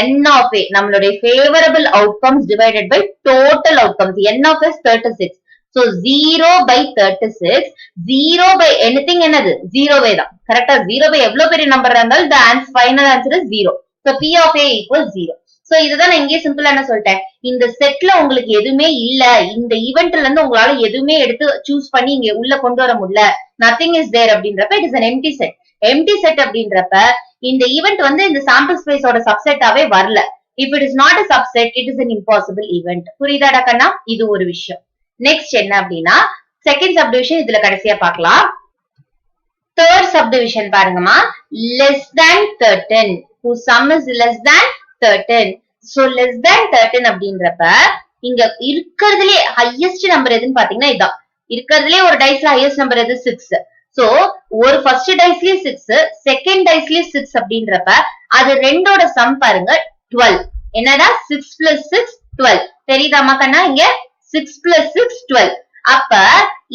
N of A நம்மளுடைய favorable outcomes divided by total outcomes. N of S 36. So 0 by 36, 0 by anything என்னது? 0 way தான். கரெக்டா 0 by எவ்வளவு பெரிய நம்பர் இருந்தாலும் the final answer is 0. So P of A equals 0. So இதுதான் நான் இங்கே சிம்பிளா என்ன சொல்லிட்டேன், இந்த செட்ல உங்களுக்கு எதுவுமே இல்ல, இந்த ஈவென்ட்ல இருந்து உங்களால எதுவுமே எடுத்து சூஸ் பண்ணி இங்க உள்ள கொண்டு வர முடியல, nothing is there அப்படின்றப்ப it is an empty set. empty set அப்படின்றப்ப இந்த ஈவென்ட் வந்து இந்த சாம்பிள் ஸ்பேஸோட சப்செட்டாவே வரல. if it is not a subset, it is an impossible event. புரியுதாடா கண்ணா? இது ஒரு விஷயம். நெக்ஸ்ட் என்ன அப்படின்னா செகண்ட் சப்டிவிஷன் இதுல கடைசியா பார்க்கலாம். தேர்ட் சப்டிவிஷன் பாருங்கம்மா, less than 13 whose sum is less than 13. so less than 13 அப்படின்றப்ப இங்க இருக்கிறதுலே ஹையஸ்ட் நம்பர் எதுன்னு பாத்தீங்கன்னா இதான். இருக்கிறதுலே ஒரு டைஸ்ல ஹையஸ்ட் நம்பர் எது? 6. சோ ஒரு ஃபர்ஸ்ட் டைஸ்லயே 6, செகண்ட் டைஸ்லயே 6 அப்படின்றப்ப அது ரெண்டோட சம் பாருங்க 12. என்னடா 6 plus 6 12. தெரியுதாமா கண்ணா? இங்க 6 plus 6 12. அப்ப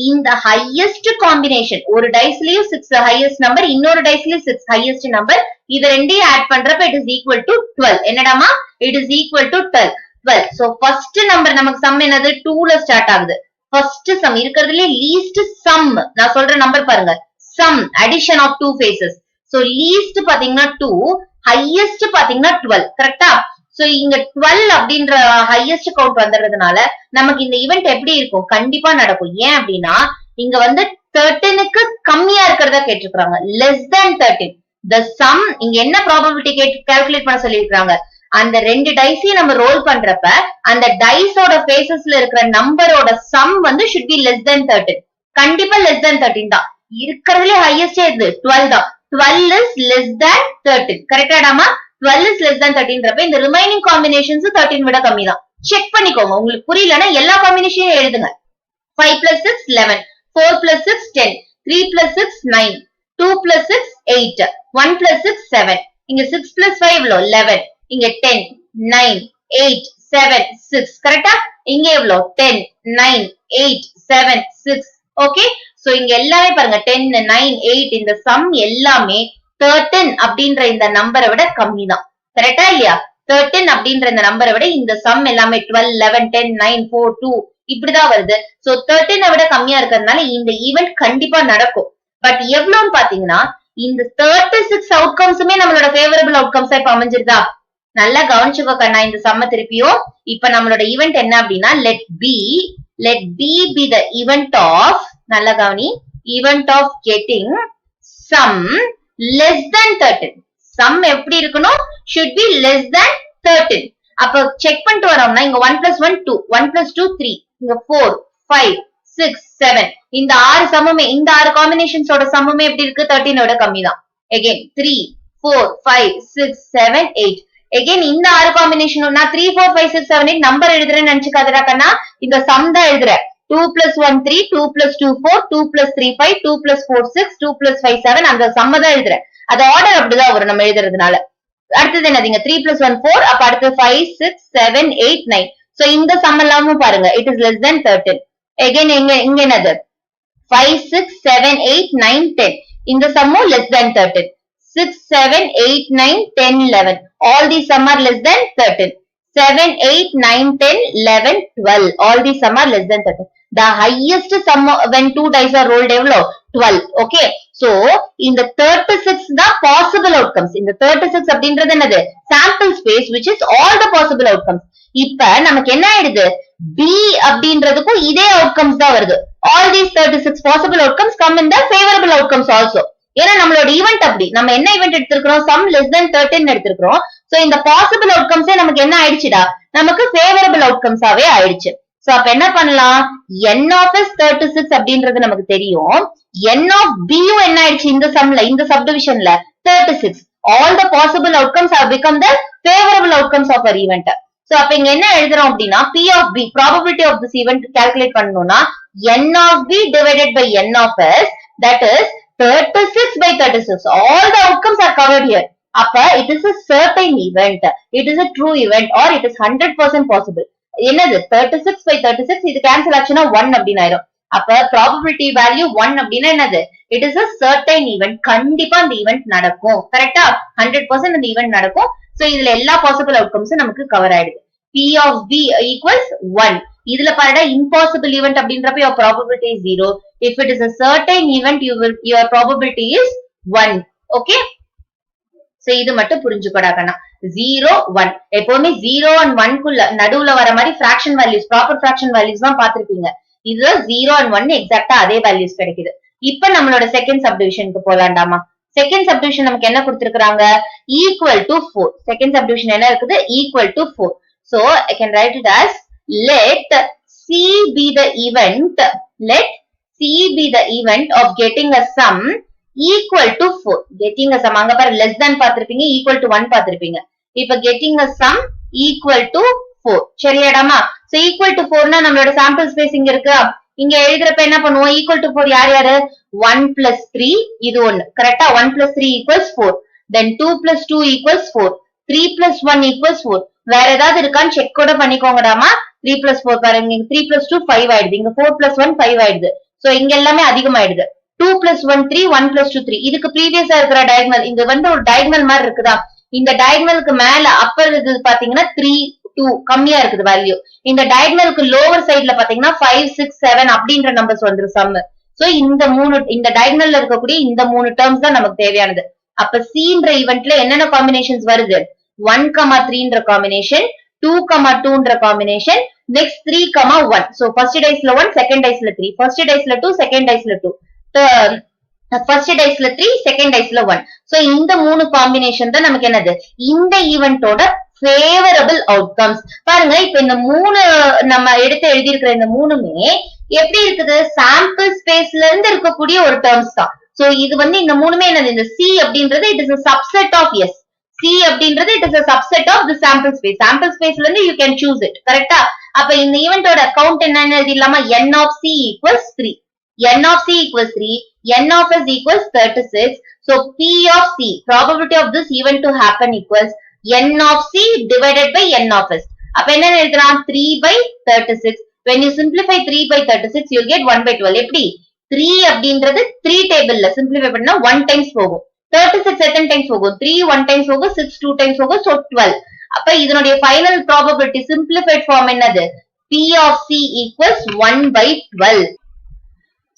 இந்த ஹையஸ்ட் காம்பினேஷன், ஒரு டைஸ்லயும் 6 ஹையஸ்ட் நம்பர், இன்னொரு டைஸ்லயும் 6 ஹையஸ்ட் நம்பர், இது ரெண்டையும் ஆட் பண்றப்ப it is equal to 12. என்னடாமா? it is equal to 12. so first number நமக்கு சம் என்னது? 2ல ஸ்டார்ட் ஆகுது. ஃபர்ஸ்ட் சம் இருக்கிறதுல லீஸ்ட் சம், நான் சொல்ற நம்பர் பாருங்க, some addition of two faces. so least பாத்தீங்கன்னா 2, ஹையஸ்ட் பாத்தீங்கன்னா 12. கரெக்டா? சோ இங்க 12 அப்படின்ற ஹையஸ்ட் கவுண்ட் வந்ததுனால நமக்கு இந்த ஈவென்ட் எப்படி இருக்கும்? கண்டிப்பா நடக்கும். ஏன் அப்படின்னா இங்க வந்து 13க்கு கம்மியா இருக்கிறதா கேட்டிருக்காங்க, less than 13. the sum இங்க என்ன ப்ராபபிலிட்டி கால்குலேட் பண்ண சொல்லிருக்காங்க, அந்த ரெண்டு டைஸையும் நம்ம ரோல் பண்றப்ப அந்த டைஸோட ஃபேசஸ்ல இருக்கிற நம்பரோட சம் வந்து should be less than 13. கண்டிப்பா less than 13 தான். இருக்கிறதுலே ஹையஸ்ட் எது? 12 தான். 12 is less than 13. கரெக்டாடாமா? 12 is less than 13 இந்த ரிமைனிங் காம்பினேஷன்ஸ் 13 விட கம்மி தான். செக் பண்ணிக்கோங்க. உங்களுக்கு புரியலன்னா எல்லா காம்பினேஷனையும் எழுதுங்க. 5 plus 6 11, 4 plus 6 10, 3 plus 6 9, 2 plus 6 8, 1 plus 6 7. இங்க 6 plus 5 எவ்வளோ? 11. இங்க 10 9 8 7 6. கரெக்டா? இங்க எவ்வளோ? 10 9 8 7 6. ஓகே, சோ இங்க எல்லாமே பாருங்க 10 9 8, இந்த சம் எல்லாமே 13 அப்படின்ற இந்த நம்பரை விட கம்மி தான். கரெக்டா இல்லையா? 13 அப்படின்ற இந்த நம்பரை விட இந்த சம் எல்லாமே 12 11 10 9 4 2 இப்படிதான் வருது. சோ 13 விட கம்மியா இருக்கிறதுனால இந்த ஈவென்ட் கண்டிப்பா நடக்கும். பட் எவ்வளவுன்னு பாத்தீங்கன்னா இந்த 36 அவுட்கம்ஸுமே நம்மளோட ஃபேவரபிள் அவுட்கம்ஸா இப்ப அமைஞ்சிருதா? நல்லா கவனிச்சுக்கோ கண்ணா இந்த சம்ம திருப்பியும். இப்ப நம்மளோட ஈவென்ட் என்ன அப்படின்னா let B be the event of, நல்லா கவனி, event of getting sum less than 13. sum எப்படி இருக்கணும்? should be less than 13. அப்ப செக் பண்ணிட்டு வரோம்னா இங்க 1 plus 1 2, 1 plus 2 3, இங்க 4 5 6 7, இந்த 6 சமமே, இந்த 6 காம்பினேஷன்ஸோட சமமே எப்படி இருக்கு? 13 விட கம்மி தான். again 3 4 5 6 7 8. again இந்த 6 காம்பினேஷன், நான் 3 4 5 6 7 8 நம்பர் எழுதுறேன்னு நினைச்சுக்காதடா கண்ணா, இந்த சம் தான் எழுதுறேன். 2 plus 1 3, 2 plus 2 4, 2 plus 3 5, 2 plus 4 6, 2 plus 5 7, அந்த சம்ம தான் எழுதுறேன். அது ஆர்டர் அப்படிதான் வரும் நம்ம எழுதுறதுனால. அடுத்தது என்னதுங்க? 3 plus 1 4, அப்ப அடுத்து 5 6 7 8 9. சோ இந்த சம் எல்லாமும் பாருங்க it is less than 13. again இங்க என்னது? 5 6 7 8 9 10, இந்த சம்மும் less than 13. 6 7 8 9 10 11, all these sum are less than 13. 7 8 9 10 11 12, all these sum are less than 13. the highest sum when two dice are rolled எவ்வளோ? 12. okay, so இந்த 36 தான் possible outcomes. இந்த 36 அப்படின்றது என்னது? sample space which is all the possible outcomes. இப்ப நமக்கு என்ன ஆயிடுது? B அப்படின்றதுக்கும் இதே outcomes தான் வருது. all these 36 possible outcomes come in the favorable outcomes also. ஏன்னா நம்மளோட ஈவென்ட் அப்படி, நம்ம என்ன ஈவென்ட் எடுத்திருக்கிறோம்? சம் less than 13 எடுத்திருக்கிறோம். சோ இந்த பாசிபிள் அவுட்கம்ஸே நமக்கு என்ன ஆயிடுச்சுடா? நமக்கு ஃபேவரபிள் அவுட்கம்ஸாவே ஆயிடுச்சு. சோ அப்ப என்ன பண்ணலாம்? n of s 36 அப்படின்றது நமக்கு தெரியும். n of b யும் என்ன ஆயிடுச்சு? இந்த சம்ல, இந்த சப்டிவிஷன்ல 36. all the possible outcomes have become the favorable outcomes of our event. So அப்ப இங்க என்ன எழுதுறோம் அப்படின்னா p of b, probability of this event calculate பண்ணனும்னா n of b divided by n of s, that is 36 by 36. all the outcomes are covered here. அப்ப it is a certain event, it is a true event, or it is 100% possible. என்னது? 36 by 36, இது cancel ஆச்சுன்னா 1 அப்படின்னு ஆயிரும். அப்ப probability value 1 அப்படின்னா என்னது? It is a certain event. கண்டிப்பா அந்த ஈவென்ட் நடக்கும். கரெக்டா? 100% அந்த ஈவென்ட் நடக்கும். சோ இதுல எல்லா பாசிபிள் அவுட்கம்ஸும் நமக்கு கவர் ஆயிடுது. P of B equals 1. இதுல பாருடா impossible event அப்படின்றப்ப your probability is 0. If it is a certain event, your probability is 1. Okay? So இது மட்டும் புரிஞ்சுக்கோடா கண்ணா. 0 1 எப்பவுமே 0 and 1 குள்ள நடுவுல வர மாதிரி fraction values, proper fraction values தான் பாத்திருப்பீங்க. இது 0 and 1 எக்ஸாக்ட்டா அதே வேல்யூஸ் கிடைக்குது. இப்ப நம்மளோட செகண்ட் சப்டிவிஷனுக்கு போலாண்டாமா. செகண்ட் சப்டிவிஷன் நமக்கு என்ன கொடுத்திருக்காங்க? equal to 4. செகண்ட் சப்டிவிஷன் என்ன இருக்குது? equal to 4. So I can write it as let C be the event. Let C be the event of getting a sum equal to 4. Getting a sum அங்க பாரு less than பாத்திருப்பீங்க, equal to 1 பாத்திருப்பீங்க. இப்ப getting a sum equal to 4. சரியாடாமா? So equal to 4 னா நம்மளோட sample space இங்க இருக்கு. இங்க எழுதுறப்ப என்ன பண்ணுவோம்? equal to 4 யார் யாரு? 1 plus 3 இது ஒன்னு. கரெக்டா? 1 plus 3 equals 4. Then 2 plus 2 equals 4. 3 plus 1 equals 4. வேற ஏதாவது இருக்கான்னு செக் கூட பண்ணிக்கோங்கடாமா. 3 plus 4 பாருங்க. 3 plus 2 5 ஆயிடுது. இங்க 4 plus 1 5 ஆயிடுது. சோ இங்க எல்லாமே அதிகமாயிடுது. 2 plus 1 3, 1 plus 2 3. இதுக்கு ப்ரீவியஸா இருக்கிற டயகனல் இங்க வந்து ஒரு டயகனல் மாதிரி இருக்குதா? இந்த டயகனலுக்கு மேல அப்பர் இது பாத்தீங்கன்னா 3 2 கம்மியா இருக்குது வேல்யூ. இந்த டயகனலுக்கு லோவர் சைடுல பாத்தீங்கன்னா 5 6 7 அப்படின்ற நம்பர்ஸ் வந்துரும் சம். சோ இந்த டயகனல்ல இருக்கக்கூடிய இந்த 3 டேர்ம்ஸ் தான் நமக்கு தேவையானது. அப்ப Cன்ற ஈவென்ட்ல என்னென்ன காம்பினேஷன்ஸ் வருது? 1, 3ன்ற காம்பினேஷன், 2, 2ன்ற காம்பினேஷன், next 3, 1. So first diceல 1, second diceல 3, first diceல 2, second diceல 2. first diceல 3, second diceல 1. So இந்த 3 காம்பினேஷன் தான் நமக்கு என்னது? இந்த ஈவென்ட்டோட ஃபேவரபிள் அவுட்கம்ஸ். பாருங்க இப்ப இந்த 3 நம்ம எடுத்து எழுதி இருக்கிற இந்த 3மே எப்படி இருக்குது? சாம்பிள் ஸ்பேஸ்ல இருந்து இருக்கக்கூடிய ஒரு டேர்ம்ஸ் தான். சோ இது வந்து இந்த 3மே என்னது? இந்த C அப்படின்றது it is a subset of S. C அப்படின்றது it is a subset of the sample space. Sample spaceல இருந்து you can choose it. கரெக்டா? அப்ப இந்த ஈவென்ட்டோட கவுண்ட் என்னன்னு எழுதிடலாமா? n of C equals 3. n of C equals 3. n of S equals 36. So P of C, probability of this event to happen equals n of C divided by n of S. அப்ப என்ன எழுதலாம்? 3 by 36. When you simplify 3 by 36, you'll get 1 by 12. எப்படி? 3 அப்படின்றது 3 டேபிள்ல simplify பண்ணா 1 times போகும். 36 எத்தனை times போகும்? 3 1 டைம்ஸ் போகும், 6 2 டைம்ஸ் போகும், so 12. அப்ப இதனுடைய ஃபைனல் ப்ராபபிலிட்டி சிம்பிளிஃபைட் ஃபார்ம் என்னது? P of C equals 1 by 12.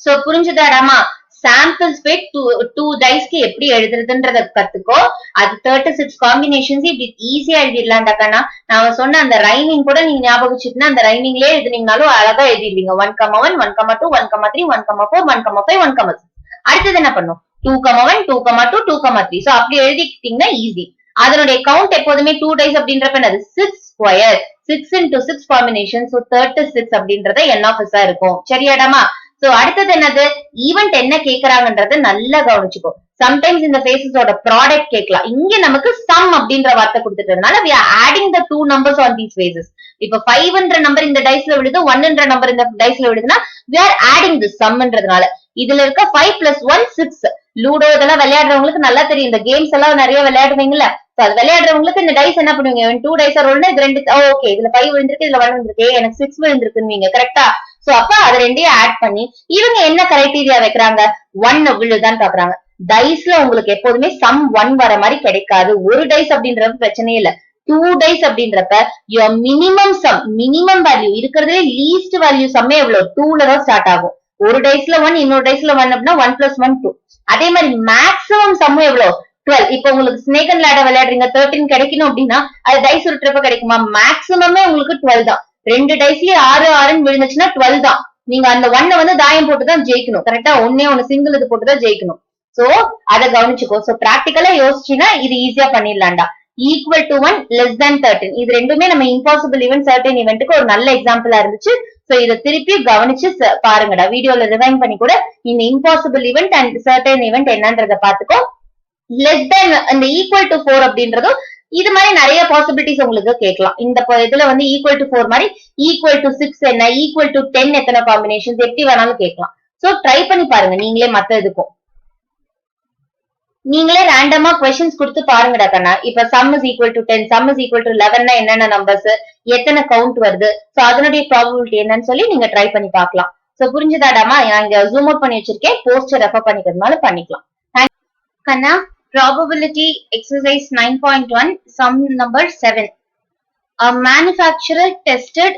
So புரிஞ்சுதாடாமா? சாம்பிள் ஸ்பேஸ் 2 டைஸ்க்கு எப்படி எழுதுறதுன்றத கத்துக்கோ. அது 36 காம்பினேஷன்ஸ் இப்படி ஈஸியா எழுதிடலாம்டா கண்ணா. நான் சொன்ன அந்த ரைமிங் கூட நீங்க ஞாபகம் வச்சுக்கிட்டா அந்த ரைமிங்லயே எழுதுனீங்கனாலும் அழகா எழுதிடுவீங்க. 1, 1, 1, 2, 1, 3, 1, 4, 1, 5, 1, 6. அடுத்தது என்ன பண்ணும்? 2, 1, 2, 2, 2, 3. சோ அப்படி எழுதிக்கிட்டீங்கன்னா ஈஸி. அதனுடைய கவுண்ட் எப்போதுமே 2 டைஸ் அப்படின்றப்ப என்னது? 6 ஸ்கொயர். 6 into 6 combination. சோ 36 அப்படின்றத n of s இருக்கும். சரியாடாமா? சோ அடுத்தது என்னது? ஈவென்ட் என்ன கேக்குறாங்கன்றத நல்லா கவனிச்சுக்கோ. சம்டைம்ஸ் இந்த ஃபேஸஸோட ப்ராடக்ட் கேட்கலாம். இங்க நமக்கு சம் அப்படின்ற வார்த்தை கொடுத்துட்டதுனால we are adding the two numbers on these phases. இப்ப 5ன்ற நம்பர் இந்த டைஸ்ல விடுது, 1ன்ற நம்பர் இந்த டைஸ்ல விடுதுன்னா we are adding this sumன்றதுனால இதுல இருக்க 5 plus 1 6. லூடோ இதெல்லாம் விளையாடுறவங்களுக்கு நல்லா தெரியும். இந்த கேம்ஸ் எல்லாம் நிறைய விளையாடுவீங்கல்ல. அது விளையாடுறவங்களுக்கு இந்த டைஸ் என்ன பண்ணுவீங்க? 2 டைஸ் ரோல்னா இது 2 ஓகே இதுல 5 விழுந்திருக்கு, இதுல 1 விழுந்திருக்கு, எனக்கு 6 விழுந்திருக்குன்னு கரெக்டா? சோ அப்ப அது ரெண்டையும் ஆட் பண்ணி இவங்க என்ன கிரைட்டீரியா வைக்கிறாங்க? 1 விழுதான்னு பாக்குறாங்க. டைஸ்ல உங்களுக்கு எப்போதுமே சம் 1 வர மாதிரி கிடைக்காது. ஒரு டைஸ் அப்படின்றது பிரச்சனையே இல்ல. 2 டைஸ் அப்படின்றப்ப your minimum sum, minimum value இருக்கிறதுலே லீஸ்ட் வேல்யூ சம்மே எவ்வளவு? 2ல தான் ஸ்டார்ட் ஆகும். ஒரு டைஸ்ல 1, இன்னொரு டைஸ்ல 1 அப்படின்னா 1 plus 1 2. அதே மாதிரி மேக்ஸிமம் சம் எவ்வளவு? 12. இப்ப உங்களுக்கு ஸ்னேக் அண்ட் லேடர் விளையாடுறீங்க, 13 கிடைக்கணும் அப்படின்னா அது டைஸ் உருட்டுறப்ப கிடைக்குமா? மேக்ஸிமமே உங்களுக்கு 12 தான். 2 டைஸ்லயே 6 6ன்னு விழுந்துச்சுன்னா 12 தான். நீங்க அந்த 1 வந்து தாயம் போட்டுதான் ஜெயிக்கணும். கரெக்டா? ஒன்னே ஒன்னு சிங்கிள் இது போட்டுதான் ஜெயிக்கணும். சோ அத கவனிச்சுக்கோ. சோ பிராக்டிகலா யோசிச்சுன்னா இது ஈஸியா பண்ணிடலாம்டா. equal to 1 less than 13. இது ரெண்டுமே நம்ம இம்பாசிபிள் ஈவென்ட் சர்டன் ஈவென்ட்டுக்கு ஒரு நல்ல எக்ஸாம்பிளா இருந்துச்சு. சோ இத திருப்பி கவனிச்சு பாருங்கடா. வீடியோல ரிவைண்ட் பண்ணி கூட இந்த impossible event and certain event என்னன்றத பாத்துக்கோ. less than அந்த equal to 4 அப்படின்றதும் இது மாதிரி நிறைய பாசிபிலிட்டிஸ் உங்களுக்கு கேட்கலாம். இந்த இதுல வந்து equal to 4 மாதிரி equal to 6 என்ன, equal to 10 எத்தனை காம்பினேஷன்ஸ் எப்படி வேணாலும் கேட்கலாம். சோ ட்ரை பண்ணி பாருங்க நீங்களே. மத்த இதுக்கும் நீங்களே ரேண்டமா क्वेश्चंस கொடுத்து பாருங்கடா கண்ணா. இப்ப sum is equal to 10, sum is equal to 11 னா என்னென்ன நம்பர்ஸ், எத்தனை கவுண்ட் வருது, சோ அதனுடைய ப்ராபபிலிட்டி என்னன்னு சொல்லி நீங்க ட்ரை பண்ணி பார்க்கலாம். சோ புரிஞ்சுதாடாமா? நான் இங்க ஜூம் அவுட் பண்ணி வச்சிருக்கேன், போஸ்டர் ரெஃபர் பண்ணிக்கிறதுனால பண்ணிக்கலாம். கண்ணா, probability exercise 9.1 sum number 7. A manufacturer tested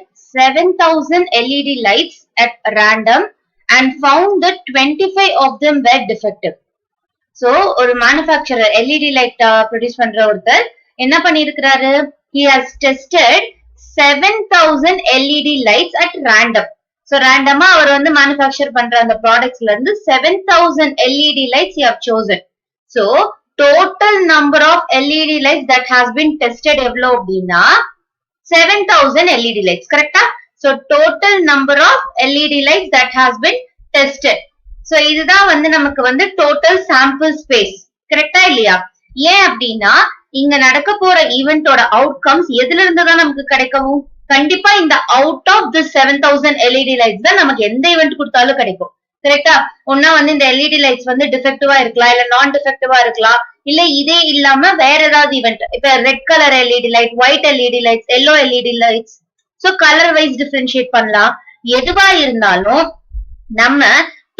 7,000 LED lights at random and found that 25 of them were defective. So ஒரு manufacturer LED light produce பண்ற ஒருத்தர் என்ன பண்ணிருக்கிறாரு? He has tested 7,000 LED lights at random. So random அவர் வந்து manufacture பண்ற அந்த productsல இருந்து 7,000 LED lights he have chosen. So total number of LED lights that has been tested எவ்வளவு அப்படின்னா 7,000 LED lights. கரெக்டா? So total number of LED lights that has been tested. So இதுதான் வந்து நமக்கு வந்து total sample space. கரெக்டா இல்லையா? ஏன் அப்படின்னா இங்க நடக்க போற ஈவென்ட்டோட அவுட்கம்ஸ் எதுல இருந்து தான் நமக்கு கிடைக்கும்? கண்டிப்பா இந்த out of the 7,000 LED lights தான் நமக்கு எந்த ஈவென்ட் கொடுத்தாலும் கிடைக்கும். கரெக்டா? ஒன்னா வந்து இந்த LED lights வந்து டிஃபெக்டிவா இருக்கலாம், இல்ல நான் டிஃபெக்டிவா இருக்கலாம், இல்ல இதே இல்லாம வேற ஏதாவது ஈவென்ட். இப்ப red colour LED light, white LED lights, yellow LED lights. So colour wise differentiate பண்ணலாம். எதுவா இருந்தாலும் நம்ம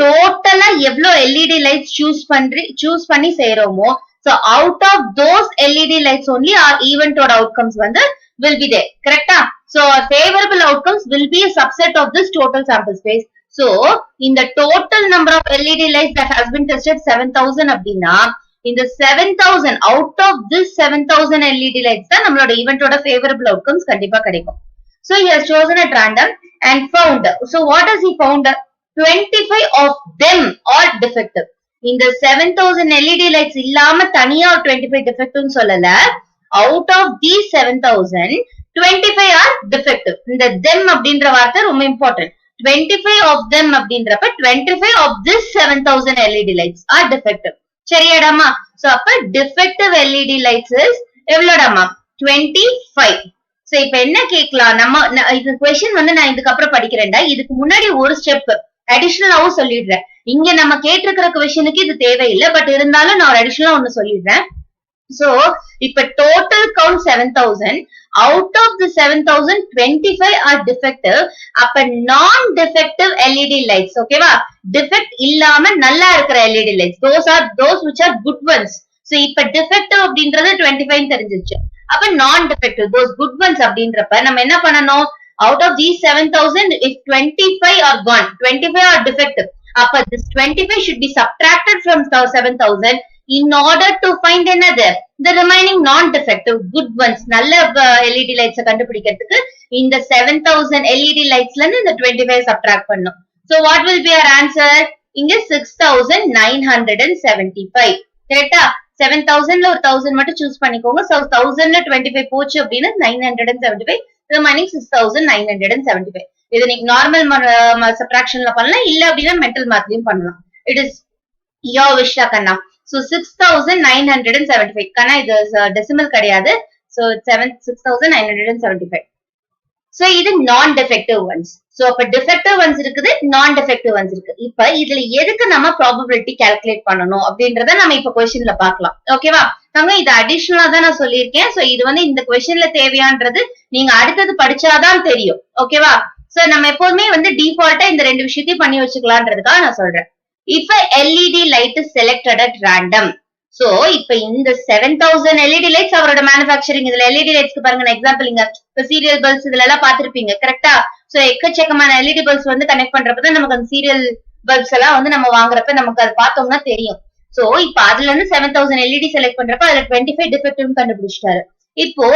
டோட்டலா எவ்வளவு LED லைட்ஸ் சூஸ் பண்ணி செய்யறோமோ, so out of those LED lights only our event or outcomes வந்து will be there. கரெக்டா? So our favorable outcomes will be a subset of this total sample space. So in the total number of LED lights that has been tested 7,000 அப்படின்னா இந்த 7,000 out of this 7,000 LED lights தான் நம்மளோட ஈவென்ட்டோட favorable outcomes கண்டிப்பா கிடைக்கும். So he has chosen at random and found. So what has he found? 25 of them are defective. இந்த 7,000 LED lights இல்லாம தனியா 25 defective சொல்லல. Out of these 7,000 25 are defective. இந்த them அப்படின்ற வார்த்தை ரொம்ப important. 25 of them அப்படின்றப்ப 25 of this 7,000 LED lights are defective. சரியாடாமா? So அப்ப defective LED lights is எவ்வளோடாமா? 25. So இப்ப என்ன கேட்கலாம்? நம்ம இது question வந்து நான் இதுக்கு அப்புறம் படிக்கிறேன்டா. இதுக்கு முன்னாடி ஒரு ஸ்டெப் அடிஷனலாவும் சொல்லிடுறேன். இங்க நம்ம கேட்டிருக்கிற கொஸ்டினுக்கு இது தேவையில்லை, பட் இருந்தாலும் நான் ஒரு அடிஷனலா ஒண்ணு சொல்லிடுறேன். So இப்ப total count 7,000. Out of the 7,000 25 are defective. அப்ப non defective LED lights, ஓகேவா? defect இல்லாம நல்லா இருக்கிற LED lights, those which are good ones. So இப்ப defective அப்படின்றது 25 தெரிஞ்சிருச்சு. அப்ப non defective, those good ones அப்படின்றப்ப நம்ம என்ன பண்ணணும்? Out of these 7,000 if 25 are gone, 25 are defective, அப்ப this 25 should be subtracted from 7,000 in order to find another the remaining non defective good ones. நல்ல LED lights கண்டுபிடிக்கிறதுக்கு இந்த 7,000 LED lightsல இருந்து இந்த 25 subtract பண்ணும். So what will be our answer? இங்க 6,975. கரெக்டா? 7,000ல ஒரு 1,000 மட்டும் சூஸ் பண்ணிக்கோங்க. So 1,000ல 25 போச்சு அப்படின்னா 975, remaining 6,975. இது நீங்க நார்மல் சப்ட்ராக்ஷன்ல பண்ணலாம், இல்ல அப்படின்னா மென்டல் மேத்லயும் பண்ணலாம். It is your wish Kanna. So 6,975. கண்ணா இது டெசிமல் கிடையாது. So 6,975. So இது நான் defective ones. So அப்ப defective ones இருக்குது, non defective ones இருக்கு. இப்ப இதுல எதுக்கு நம்ம probability calculate பண்ணணும் அப்படின்றத நம்ம இப்ப கொஸ்டின்ல பார்க்கலாம். ஓகேவா? நாங்க இது அடிஷனலா தான் நான் சொல்லியிருக்கேன். So இது வந்து இந்த கொஸ்டின்ல தேவையான்றது நீங்க அடுத்தது படிச்சாதான் தெரியும். ஓகேவா? So நம்ம எப்போதுமே வந்து டிஃபால்ட்டா இந்த ரெண்டு விஷயத்தையும் பண்ணி வச்சுக்கலான்றதுக்காக நான் சொல்றேன். If a LED light is selected at random. So இப்ப இந்த 7,000 LED lights அவரோட manufacturing. இதுல LED lights பாருங்க, எக்ஸாம்பிள் இங்க இப்ப சீரியல் பல்ப்ஸ் இதுல எல்லாம் பாத்திருப்பீங்க. கரெக்டா? சோ எக்கச்சக்கமான LED பல்ப்ஸ் வந்து கனெக்ட் பண்றப்பதான் நமக்கு அந்த சீரியல் பல்ப்ஸ் எல்லாம் வந்து நம்ம வாங்குறப்ப நமக்கு அது பார்த்தோம்னா தெரியும். சோ இப்ப அதுல இருந்து 7,000 LED செலக்ட் பண்றப்ப அதுல 25 defective கண்டுபிடிச்சிட்டாரு. இப்போ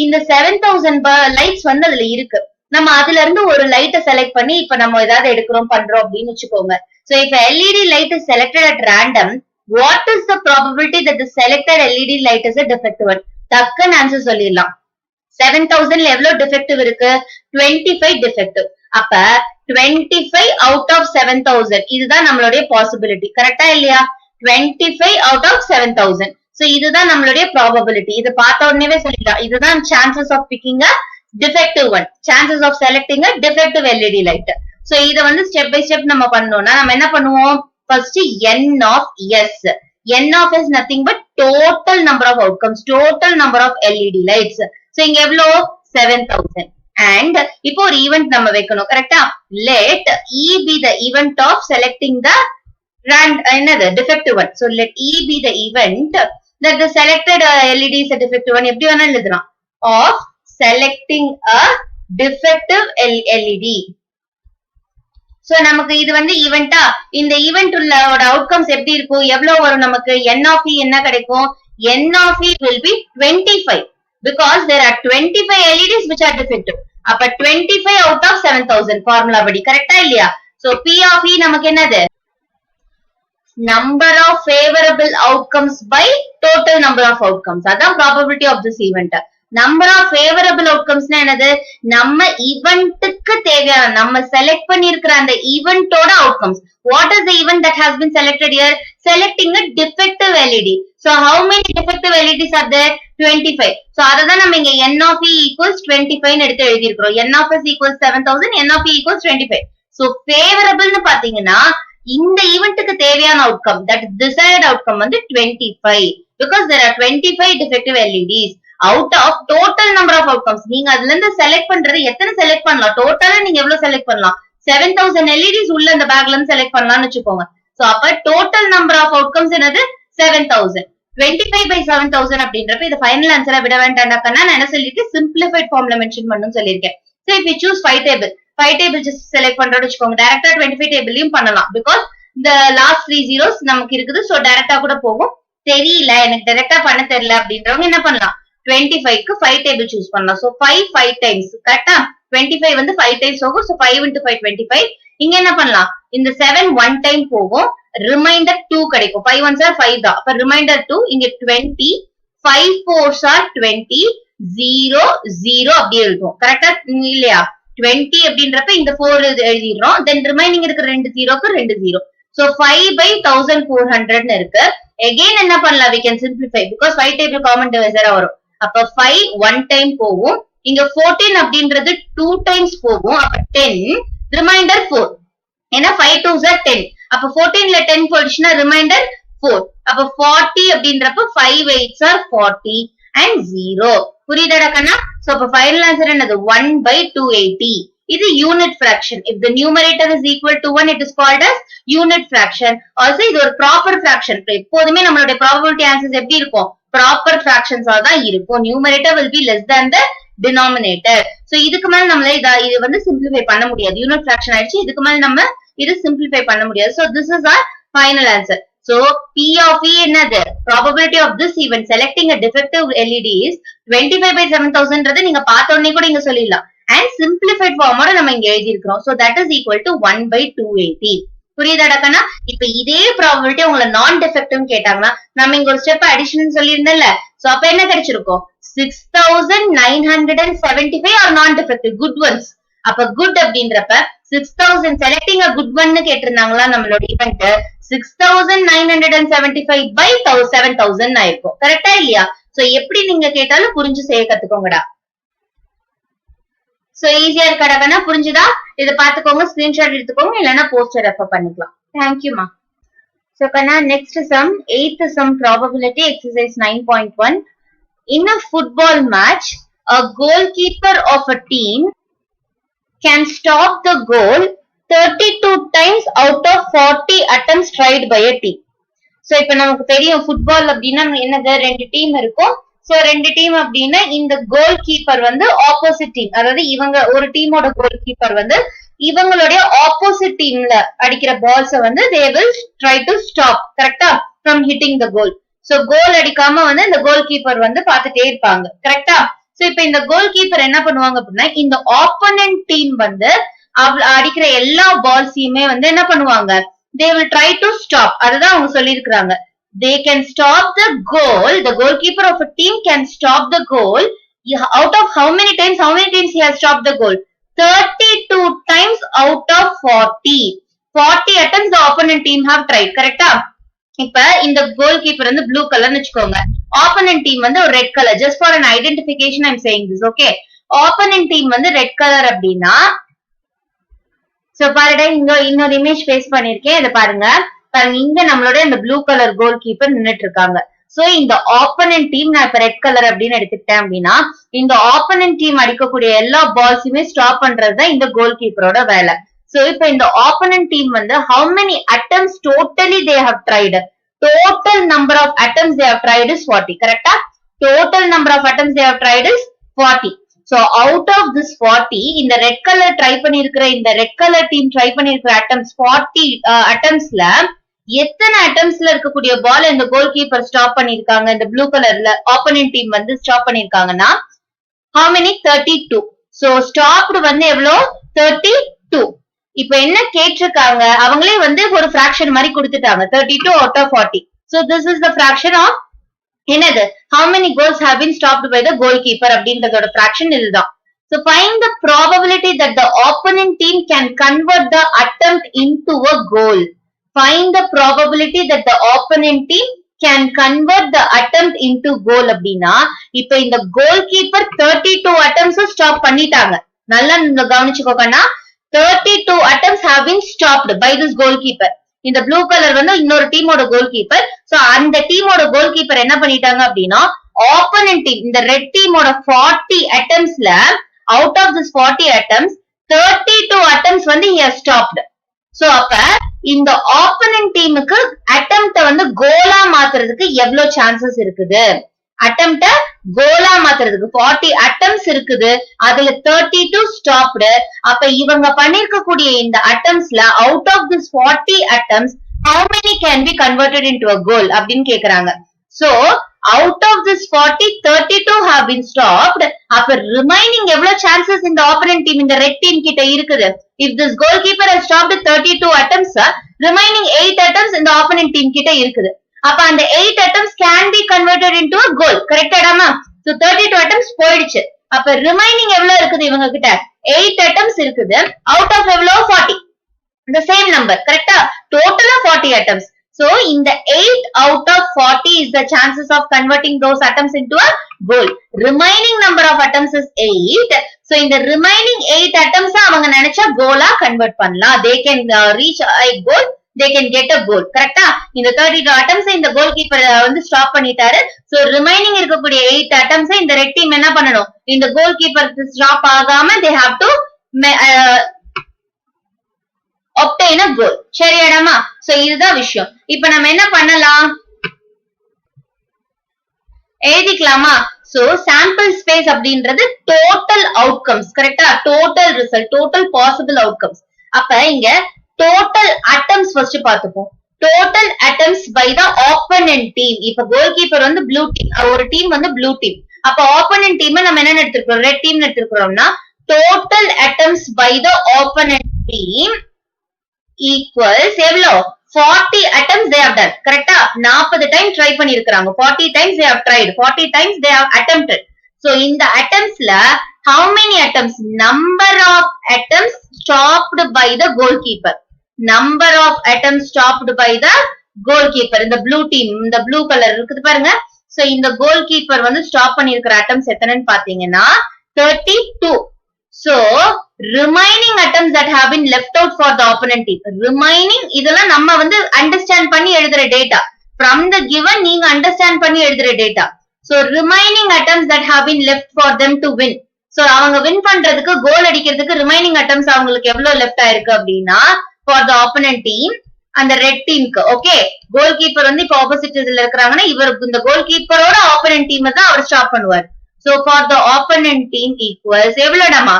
இந்த 7,000 லைட்ஸ் வந்து அதுல இருக்கு. நம்ம அதுல இருந்து ஒரு லைட்டை செலக்ட் பண்ணி இப்ப நம்ம ஏதாவது எடுக்கிறோம் பண்றோம் அப்படின்னு வச்சுக்கோங்க. So if LED light is selected at random, what is the probability that the selected LED light is a defective one? டக்குன்னு ஆன்சர் சொல்லிடலாம். 7,000ல எவ்வளவு defective இருக்கு? 25 defective. அப்ப 25 out of 7,000 இதுதான் நம்மளுடைய possibility. கரெக்டா இல்லையா? 25 out of 7,000. So இதுதான் நம்மளுடைய probability. இது பார்த்த உடனே சொல்லிடலாம். இதுதான் chances of picking a defective one, chances of selecting a defective LED light. So இத வந்து ஸ்டெப் பை ஸ்டெப் நம்ம பண்ணோம்னா நம்ம என்ன பண்ணுவோம்? First n of s. n of s nothing but total number of outcomes, total number of LED lights. So இங்க எவ்வளோ? 7,000. and இப்போ ஒரு ஈவென்ட் நம்ம வைக்கணும் கரெக்டா let e be the event of selecting the என்னது defective one so let e be the event that the selected led is a defective one எப்படி வேணா எழுதலாம் of selecting a defective led so நமக்கு இது வந்து ஈவென்ட்டா இந்த ஈவென்ட் உள்ளோட அவுட்கம்ஸ் எப்படி இருக்கும் எவ்வளவு வரும் நமக்கு n of e என்ன கிடைக்கும் n of e will be 25 because there are 25 LEDs which are defective அப்ப 25 out of 7000 ஃபார்முலா படி கரெக்ட்டா இல்லையா சோ p of e நமக்கு என்னது number of favorable outcomes by total number of outcomes அதான் probability of this event number of favorable outcomes என்னது நம்ம ஈவென்ட்க்கு தேவையான நம்ம செலக்ட் பண்ணியிருக்கிற அந்த ஈவென்ட்டோட outcomes what is the event that has been selected here selecting a defective LED so how many defective LEDs are there 25 so அததான் நம்ம இங்க n of e equals 25 ன்னு எடுத்து எழுதி இருக்கிறோம் n of s equals 7000 n of e equals 25 so favorable ன்னு பாத்தீங்கன்னா இந்த ஈவென்ட்க்கு தேவையான outcome that desired outcome வந்து 25 because there are 25 defective LEDs out of total number of outcomes நீங்க அதுல இருந்து செலக்ட் பண்றது எத்தனை செலக்ட் பண்ணலாம் டோட்டலா நீங்க எவ்வளவு செலக்ட் பண்ணலாம் 7000 LEDs உள்ள அந்த பேக்ல இருந்து செலக்ட் பண்ணலாம்னு வெச்சுக்கோங்க சோ அப்ப டோட்டல் நம்பர் ஆஃப் அவுட்கம்ஸ் என்னது 7000 25 by 7000 அப்படின்றப்ப இது ஃபைனல் ஆன்சரா விட வேண்டாம்னா நான் என்ன சொல்லிருக்கேன் சிம்பிளிஃபைட் ஃபார்ம்ல மென்ஷன் பண்ணனும் சொல்லிருக்கேன் so if you choose 5 table 5 table just select பண்றோம்னு வெச்சுக்கோங்க டைரக்டா 25 டேபிளையும் பண்ணலாம் because the last 3 zeros நமக்கு இருக்குது சோ டைரக்டா கூட போகும் தெரியல எனக்கு டைரக்டா பண்ண தெரியல அப்படின்றவங்க என்ன பண்ணலாம் 25 க்கு 5 டேபிள் சூஸ் பண்ணலாம் சோ 5 டைம்ஸ் கரெக்ட்டா 25 வந்து 5 டைம்ஸ் போகும் சோ 5 into 5 25 இங்க என்ன பண்ணலாம் இந்த 7 1 டைம் போகும் ரிமைண்டர் 2 கிடைக்கும் 5 ones are 5 தான் அப்ப ரிமைண்டர் 2 இங்க 20 5 fours are 20 0 0 அப்படியே இருக்கும் கரெக்ட்டா இல்லையா 20 அப்படின்றப்ப இந்த 4 எழுதிறோம் then ரிமைனிங் இருக்கிற ரெண்டு 0க்கு 2 0 so 5 by 1400 ன்னு இருக்கு again என்ன பண்ணலாம் we can simplify because 5 table common divisor வரும் அப்ப 5 1 டைம் போகும் இங்க 14 அப்படின்றது 2 டைம்ஸ் போகும் அப்ப 10 ரிமைண்டர் 4 ஏன்னா 5 2s are 10 அப்ப 14 ல 10 போயிடுச்சுன்னா ரிமைண்டர் 4 அப்ப 40 அப்படின்றப்ப 5 8s are 40 and 0 புரியுதாடா கண்ணா சோ அப்ப ஃபைனல் ஆன்சர் என்னது 1 by 280 இது unit fraction if the numerator is equal to 1 it is called as unit fraction also இது ஒரு ப்ராப்பர் fraction எப்போதுமே நம்மளுடைய probability answers எப்படி இருக்கும் ப்ராப்பர் fractions ஆ தான் இருக்கும் numerator will be less than the denominator so இதுக்கு மேல நம்மள இது வந்து simplify பண்ண முடியாது unit fraction ஆயிடுச்சு இதுக்கு மேல நம்ம இது simplify பண்ண முடியாது so this is our final answer so p of e என்னது probability of this event selecting a defective LED is 25 by 7000 ன்றதை நீங்க பார்த்த உடனே கூட இங்க சொல்லிடலாம் and simplified form ஓட நம்ம இங்க எழுதி இருக்கிறோம் so that is equal to 1 by 280 புரியுதாடா கண்ணா இப்ப இதே ப்ராபபிலிட்டி உங்களை நான் டிஃபெக்டிவ் கேட்டாங்கன்னா நம்ம இங்க ஒரு ஸ்டெப் அடிஷன் சொல்லியிருந்தேன்ல சோ அப்ப என்ன கிடைச்சிருக்கும் 6975 ஆர் நான் டிஃபெக்டிவ் குட் ஒன்ஸ் அப்ப குட் அப்படின்றப்ப 6000 செலக்டிங் அ குட் ஒன்னு கேட்டிருந்தாங்களா நம்மளோட ஈவென்ட் 6975 by 7000 ஆயிருக்கும் கரெக்டா இல்லையா சோ எப்படி நீங்க கேட்டாலும் புரிஞ்சு செய்ய கத்துக்கோங்கடா சோ ஈஸியா இருக்கடா கண்ணா புரிஞ்சுதா இத பாத்துக்கோங்க ஸ்கிரீன்ஷாட் எடுத்துக்கோங்க இல்லனா போஸ்டர் ரெஃபர் பண்ணிக்கலாம் Thank you மா சோ கண்ணா next sum 8th sum probability exercise 9.1 in a football match a goalkeeper of a team can stop the goal 32 times out of 40 attempts tried by a team so இப்ப நமக்கு தெரியும் football அப்படினா என்னது ரெண்டு team இருக்கும் so ரெண்டு team அப்படின்னா இந்த கோல் கீப்பர் வந்து ஆப்போசிட் டீம் அதாவது இவங்க ஒரு டீமோட கோல் கீப்பர் வந்து இவங்களுடைய ஆப்போசிட் டீம்ல அடிக்கிற பால்ஸ வந்து they will try to stop கரெக்டா from hitting the goal so goal அடிக்காம வந்து இந்த கோல் கீப்பர் வந்து பாத்துட்டே இருப்பாங்க கரெக்டா சோ இப்ப இந்த கோல் கீப்பர் என்ன பண்ணுவாங்க அப்படின்னா இந்த ஆப்போனன்ட் டீம் வந்து அடிக்கிற எல்லா பால்ஸையுமே வந்து என்ன பண்ணுவாங்க they will try to stop அதுதான் அவங்க சொல்லியிருக்காங்க they can stop the goal the goalkeeper of a team can stop the goal out of how many times he has stopped the goal 32 times out of 40 attempts the opponent team have tried correct இப்ப இந்த goalkeeper வந்து blue color னு வெச்சுக்கோங்க opponent team வந்து ஒரு red color just for an identification I am saying this okay opponent team வந்து red color அப்படினா so பாருடா இங்க இன்னொரு இமேஜ் பேஸ்ட் பண்ணிருக்கேன் இத பாருங்க இங்க நம்மளோட இந்த ப்ளூ கலர் கோல் கீப்பர் நின்னுட்டு இருக்காங்க சோ இந்த ஆப்போனன்ட் டீம் நான் இப்ப ரெட் கலர் அப்படின்னு எடுத்துக்கிட்டேன் அப்படின்னா இந்த ஆப்போனன்ட் டீம் அடிக்கக்கூடிய எல்லா பால்ஸுமே ஸ்டாப் பண்றதுதான் இந்த கோல் கீப்பரோட வேலை. சோ இப்ப இந்த ஆப்போனன்ட் டீம் வந்து how many attempts totally they have tried, total number of attempts they have tried is 40. கரெக்டா? total number of attempts they have tried is 40. So out of this 40 இந்த red colour try பண்ணிருக்கிற இந்த red colour team try பண்ணிருக்கிற attempts 40 attemptsல எத்தனை attemptsல இருக்கக்கூடிய பால் இந்த கோல் கீப்பர் ஸ்டாப் பண்ணிருக்காங்க, இந்த ப்ளூ கலர்ல ஆப்போனன்ட் டீம் வந்து stop பண்ணிருக்காங்கன்னா how many? 32. so stopped வந்து எவ்வளோ? 32. இப்ப என்ன கேட்டிருக்காங்க, அவங்களே வந்து ஒரு fraction மாதிரி கொடுத்துட்டாங்க 32 out of 40. so this is the fraction of என்னது how many goals have been stopped by the goalkeeper அப்படின்றதோட fraction இதுதான். so find the probability that the opponent team can convert the attempt into a goal. find the probability that the opponent team can convert the attempt into goal அப்படின்னா இப்ப இந்த goalkeeper 32 attempts stop பண்ணிட்டாங்க. நல்லா கவனிச்சுக்கோக்கன்னா 32 attempts have been stopped by this goalkeeper. இந்த blue colour வந்து இன்னொரு டீமோட goal keeper. So அந்த டீமோட கோல் கீப்பர் என்ன பண்ணிட்டாங்க அப்படின்னா ஆப்போனன்ட் டீம் இந்த ரெட் டீமோட 40 attemptsல out of this 40 attempts 32 attempts வந்து he has stopped. சோ அப்ப இந்த ஆப்போனன்ட் டீமுக்கு அட்டெம்ப்ட வந்து கோலா மாத்துறதுக்கு எவ்வளவு சான்சஸ் இருக்குது, அட்டெம்ப்ட கோலா மாத்துறதுக்கு 40 attempts இருக்குது, அதுல 32 ஸ்டாப்டு. அப்ப இவங்க பண்ணிருக்கக்கூடிய இந்த attemptsல out of this 40 attempts how many can be converted into a goal அப்படின்னு கேக்குறாங்க. so out of this 40 32 have been stopped. அப்ப remaining எவ்வளவு chances இந்த opponent team இந்த red team கிட்ட இருக்குது? if this goalkeeper has stopped 32 attempts, remaining 8 attempts இந்த opponent team கிட்ட இருக்குது. அப்ப அந்த 8 attempts can be converted into a goal. கரெக்டாடாமா? so 32 attempts போயிடுச்சு. அப்ப remaining எவ்வளவு இருக்குது இவங்க கிட்ட? 8 attempts இருக்குது. out of எவ்வளவு? 40. the same number. கரெக்டா? total 40 attempts. so இந்த 8 out of 40 is the chances of converting those attempts into a goal. remaining number of attempts is 8. so இந்த remaining 8 attempts அவங்க நினைச்சா கோலா கன்வெர்ட் பண்ணலாம். they can reach a goal, they can get a goal. கரெக்டா? இந்த 32 attempts இந்த goal keeper வந்து stop பண்ணிட்டாரு. so remaining இருக்கக்கூடிய 8 attempts இந்த ரெட் டீம் என்ன பண்ணணும், இந்த கோல் கீப்பர் ஸ்டாப் ஆகாம they have to obtain a goal. சரியாடாமா? சோ இதுதான் விஷயம். இப்ப நம்ம என்ன பண்ணலாம், எழுதிக்கலாமா? சோ சாம்பிள் ஸ்பேஸ் அப்படின்றது டோட்டல் அவுட்கம்ஸ். கரெக்டா? Total result, total possible outcomes. அப்ப இங்க டோட்டல் அட்டெம்ப்ட்ஸ் ஃபர்ஸ்ட் பாத்துப்போம். Total attempts by the opponent team. இப்ப கோல் கீப்பர் வந்து ப்ளூ டீம், ஒரு டீம் வந்து ப்ளூ டீம். அப்ப ஆப்போனன்ட் டீம் நம்ம என்ன எடுத்துக்கிறோம், ரெட் டீம் எடுத்துக்கிறோம்னா total attempts by the opponent team equals எவ்வளோ? 40 attempts they have done. கரெக்டா? 40 டைம் ட்ரை பண்ணிருக்காங்க. 40 times they have tried, 40 times they have attempted. so இந்த attemptsல how many attempts? number of attempts stopped by the goalkeeper. number of attempts stopped by the goalkeeper. இந்த blue team, இந்த blue colour இருக்குது பாருங்க. so இந்த goalkeeper வந்து stop பண்ணிருக்கிற attempts எத்தனைன்னு பாத்தீங்கன்னா 32. so remaining attempts that have been left out for the opponent team. remaining இதெல்லாம் நம்ம வந்து அண்டர்ஸ்டாண்ட் பண்ணி எழுதுற டேட்டா. from the given நீங்க அண்டர்ஸ்டாண்ட் பண்ணி எழுதுற data. so remaining attempts that have been left for them to win. so அவங்க win பண்றதுக்கு, கோல் அடிக்கிறதுக்கு remaining attempts அவங்களுக்கு எவ்வளவு லெஃப்ட் ஆயிருக்கு அப்படின்னா for the opponent team அந்த ரெட் டீமுக்கு. ஓகே, கோல் கீப்பர் வந்து இப்ப ஆப்போசிட் இதுல இருக்கிறாங்கன்னா இவருக்கு இந்த கோல் கீப்பரோட ஆப்போனன்ட் டீம் தான் அவர் ஸ்டாப் பண்ணுவார். so for the opponent team equals எவ்வளவுடாமா?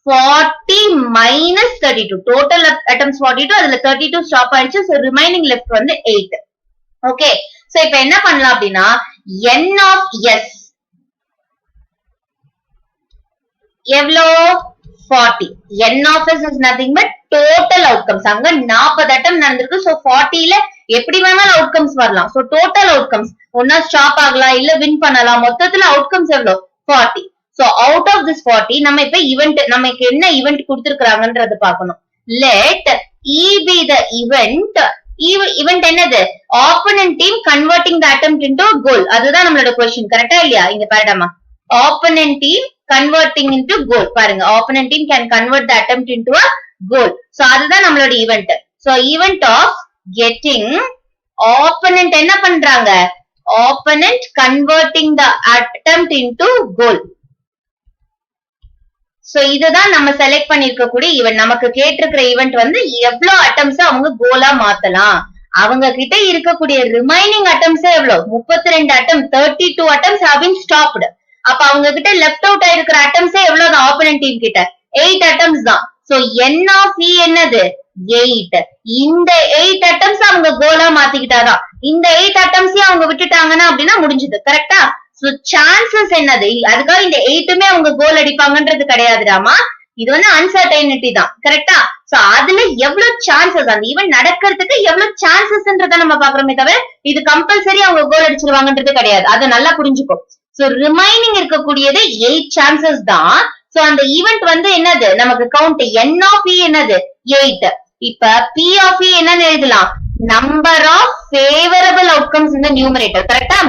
40 minus 32. total attempts 42, அதுல 32 ஸ்டாப் ஆயிடுச்சு. so remaining left வந்து 8. ஓகே, so இப்ப என்ன பண்ணலாம் அப்படின்னா n of s எவ்வளோ? 40. n of s is nothing but total outcomes. அங்க 40 attempt நடந்திருக்கு. so 40ல எப்படி வேணாலும் அவுட்கம்ஸ் வரலாம். so total outcomes ஒன்னா ஸ்டாப் ஆகலாம், இல்ல வின் பண்ணலாம். மொத்தத்துல அவுட்கம்ஸ் எவ்வளோ? 40. so out of this 40 நம்ம இப்ப event, நமக்கு என்ன event கொடுத்திருக்காங்கன்றத பார்க்கணும். let e be the event. event என்னது? opponent team converting the attempt into a goal. அதுதான் நம்மளோட question. கரெக்டா இல்லையா? இங்க பாருடாமா, opponent team converting into goal. பாருங்க, opponent team can convert the attempt into a goal. so அதுதான் நம்மளோட event. so event of getting opponent என்ன பண்றாங்க? opponent converting the attempt into goal. So இதுதான் நம்ம செலக்ட் பண்ணிருக்க கூடிய ஈவென்ட். நமக்கு கேட்டிருக்கிற ஈவென்ட் வந்து எவ்வளவு அட்டம்ஸ் அவங்க கோலா மாத்தலாம். அவங்க கிட்ட இருக்கக்கூடிய ரிமைனிங் அட்டம்ஸ் எவ்வளவு? 32 அட்டம், 32 attempts have been stopped. அப்ப அவங்க கிட்ட லெஃப்ட் அவுட் ஆயிருக்கிற அட்டம்ஸ் எவ்வளவு? ஆப்போனன்ட் டீம் கிட்ட 8 attempts தான். சோ n of e என்னது? 8. இந்த 8 attempts அவங்க கோலா மாத்திக்கிட்டாதான். இந்த 8 attempts அவங்க விட்டுட்டாங்கன்னா அப்படின்னா முடிஞ்சது. கரெக்டா? சோ சான்சஸ் என்னது? அதுக்காக இந்த 8மே அவங்க கோல் அடிப்பாங்கன்றது கிடையாதுடாமா. இது வந்து அன்சர்டைனிட்டி தான். கரெக்டா? சோ அதுல எவ்வளவு சான்சஸ், அந்த ஈவென்ட் நடக்கிறதுக்கு எவ்வளவு சான்சஸ்ன்றத நம்ம பாக்குறோமே தவிர இது கம்பல்சரி அவங்க கோல் அடிச்சிருவாங்கன்றது கிடையாது. அதை நல்லா புரிஞ்சுக்கோ. சோ ரிமைனிங் இருக்கக்கூடியது 8 சான்சஸ் தான். சோ அந்த ஈவென்ட் வந்து என்னது? நமக்கு கவுண்ட் n of e என்னது? 8. இப்ப p of e என்னன்னு எழுதலாம்? நம்பர் ஆஃப் ஃபேவரபிள் அவுட்கம்ஸ் இந்த நியூமரேட்டர். கரெக்டா?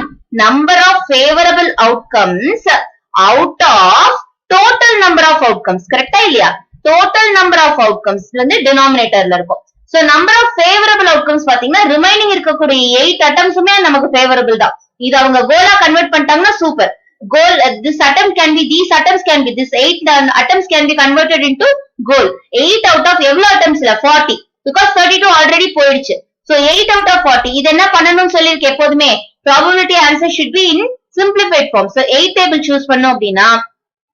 Number of favourable outcomes out of total number of outcomes. கரெக்டா இல்லையா? டோட்டல் நம்பர் ஆஃப் அவுட்கம்ஸ் வந்து டினாமினேட்டர்ல இருக்கும். So number of favourable outcomes பாத்தீங்கன்னா ரிமைனிங் இருக்கக்கூடிய 8 அட்டம்ஸுமே நமக்கு ஃபேவரபிள் தான். இது அவங்க கோலா கன்வெர்ட் பண்ணிட்டாங்கன்னா super. goal this attempt can be, these attempts can be, this 8 attempts can be converted into goal. 8 out of எவ்வளவு attempts இல்ல 40, because 32 already போயிடுச்சு. so 8 out of 40 இது என்ன பண்ணணும்னு சொல்லிருக்கு எப்போதுமே? probability answer should be in simplified form. so 8 table choose பண்ணோம் அப்படின்னா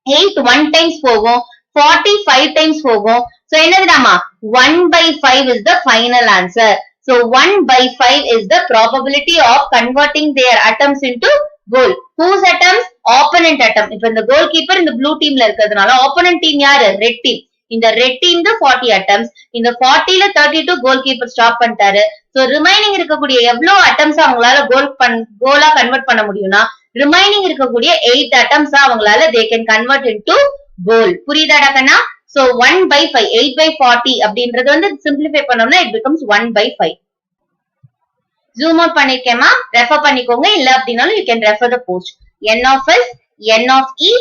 8 1 times போகும், 40 5 times போகும். so என்னதுடாமா? 1/5 is the final answer. so 1/5 is the probability of converting their attempts into goal. whose attempts? opponent attempt. இப்ப இந்த goal keeper இந்த blue டீம்ல இருக்கிறதுனால opponent team யாரு? Red team. இந்த ரெட் டீம் 40 attempts, இந்த 40ல 32 கோல் கீப்பர் ஸ்டாப் பண்ணிட்டாரு. So remaining இருக்கக்கூடிய எவ்வளவு அட்டம்ஸ் அவங்களால கோலா கன்வெர்ட் பண்ண முடியும்னா ரிமைனிங் இருக்கக்கூடிய 8 attempts அவங்களால they can convert into goal. புரியுதாடா கண்ணா? சோ 1/5, 8/40 அப்படின்றது வந்து சிம்பிளிஃபை பண்ணோம்னா it becomes 1/5. ஜூம் அவுட் பண்ணிருக்கேமா, ரெஃபர் பண்ணிக்கோங்க. இல்ல அப்படின்னாலும் you can refer the post. n of s, n of e.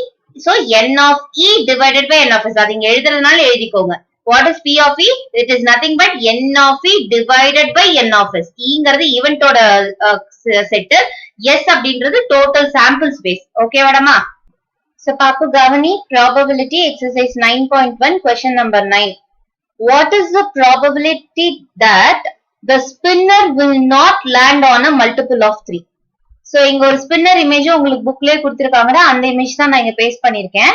so n of e divided by n of s. அது இங்க எழுதுறதுனால எழுதிக்கோங்க. what is p of e? it is nothing but n of e divided by n of s. ங்கிறது ஈவென்ட்டோட set, s அப்படின்றது total sample space. Okay வாடமா? So பாப்பு கவனி, probability exercise 9.1 question number 9. what is the probability that the spinner will not land on a multiple of 3? So இங்க ஒரு spinner image உங்களுக்கு புக்லயே கொடுத்திருக்காங்க. அந்த இமேஜ் தான் நான் இங்க பேஸ்ட் பண்ணிருக்கேன்.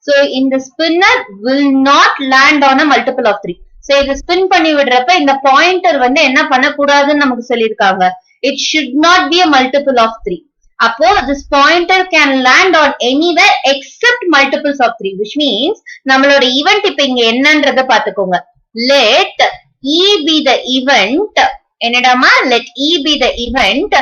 சோ இந்த spinner will not land on a multiple of 3. So இது ஸ்பின் பண்ணி விடுறப்ப இந்த பாயிண்டர் வந்து என்ன பண்ணக்கூடாதுன்னு நமக்கு சொல்லியிருக்காங்க. it should not be a multiple of 3. அப்போ this pointer can land on anywhere except multiples of 3, which means நம்மளோட ஈவென்ட் இப்ப இங்க என்னன்றத பாத்துக்கோங்க. let e be the event. என்னடாமா? let e be the event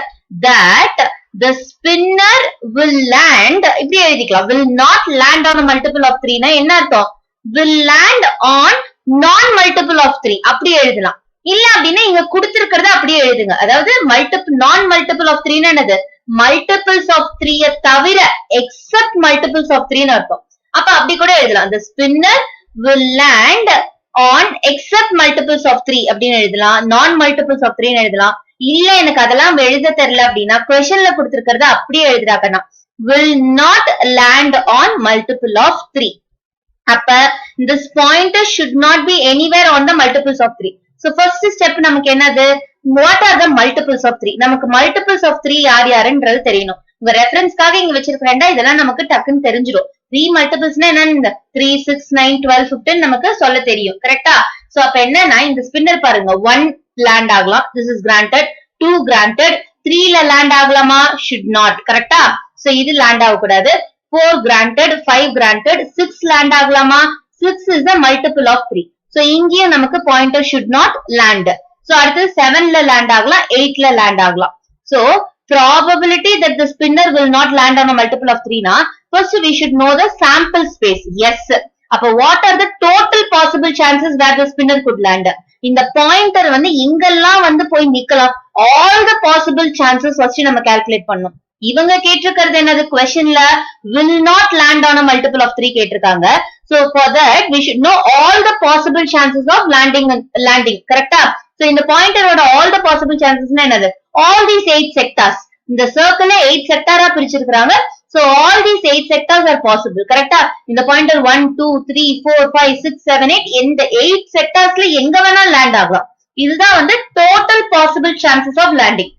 that the spinner will land. இப்படி எழுதிக்கலாம். will not land on a multiple of 3 னா என்ன அர்த்தம்? will land on non multiple of 3 அப்படி எழுதலாம். இல்ல அப்படின்னா இங்க கொடுத்திருக்கிறத அப்படியே எழுதுங்க. அதாவது நான் மல்டிபிள் ஆஃப் 3 என்னது? மல்டிபிள்ஸ் ஆஃப் 3 தவிர எக்ஸப்ட் மல்டிபிள்ஸ் ஆஃப் 3 அர்த்தம். அப்ப அப்படி கூட எழுதலாம். the spinner will land on except multiples of 3 அப்படின்னு எழுதலாம். non multiples of 3 எழுதலாம். இல்ல எனக்கு அதெல்லாம் எழுத தெரியல அப்படின்னா கொஸ்டின்ல கொடுத்திருக்கிறத அப்படியே எழுதுறாங்கன்னா will not land on multiple of 3. அப்ப this pointer should not be anywhere on the multiples of 3. so first step நமக்கு என்னது? what are the multiples of 3? நமக்கு multiples of 3 யார் யாருன்றது தெரியணும். உங்க ரெஃபரன்ஸ்க்காக இங்க வச்சிருக்கிறேன்டா, இதெல்லாம் நமக்கு டக்குன்னு தெரிஞ்சிடும். 3 மல்டிபிள்ஸ்னா என்னன்னு 3, 6, 9, 12, 15 நமக்கு சொல்ல தெரியும். கரெக்டா? சோ அப்ப என்னன்னா இந்த ஸ்பின்னர் பாருங்க, 1 லேண்ட் ஆகலாம், this is granted. 2 granted. 3ல லேண்ட் ஆகலாமா? should not. கரெக்டா? சோ இது லேண்ட் ஆக கூடாது. 4 granted, 5 granted. 6 லேண்ட் ஆகலாமா? 6 is a multiple of 3. So இங்கேயும் நமக்கு pointer should not land. So அடுத்து 7ல லேண்ட் ஆகலாம், 8ல லேண்ட் ஆகலாம். So probability that the spinner will not land on a multiple of 3 na first we should know the sample space. yes. அப்ப what are the total possible chances where the spinner could land? இந்த pointer வந்து எங்கெல்லாம் வந்து போய் நிக்கலாம், all the possible chances first நம்ம calculate பண்ணணும். இவங்க கேட்டிருக்கிறது என்னது? questionல will not land on a multiple of 3 கேட்டிருக்காங்க. so for that we should know all the possible chances of landing. கரெக்டா? so இந்த பாயிண்டரோட all the possible chances என்னது? all these 8 sectors இந்த சர்க்கிள 8 செக்டாரா பிரிச்சிருக்காங்க. So all these 8 sectors are possible. கரெக்டா? இந்த pointer 1 2 3 4 5 6 7 8 இந்த 8 செக்டார்ஸ்ல எங்க வேணா லேண்ட் ஆகலாம். இதுதான் வந்து total possible chances of landing.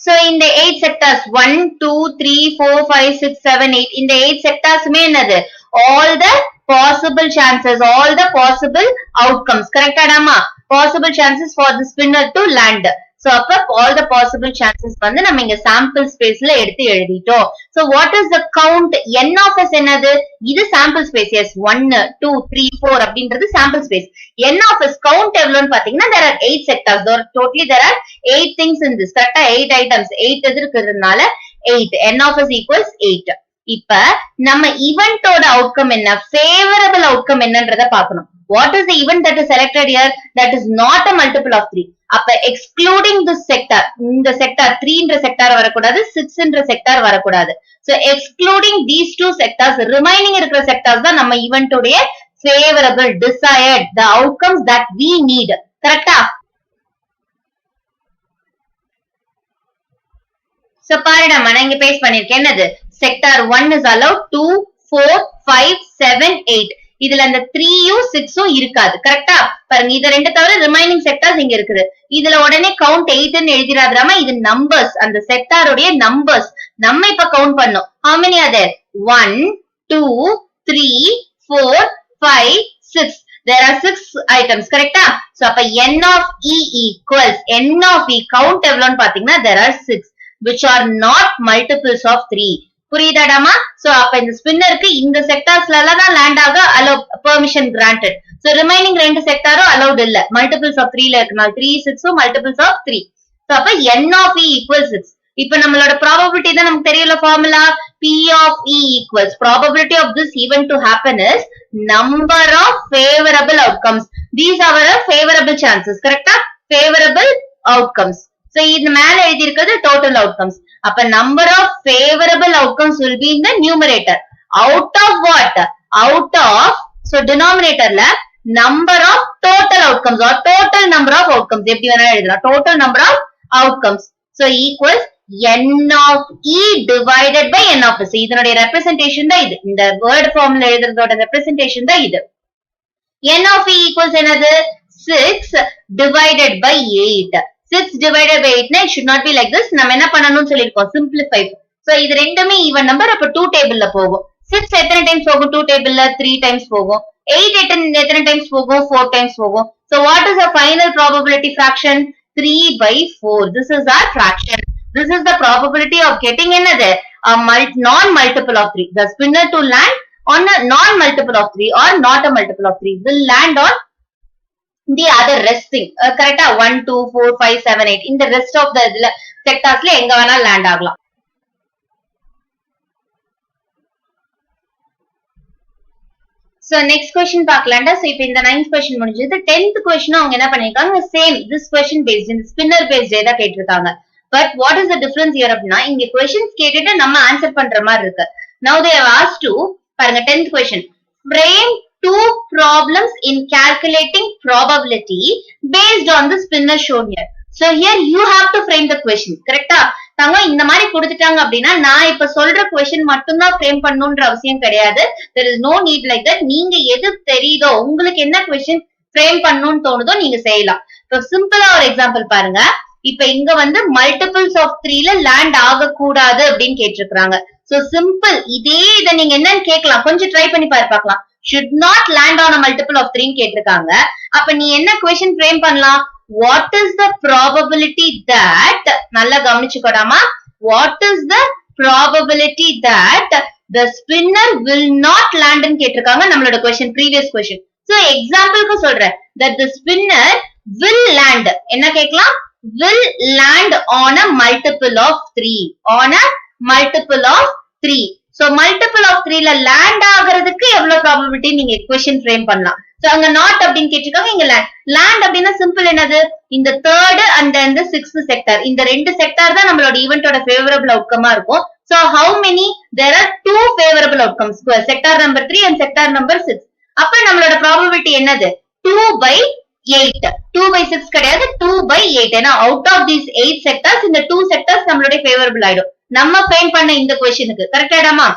So இந்த 8 sectors 1 2 3 4 5 6 7 8 இந்த 8 sectors என்னது all the possible chances, all the possible outcomes. கரெக்டா டாமா? Possible chances for the spinner to land. So அப்ப all the possible chances வந்து நம்ம இங்க sample spaceல எடுத்து எழுதிட்டோம். So what is the count? N of s என்னது? இது sample space. Yes, 1 2 3 4 அப்படின்றது sample space. N of s count எவ்வளவுன்னு பாத்தீங்கன்னா there are 8 sectors. Totally there are 8 things in this. கரெக்டா 8 items. 8 எது இருக்கிறதுனால 8. N of s equals 8. இப்ப நம்ம eventோட outcome என்ன? Favorable outcome என்னன்றத பார்க்கணும். What is the event that is selected here? That is not a multiple of 3. அப்ப excluding this sector, இந்த sector 3 என்ற sector வரக்கூடாது, 6 என்ற sector வரக்கூடாது. So excluding these two sectors, remaining இருக்கிற sectors தான் நம்ம event உடைய favorable, desired, the outcomes that we need. கரெக்டா? So பாருடா நான் இங்க பேஸ்ட் பண்ணிருக்கேன். என்னது? Sector 1 is allowed 2 4 5 7 8. இதுல அந்த 3யும் 6ம் இருக்காது. கரெக்டா? பாருங்க இத ரெண்டு தவிர ரிமைனிங் செக்டார்ஸ் இங்க இருக்குது. இதுல உடனே கவுண்ட் 8 ன்னு எழுதிராதராம இது நம்பர்ஸ், அந்த செக்டாரோட நம்பர்ஸ். நம்ம இப்ப கவுண்ட் பண்ணோம். How many are there? 1 2 3 4 5 6. There are 6 items. கரெக்டா? So அப்ப n of e equals n of e count எவ்வளவுன்னு பாத்தீங்கன்னா there are 6 which are not multiples of 3. புரியுதாடாமா? சோ அப்ப இந்த ஸ்பின்னருக்கு இந்த செக்டார்ஸ்ல எல்லாம் தான் லேண்ட் ஆக allow permission granted. So remaining ரெண்டு செக்டாரும் அலௌட் இல்ல. மல்டிபிள்ஸ் ஆஃப் 3 ல இருக்கனால 3 6 மல்டிபிள்ஸ் ஆஃப் 3. சோ அப்ப n of e equals 6. இப்ப நம்மளோட ப்ராபபிலிட்டி தான் நமக்கு தெரியல formula. p of e equals probability of this event to happen is number of favorable outcomes. These are our favorable chances. கரெக்டா? Favorable outcomes. So இது மேல எழுதி இருக்கிறது total outcomes. அப்ப number of favorable outcomes will be in the numerator. Out of what? Out of, so denominatorல number of total outcomes or total number of outcomes. எப்படி வேணா எழுதலாம். Total number of outcomes. So equals n of e divided by n of s. இதனுடைய representation தான் இது. இந்த word formல எழுதுறதோட representation தான் இது. n of e equals என்னது? 6 divided by 8. 6 divided by 8 it should not be like this. நம்ம என்ன பண்ணணும்னு சொல்லிருக்கோம்? Simplify. So இது ரெண்டுமே even number. அப்ப 2 டேபிள்ல போகும். 6 எத்தனை டைம்ஸ் போகும்? 2 டேபிள்ல 3 டைம்ஸ் போகும். 8 எத்தனை டைம்ஸ் போகும்? 4 டைம்ஸ் போகும். So what is the final probability fraction? 3 by 4. This is our fraction. This is the probability of getting another a non-multiple of 3. The spinner to land on a non-multiple of 3 or not a multiple of 3 will land on the other resting. Correct? 1 2 4 5 7 8 in the rest of the sectors la enga vena land agala. So next question paakalaanda. So ipo இந்த 9th question முடிஞ்சது. 10th question அவங்க என்ன பண்ணிருக்காங்க? Same this question based in spinner based ஏதா கேட்டிருக்காங்க. But what is the difference here அப்படினா இங்க questions கேட்டுட்டு நம்ம ஆன்சர் பண்ற மாதிரி இருக்கு. Now they have asked to பாருங்க 10th question. Frame two problems in calculating probability based on the spinner shown here. So here you have to frame the question. கரெக்டா? தாங்க இந்த மாதிரி கொடுத்துட்டாங்க அப்படின்னா நான் இப்ப சொல்ற question மட்டும் தான் frame பண்ணணும்ன்ற அவசியம் கிடையாது. There is no need like that. நீங்க எது தெரியுதோ உங்களுக்கு என்ன question frame பண்ணணும்னு தோணுதோ நீங்க செய்யலாம். இப்ப சிம்பிளா ஒரு எக்ஸாம்பிள் பாருங்க. இப்ப இங்க வந்து மல்டிபிள்ஸ் ஆஃப் 3 ல லேண்ட் ஆக கூடாது அப்படின்னு கேட்டிருக்காங்க. சோ சிம்பிள் இதே இத நீங்க என்னன்னு கேட்கலாம். கொஞ்சம் ட்ரை பண்ணி பார்க்கலாம். should not land on a multiple of 3 கேட்டிருக்காங்க. அப்ப நீ என்ன question frame பண்ணலாம்? What is the probability that நல்லா கவனிச்சுக்கோடாமா. What is the probability that the spinner will not land ன்னு கேட்டிருக்காங்க நம்மளோட question, previous question. So exampleக்கு சொல்றேன். That the spinner will land. என்ன கேட்கலாம்? Will land on a multiple of 3. On a multiple of 3. So multiple of 3 ல land ஆகிறதுக்கு எவ்வளவு probability நீங்க equation frame பண்ணலாம். So அங்க not அப்படின்னு கேட்டிருக்காங்க. இங்க land. Land அப்படின்னா சிம்பிள் என்னது? இந்த third and then the sixth sector. இந்த ரெண்டு செக்டார் தான் நம்மளோட ஈவென்ட்டோட favorable outcome இருக்கும். So how many? There are two favorable outcomes. Sector number 3 and sector number 6. அப்ப நம்மளோட probability என்னது? 2 by 8. 2 by 6 கிடையாது, 2 by 8. ஏன்னா out of these 8 sectors இந்த 2 sectors நம்மளுடைய favorable ஆயிடும். நம்ம frame பண்ண இந்த questionக்கு கரெக்டாடாமா?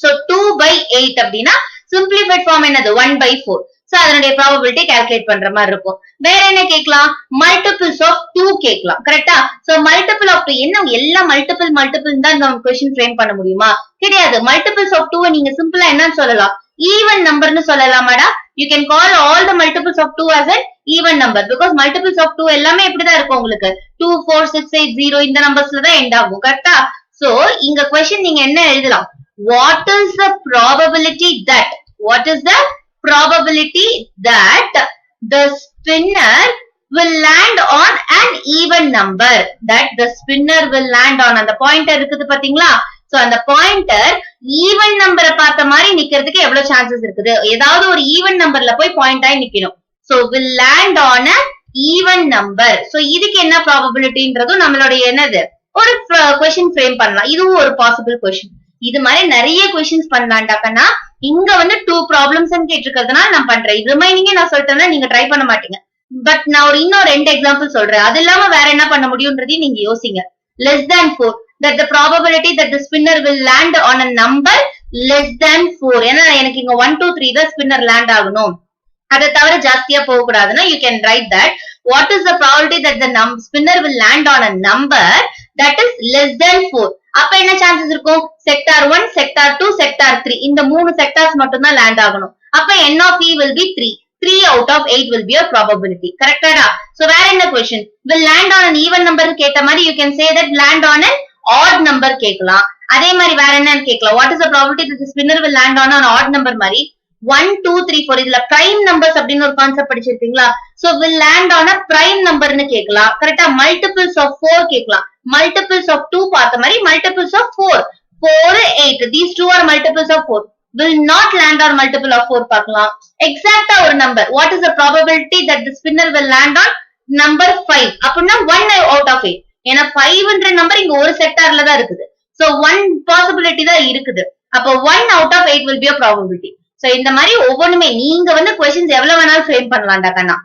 So 2 by 8 அப்படின்னா simplified form என்னது 1 by 4. So அதனுடைய probability calculate பண்ற மாதிரி இருக்கும். வேற என்ன கேட்கலாம்? Multiples of 2 கேட்கலாம். கரெக்டா? So multiple of 2 என்ன எல்லா multiple தான் நம்ம question frame பண்ண முடியுமா? கிடையாது. Multiples of 2 நீங்க சிம்பிளா என்னன்னு சொல்லலாம்? Even numberன்னு சொல்லலாமாடா? You can call all the multiples of 2 as an even number because multiples of 2 எல்லாமே எப்படிதான் இருக்கும் உங்களுக்கு? 2, 4, 6, 8, 0 இந்த நம்பர்ஸ்ல தான் end ஆகும். கரெக்டா? So இங்க question நீங்க என்ன எழுதலாம்? What is the probability that the spinner will land on an even number? That the spinner will land on அந்த pointer இருக்குது பாத்தீங்களா? So அந்த pointer even number பார்த்த மாதிரி நிக்கிறதுக்கு எவ்வளவு chances இருக்குது? ஏதாவது ஒரு even numberல போய் point ஆகி நிக்கணும். So will land on a even number. So இதுக்கு என்ன probabilityன்றதும் நம்மளுடைய என்னது? ஒரு question frame பண்ணலாம். இதுவும் ஒரு possible question. இது மாதிரி நிறைய questions பண்ணலாம்டாக்கன்னா இங்க வந்து 2 problems கேட்டிருக்கிறதுனால நான் பண்றேன். ரிமைனிங்கே நான் சொல்லிட்டேன்னா நீங்க ட்ரை பண்ண மாட்டீங்க. பட் நான் இன்னும் 2 எக்ஸாம்பிள் சொல்றேன். அது இல்லாம வேற என்ன பண்ண முடியும்ன்றதையும் நீங்க யோசிங்க. Less than 4. That the probability that the spinner will land on a number less than 4. ஏன்னா எனக்கு இங்க 1, 2, 3 தான் spinner land ஆகணும். அதை தவிர ஜாஸ்தியா போக கூடாதுன்னா you can write that. What is the probability that the spinner will land on a number that is less than 4? அப்ப என்ன சான்சஸ் இருக்கும்? sector 1, sector 2, sector 3 இந்த 3 sectors மட்டும் தான் land ஆகணும். அப்ப n of e will be 3. 3 out of 8 will be a probability. கரெக்டாடா? So வேற என்ன question? Will land on an even number கேட்ட மாதிரி you can say that land on an odd number கேட்கலாம். அதே மாதிரி வேற என்னன்னு கேட்கலாம்? What is the probability that the spinner will land on an odd number மாதிரி 1, 2, 3, 4 இதுல prime numbers அப்படின்னு ஒரு கான்செப்ட் படிச்சிருக்கீங்களா? So will land on a prime numberன்னு கேட்கலாம். கரெக்டா? Multiples of 4 கேட்கலாம். Multiples of 2 பார்த்த மாதிரி multiples of 4. 4, 8. These two are multiples of 4. Will not land on multiple of 4 பார்க்கலாம். Exact ஒரு number. What is the probability that the spinner will land on number 5? அப்படின்னா 1 out of 8. ஏன்னா 5ன்ற number இங்க ஒரு செக்டார்ல தான் இருக்குது. So 1 possibility தான் இருக்குது. அப்போ 1 out of 8 will be a probability. So இந்த மாதிரி ஒவ்வொன்றுமே நீங்க வந்து questions எவ்வளவு வேணாலும் frame பண்ணலாம்டா கண்ணா.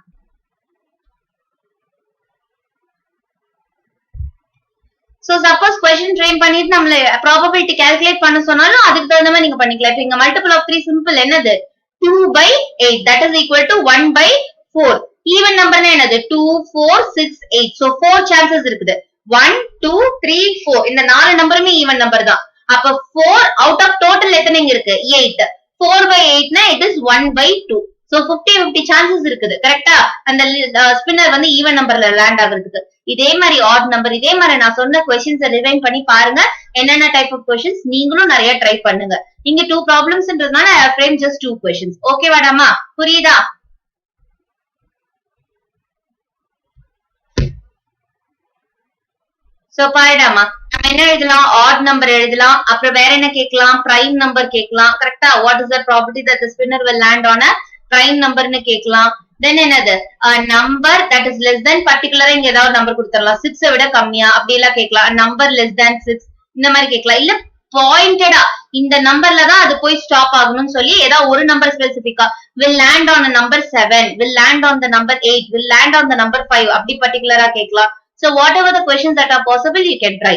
So suppose question frame பண்ணிட்டு நம்மள probability calculate பண்ண சொன்னாலும் அதுக்கு தகுந்த மாதிரி நீங்க பண்ணிக்கலாம். இப்போ இங்க multiple of 3 simple என்னது? 2 by 8 that is equal to 1 by 4. Even numberனா என்னது? 2, 4, 6, 8. So 4 chances இருக்குது. 1, 2, 3, 4. இந்த 4 நம்பருமே even number தான். அப்ப 4 out of total எத்தனை இங்க இருக்கு? 8. 4 by 8 னா it is 1 by 2. So 50 chances இருக்குது. கரெக்டா? அந்த ஸ்பின்னர் வந்து ஈவன் நம்பர்ல லேண்ட் ஆகுறதுக்கு. இதே மாதிரி ஆட் நம்பர் இதே மாதிரி நான் சொன்ன क्वेश्चंस ரிவைன் பண்ணி பாருங்க. என்னென்ன டைப் ஆஃப் क्वेश्चंस நீங்களும் நிறைய ட்ரை பண்ணுங்க. இங்க 2 ப்ராப்ளம்ஸ்ன்றதுனால I have framed just 2 questions. ஓகேவாடாமா? புரியுதா? சோ பாருடாமா நம்ம என்ன எழுதலாம்? ஆட் நம்பர் எழுதலாம். அப்புறம் வேற என்ன கேட்கலாம்? பிரைம் நம்பர் கேட்கலாம். கரெக்டா? What is the probability that the spinner will land on a prime numberன்னு கேட்கலாம். தென் என்னது? Number that is less than பர்టిక్యులரா இங்க ஏதாவது நம்பர் கொடுத்துறலாம். 6 விட கம்மியா அப்படி எல்லாம் கேட்கலாம். நம்பர் லெஸ் தென் 6 இந்த மாதிரி கேட்கலாம். இல்ல பாயிண்டடா இந்த நம்பர்ல தான் அது போய் ஸ்டாப் ஆகணும்னு சொல்லி ஏதாவது ஒரு number ஸ்பெசிபிக்கா will land on a number 7, will land on the number 8, will land on the number 5 அப்படி பர்టిక్యులரா கேட்கலாம். So whatever the questions that are possible you can try.